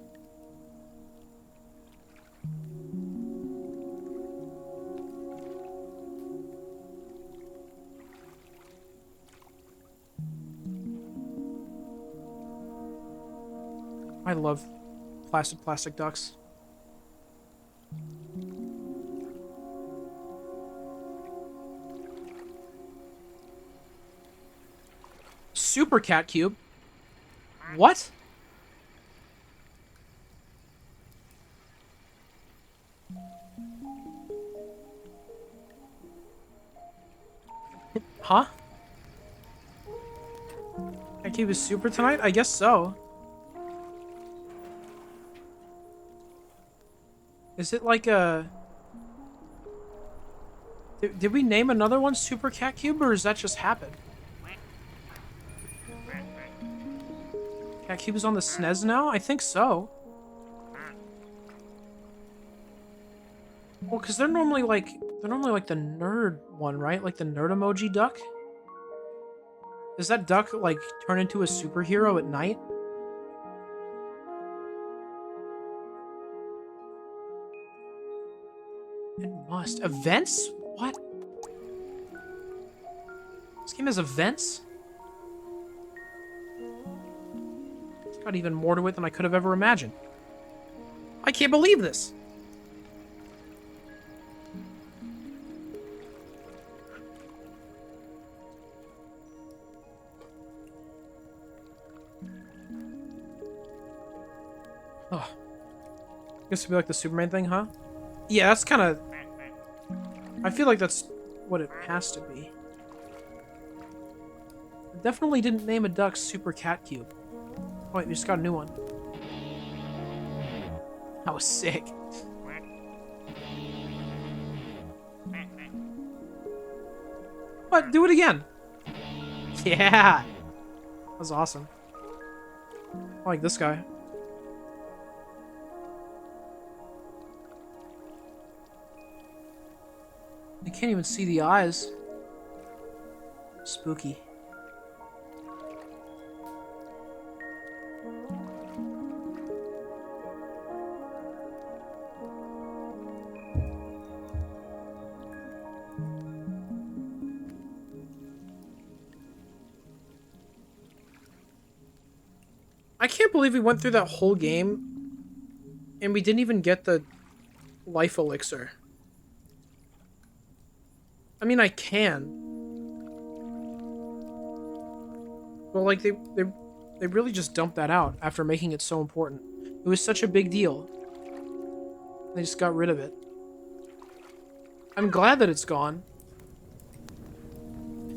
I love plastic ducks. Super Cat Cube? What? Huh? Cat Cube is super tonight? I guess so. Is it like a... Did we name another one Super Cat Cube, or does that just happen? Cat Cube is on the SNES now? I think so. Well, because they're normally like the nerd one, right? Like the nerd emoji duck? Does that duck, like, turn into a superhero at night? It must. Events? What? This game has events? It's got even more to it than I could have ever imagined. I can't believe this! Oh. Guess it'd be like the Superman thing, huh? Yeah, that's kind of... I feel like that's what it has to be. I definitely didn't name a duck Super Cat Cube. Oh, wait, we just got a new one. That was sick. What? Do it again. Yeah. That was awesome. I like this guy. I can't even see the eyes. Spooky. I can't believe we went through that whole game and we didn't even get the life elixir. I mean, I can. But, like, they really just dumped that out after making it so important. It was such a big deal. They just got rid of it. I'm glad that it's gone.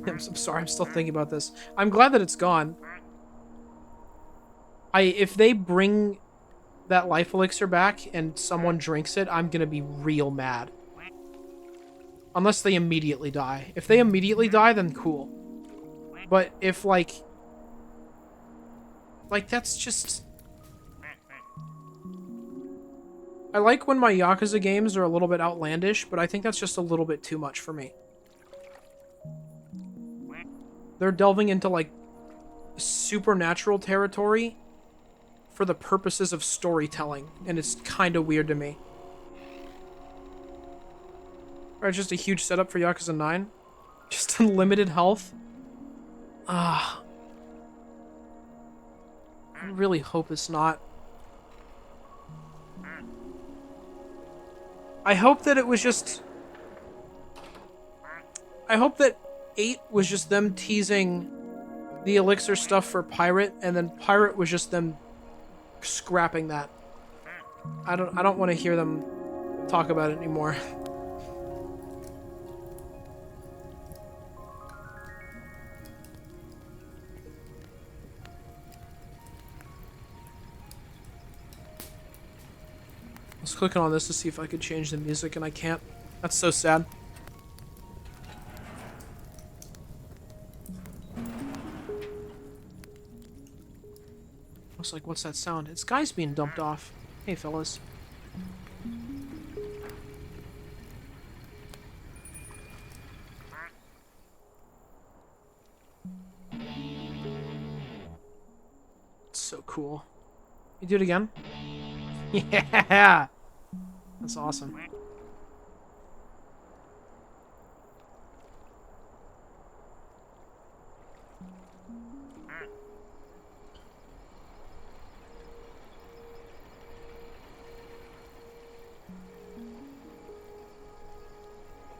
I'm sorry, I'm still thinking about this. I'm glad that it's gone. If they bring that life elixir back and someone drinks it, I'm gonna be real mad. Unless they immediately die. If they immediately die, then cool. But if, like, that's just... I like when my Yakuza games are a little bit outlandish, but I think that's just a little bit too much for me. They're delving into, like, supernatural territory for the purposes of storytelling, and it's kind of weird to me. Alright, just a huge setup for Yakuza 9. Just unlimited health. Ah. I really hope it's not. I hope that it was just... I hope that 8 was just them teasing the elixir stuff for pirate, and then pirate was just them scrapping that. I don't want to hear them talk about it anymore. I was clicking on this to see if I could change the music, and I can't. That's so sad. I was like, what's that sound? It's guys being dumped off. Hey, fellas. It's so cool. You do it again? Yeah! That's awesome.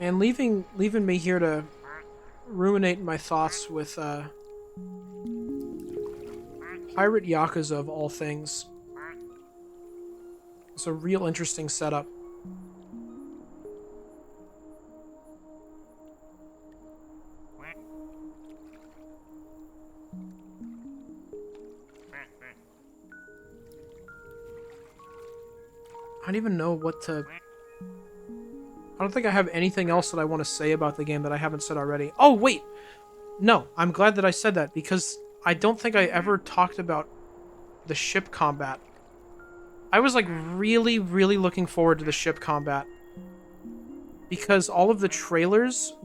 And leaving me here to ruminate my thoughts with Pirate Yakuza of all things. It's a real interesting setup. I don't even know what to... I don't think I have anything else that I want to say about the game that I haven't said already. Oh, wait! No, I'm glad that I said that, because I don't think I ever talked about the ship combat. I was, like, really, really looking forward to the ship combat. Because all of the trailers,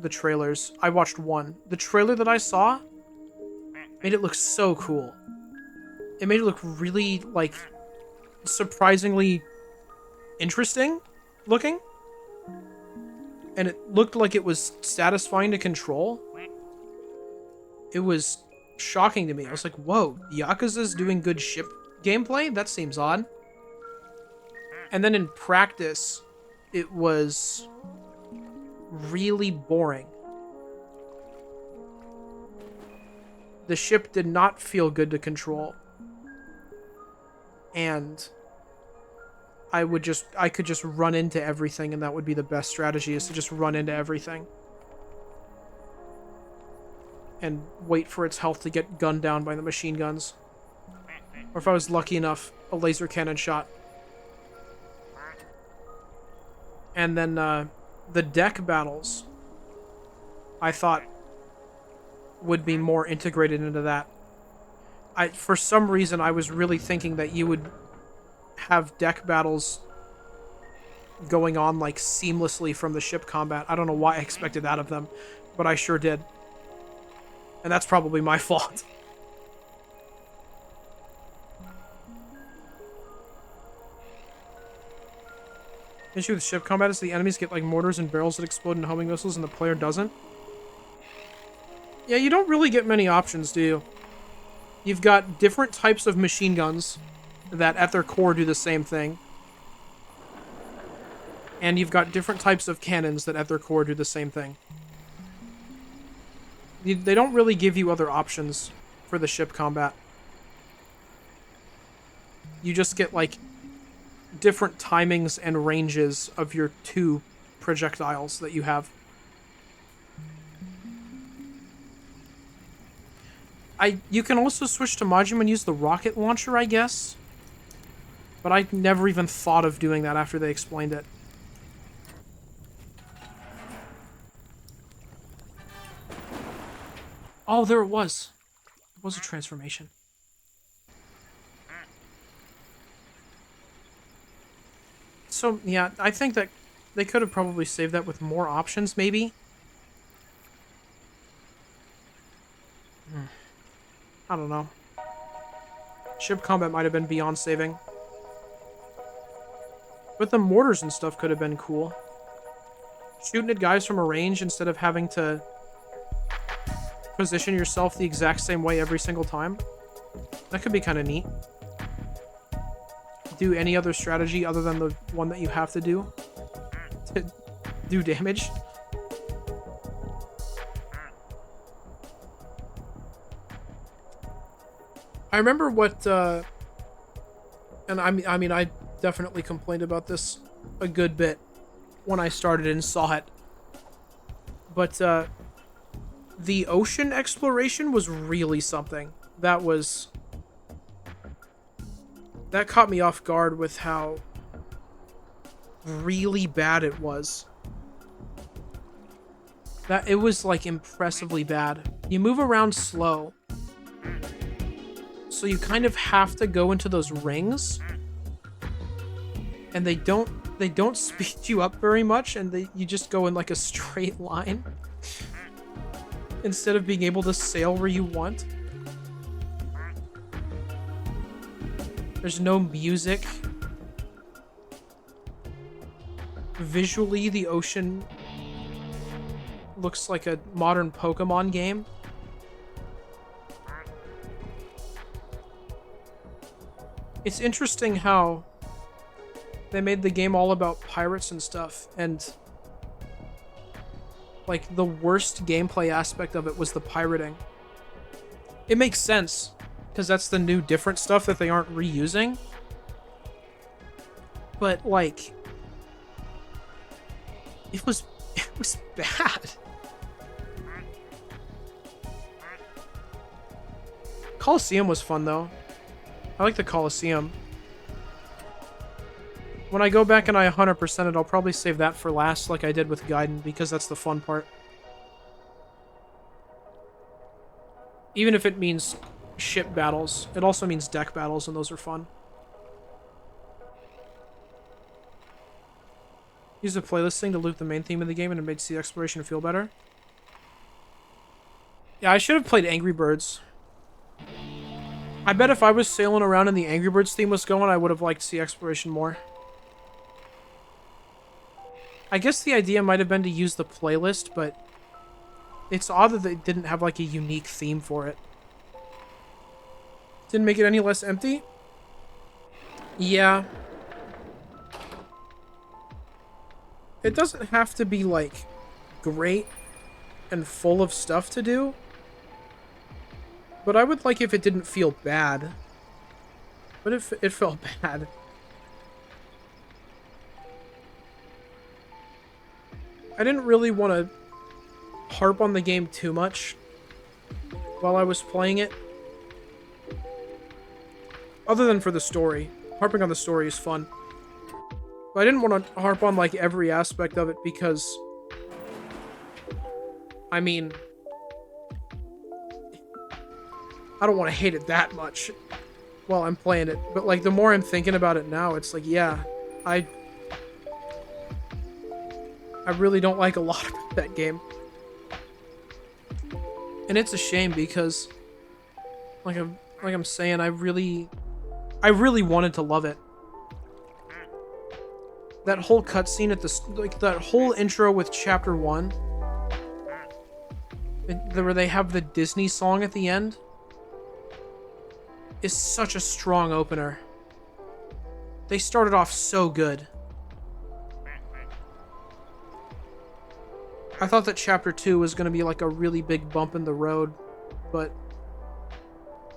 I watched one. The trailer that I saw made it look so cool. It made it look really, like, surprisingly interesting looking. And it looked like it was satisfying to control. It was shocking to me. I was like, whoa, Yakuza's doing good ship gameplay? That seems odd. And then in practice, it was really boring. The ship did not feel good to control. And I could just run into everything, and that would be the best strategy, is to just run into everything. And wait for its health to get gunned down by the machine guns. Or if I was lucky enough, a laser cannon shot. And then the deck battles, I thought, would be more integrated into that. For some reason, I was really thinking that you would have deck battles going on, like, seamlessly from the ship combat. I don't know why I expected that of them, but I sure did. And that's probably my fault. The issue with ship combat is the enemies get, like, mortars and barrels that explode into homing missiles and the player doesn't. Yeah, you don't really get many options, do you? You've got different types of machine guns that at their core do the same thing. And you've got different types of cannons that at their core do the same thing. They don't really give you other options for the ship combat. You just get, like, different timings and ranges of your two projectiles that you have. You can also switch to Majima and use the rocket launcher, I guess. But I never even thought of doing that after they explained it. Oh, there it was. It was a transformation. So, yeah, I think that they could have probably saved that with more options, maybe. I don't know. Ship combat might have been beyond saving. But the mortars and stuff could have been cool. Shooting at guys from a range instead of having to position yourself the exact same way every single time. That could be kind of neat. Do any other strategy other than the one that you have to do to do damage. I I remember what, and I mean, I definitely complained about this a good bit when I started and saw it. But, the ocean exploration was really something. That caught me off guard with how really bad it was. That it was like impressively bad. You move around slow. So you kind of have to go into those rings. And they don't speed you up very much, and you just go in like a straight line. Instead of being able to sail where you want. There's no music. Visually, the ocean looks like a modern Pokemon game. It's interesting how they made the game all about pirates and stuff, and like the worst gameplay aspect of it was the pirating. It makes sense, because that's the new different stuff that they aren't reusing. But like, it was bad. Colosseum was fun though. I like the Colosseum. When I go back and I 100% it, I'll probably save that for last like I did with Gaiden, because that's the fun part. Even if it means ship battles, it also means deck battles, and those are fun. Use the playlist thing to loop the main theme of the game, and it makes the exploration feel better. Yeah, I should have played Angry Birds. I bet if I was sailing around and the Angry Birds theme was going, I would have liked Sea Exploration more. I guess the idea might have been to use the playlist, but it's odd that they didn't have like a unique theme for it. Didn't make it any less empty? Yeah. It doesn't have to be like great and full of stuff to do. But I would like if it didn't feel bad. But if it felt bad. I didn't really want to harp on the game too much while I was playing it. Other than for the story. Harping on the story is fun. But I didn't want to harp on like every aspect of it because, I mean, I don't want to hate it that much while I'm playing it. But like the more I'm thinking about it now, it's like, yeah, I really don't like a lot about that game. And it's a shame because, like I'm saying, I really wanted to love it. That whole cutscene at the, like that whole intro with Chapter 1, where they have the Disney song at the end, is such a strong opener. They started off so good. I thought that Chapter 2 was going to be like a really big bump in the road, but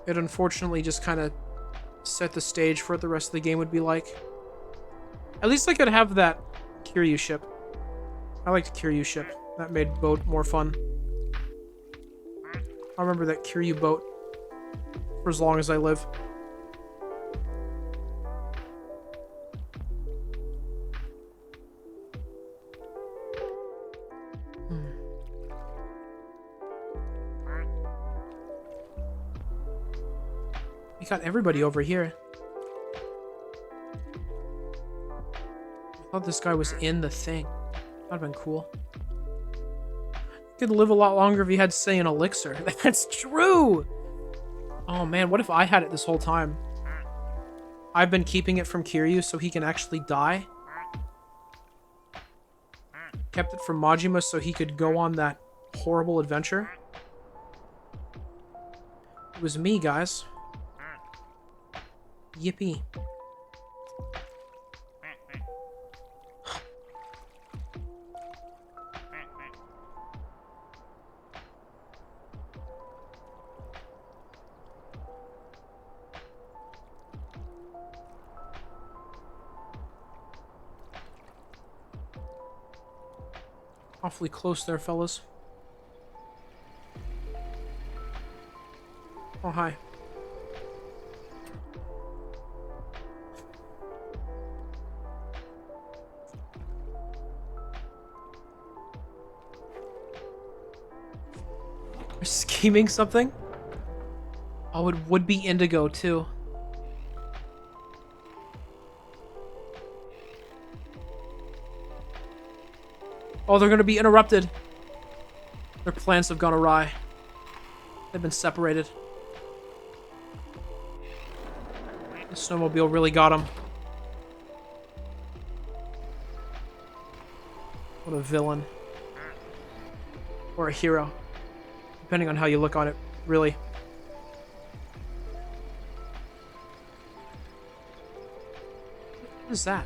it unfortunately just kind of set the stage for what the rest of the game would be like. At least I could have that Kiryu ship. I liked Kiryu ship. That made boat more fun. I'll remember that Kiryu boat for as long as I live. We got everybody over here. I thought this guy was in the thing. That'd have been cool. Could live a lot longer if he had, say, an elixir. That's true! Oh man, what if I had it this whole time? I've been keeping it from Kiryu so he can actually die. Kept it from Majima so he could go on that horrible adventure. It was me, guys. Yippee. Awfully close there, fellas. Oh, hi. They're scheming something? Oh, it would be Indigo, too. Oh, they're gonna be interrupted. Their plans have gone awry. They've been separated. The snowmobile really got him. What a villain. Or a hero. Depending on how you look on it, really. What is that?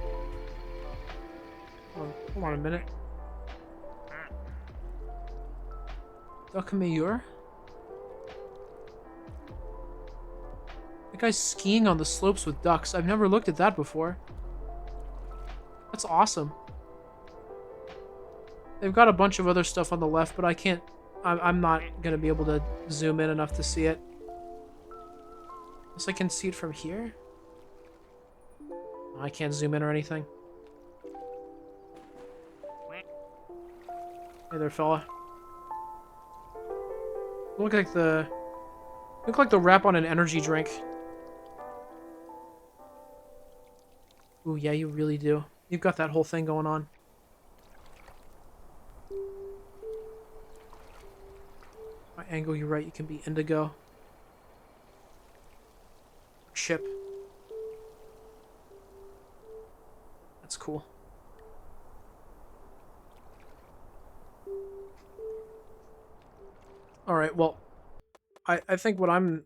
Oh, hold on a minute. Duckmeur? That guy's skiing on the slopes with ducks. I've never looked at that before. That's awesome. They've got a bunch of other stuff on the left, but I can't... I'm not gonna be able to zoom in enough to see it. Unless I can see it from here? I can't zoom in or anything. Hey there, fella. Look like the wrap on an energy drink. Ooh, yeah, you really do. You've got that whole thing going on. My angle, you're right. You can be Indigo. Chip. That's cool. Alright, well, I think what I'm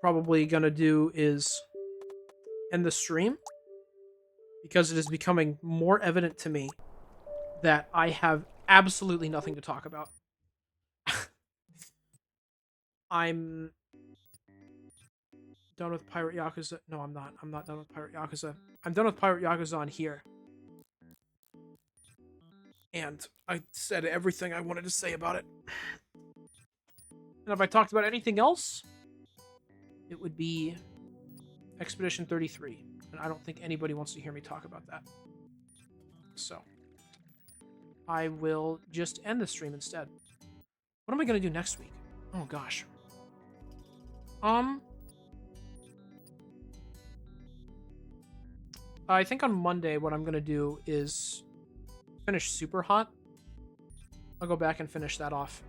probably gonna do is end the stream, because it is becoming more evident to me that I have absolutely nothing to talk about. I'm done with Pirate Yakuza. No, I'm not. I'm not done with Pirate Yakuza. I'm done with Pirate Yakuza on here. And I said everything I wanted to say about it. And if I talked about anything else, it would be Expedition 33. And I don't think anybody wants to hear me talk about that. So, I will just end the stream instead. What am I going to do next week? Oh, gosh. I think on Monday what I'm going to do is finish Super Hot. I'll go back and finish that off.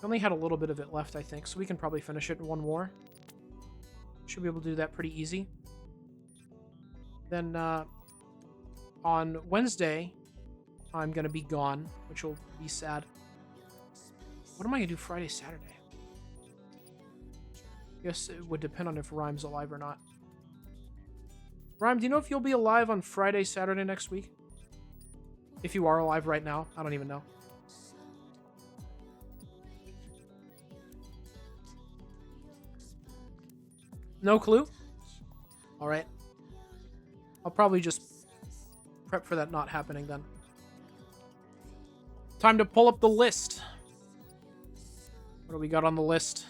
I only had a little bit of it left, I think, so we can probably finish it in one more. Should be able to do that pretty easy. Then, on Wednesday, I'm going to be gone, which will be sad. What am I going to do Friday, Saturday? I guess it would depend on if Rhyme's alive or not. Rhyme, do you know if you'll be alive on Friday, Saturday next week? If you are alive right now, I don't even know. No clue? Alright. I'll probably just prep for that not happening then. Time to pull up the list. What do we got on the list?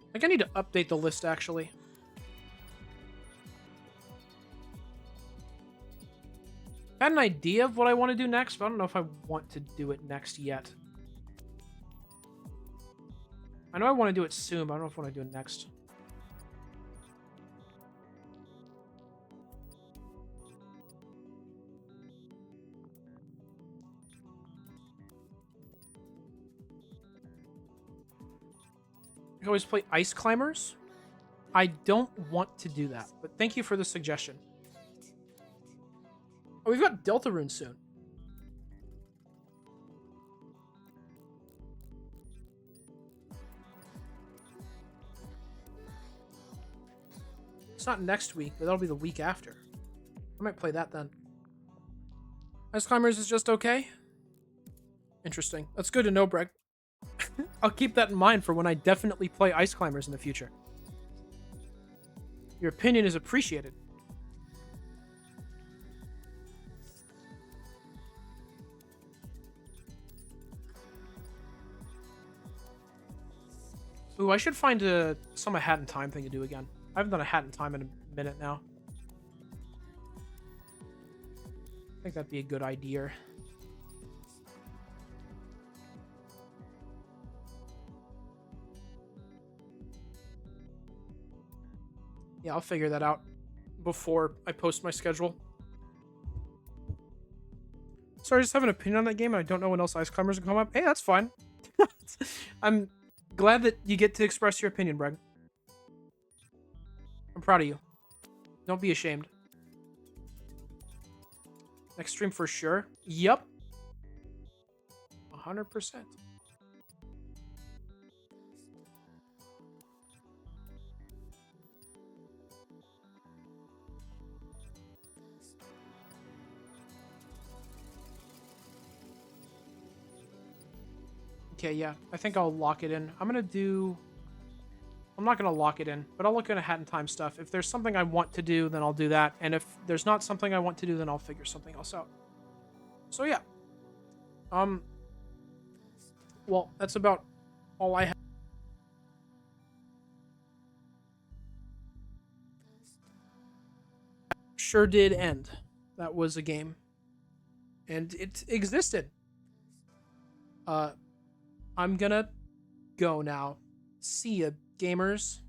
I think I need to update the list, actually. I had an idea of what I want to do next, but I don't know if I want to do it next yet. I know I want to do it soon, but I don't know if I want to do it next. I can always play Ice Climbers. I don't want to do that, but thank you for the suggestion. Oh, we've got Deltarune soon. It's not next week, but that'll be the week after. I might play that then. Ice Climbers is just okay? Interesting. That's good to know, Breg. I'll keep that in mind for when I definitely play Ice Climbers in the future. Your opinion is appreciated. Ooh, I should find some a Hat in Time thing to do again. I haven't done a Hat in Time in a minute now. I think that'd be a good idea. Yeah, I'll figure that out before I post my schedule. Sorry, I just have an opinion on that game and I don't know when else Ice Climbers will come up. Hey, that's fine. I'm glad that you get to express your opinion, Breg. I'm proud of you. Don't be ashamed. Next stream for sure. Yup. 100%. Okay, yeah. I think I'll lock it in. I'm not going to lock it in, but I'll look at a Hat in Time stuff. If there's something I want to do, then I'll do that. And if there's not something I want to do, then I'll figure something else out. So, yeah. Well, that's about all I have. Sure did end. That was a game. And it existed. I'm gonna go now. See ya, gamers.